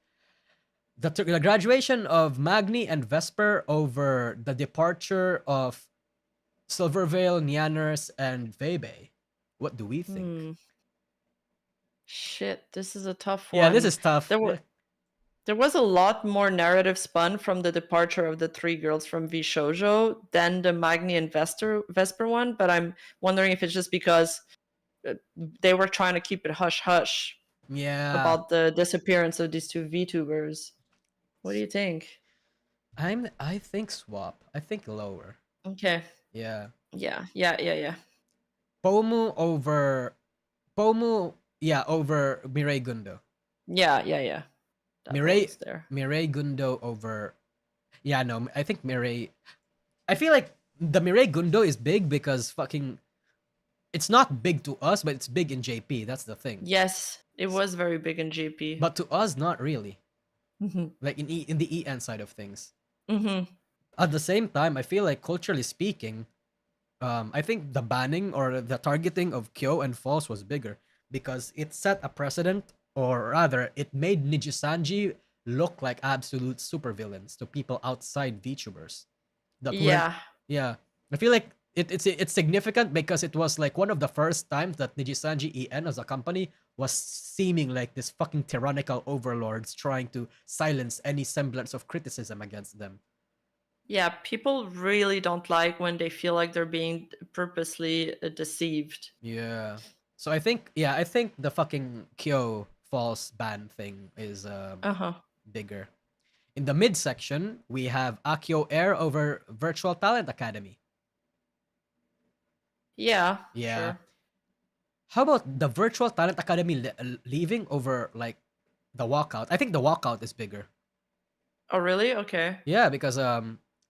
The graduation of Magni and Vesper over the departure of Silvervale, Nyanners, and Vebe. What do we think? Shit, this is a tough one. Yeah, this is tough. There was a lot more narrative spun from the departure of the three girls from Vshojo than the Magni and Vesper one, but I'm wondering if it's just because they were trying to keep it hush-hush. Yeah. About the disappearance of these two VTubers. What do you think? I think swap. I think lower. Okay. Yeah. Yeah. Pomu over Mirei Gundo. Yeah. Mirei Gundo over. Yeah, no, I think Mirei. I feel like the Mirei Gundo is big because fucking. It's not big to us, but it's big in JP. That's the thing. Yes, it was very big in JP. But to us, not really. Like in the EN side of things. At the same time, I feel like culturally speaking, I think the banning or the targeting of Kyo and False was bigger because it set a precedent, or rather, it made Nijisanji look like absolute supervillains to people outside VTubers. Yeah. I feel like it's significant because it was like one of the first times that Nijisanji EN as a company was seeming like this fucking tyrannical overlords trying to silence any semblance of criticism against them. Yeah, people really don't like when they feel like they're being purposely deceived. Yeah. So I think the fucking Kyo false ban thing is bigger. In the midsection, we have Akio Air over Virtual Talent Academy. Yeah. Yeah. Sure. How about the Virtual Talent Academy leaving over like the walkout? I think the walkout is bigger. Oh really? Okay. Yeah, because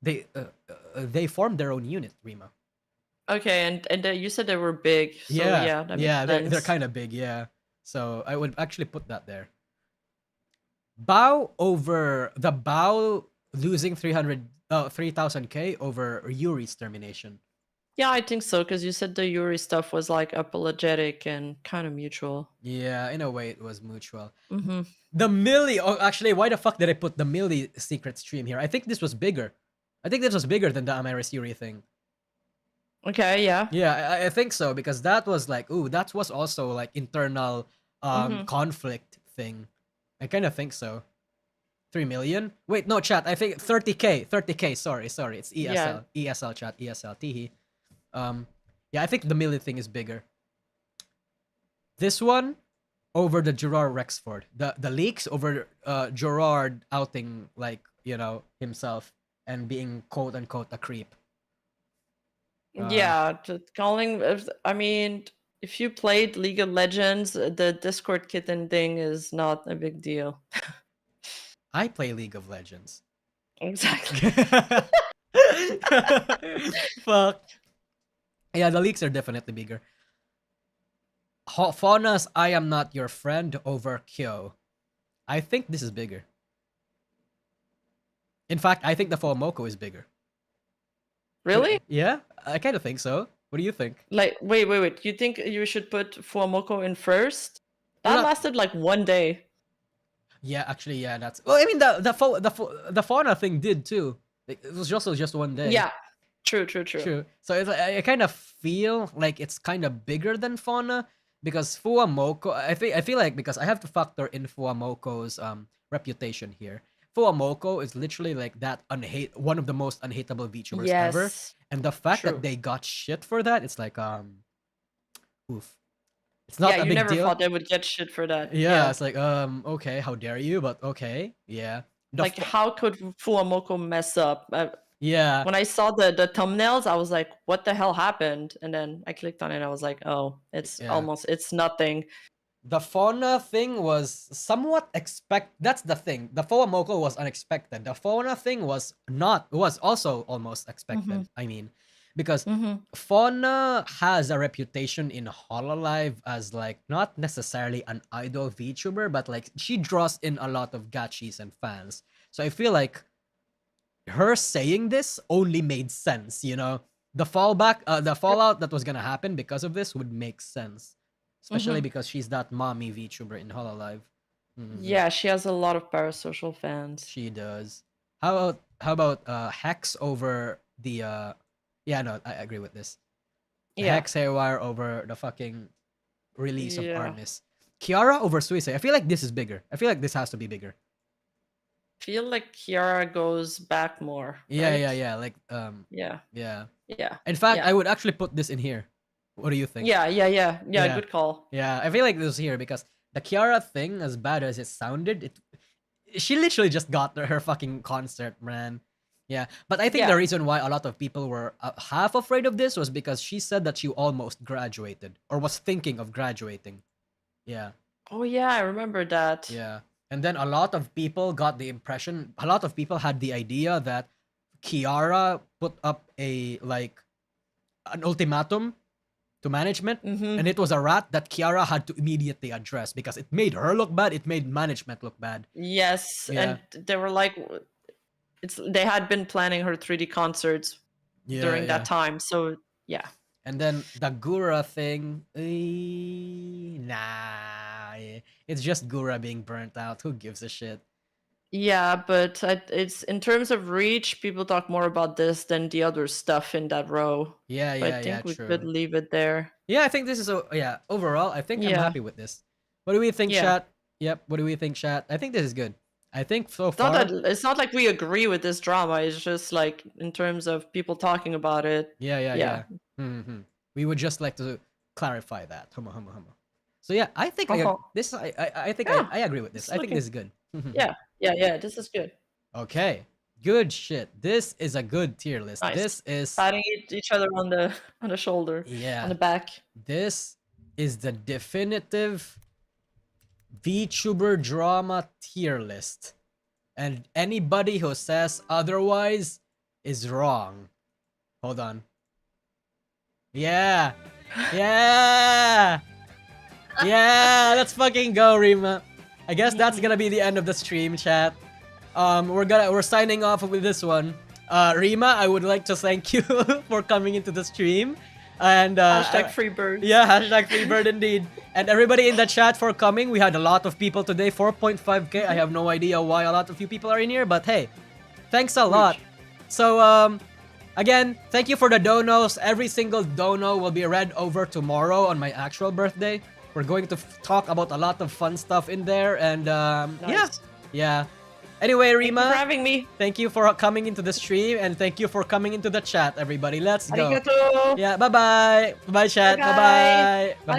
they formed their own unit, Rima. Okay, and you said they were big. So yeah, they're kind of big. Yeah, so I would actually put that there. Bao over the Bao losing 3,000k over Yuri's termination. Yeah, I think so, because you said the Yuri stuff was like apologetic and kind of mutual. Yeah, in a way it was mutual. The Millie, actually, why the fuck did I put the Millie secret stream here? I think this was bigger. I think this was bigger than the Amaris Yuri thing. Okay, yeah. Yeah, I think so, because that was like, that was also like internal conflict thing. I kind of think so. 3 million? Wait, no, chat. I think 30k. Sorry. It's ESL. Yeah. ESL chat. ESL. Teehee. Yeah, I think the Millie thing is bigger. This one over the Gerard Rexford. The leaks over Gerard outing like himself and being quote unquote a creep. Yeah, just calling. I mean, if you played League of Legends, the Discord kitten thing is not a big deal. I play League of Legends. Exactly. Fuck. Yeah, the leaks are definitely bigger. Fauna's I am not your friend over Kyo. I think this is bigger. In fact, I think the Fuamoko is bigger. Really? Yeah, I kind of think so. What do you think? Like, wait. You think you should put Fuamoko in first? That Well, lasted like 1 day. Yeah, actually, yeah, that's. Well, I mean, the Fauna thing did too. It was also just 1 day. Yeah. True. True. So it's like, I kind of feel like it's kind of bigger than Fauna because Fuamoko. I feel like because I have to factor in Fuamoko's reputation here. Fuamoko is literally like that one of the most unhateable VTubers ever, Yes. and the fact True. that they got shit for that, it's like oof. It's not Yeah, a you big never deal. thought they would get shit for that. Yeah, it's like okay, how dare you? But okay, yeah. Like, how could Fuamoko mess up? Yeah. When I saw the thumbnails, I was like, what the hell happened? And then I clicked on it and I was like, oh, it's it's nothing. The Fauna thing was somewhat that's the thing. The Fuamoko was unexpected. The Fauna thing was also almost expected. I mean, because Fauna has a reputation in Hololive as like not necessarily an idol VTuber, but like she draws in a lot of gachis and fans. So I feel like her saying this only made sense, The fallout that was gonna happen because of this would make sense. Especially because she's that mommy VTuber in Hololive. Yeah, she has a lot of parasocial fans. She does. How about Hex over the yeah, no, I agree with this. Hex Haywire over the fucking release of Armis. Kiara over Suisei. I feel like this is bigger. I feel like this has to be bigger. I feel like Kiara goes back more. Yeah, right? yeah. Like Yeah. In fact, I would actually put this in here. What do you think? Yeah. Good call. Yeah, I feel like this is here because the Kiara thing, as bad as it sounded, she literally just got her fucking concert, man. Yeah, but I think the reason why a lot of people were half afraid of this was because she said that she almost graduated or was thinking of graduating. Yeah. Oh yeah, I remember that. Yeah, and then a lot of people got the impression, a lot of people had the idea that Kiara put up an ultimatum to management, and it was a rat that Kiara had to immediately address because it made her look bad, it made management look bad. Yes, and they were like, they had been planning her 3D concerts during that time, so yeah. And then the Gura thing, it's just Gura being burnt out. Who gives a shit? Yeah, but it's in terms of reach, people talk more about this than the other stuff in that row. Yeah, I think we could leave it there. Yeah, I think this is overall, I think I'm happy with this. What do we think, chat? Yep, what do we think, chat? I think this is good. I think so far it's not like we agree with this drama. It's just like in terms of people talking about it. Yeah. We would just like to clarify that. So yeah, I think I agree with this. I think this is good. Yeah, this is good. Okay, good shit. This is a good tier list. Nice. This is patting each other on the shoulder. Yeah, on the back. This is the definitive VTuber drama tier list, and anybody who says otherwise is wrong. Hold on. Yeah. Let's fucking go, Rima. I guess that's gonna be the end of the stream, chat. We're signing off with this one. Rima, I would like to thank you for coming into the stream. And hashtag free bird. Yeah, hashtag free bird indeed. And everybody in the chat for coming. We had a lot of people today, 4.5k. I have no idea why a lot of you people are in here, but hey, thanks a lot. So again, thank you for the donos. Every single dono will be read over tomorrow on my actual birthday. We're going to talk about a lot of fun stuff in there, and nice. yeah. Anyway, Rima, thank you for having me. Thank you for coming into the stream, and thank you for coming into the chat, everybody. Let's go. Arigato. Yeah, bye-bye. Bye-bye, chat. Bye-bye. Bye-bye.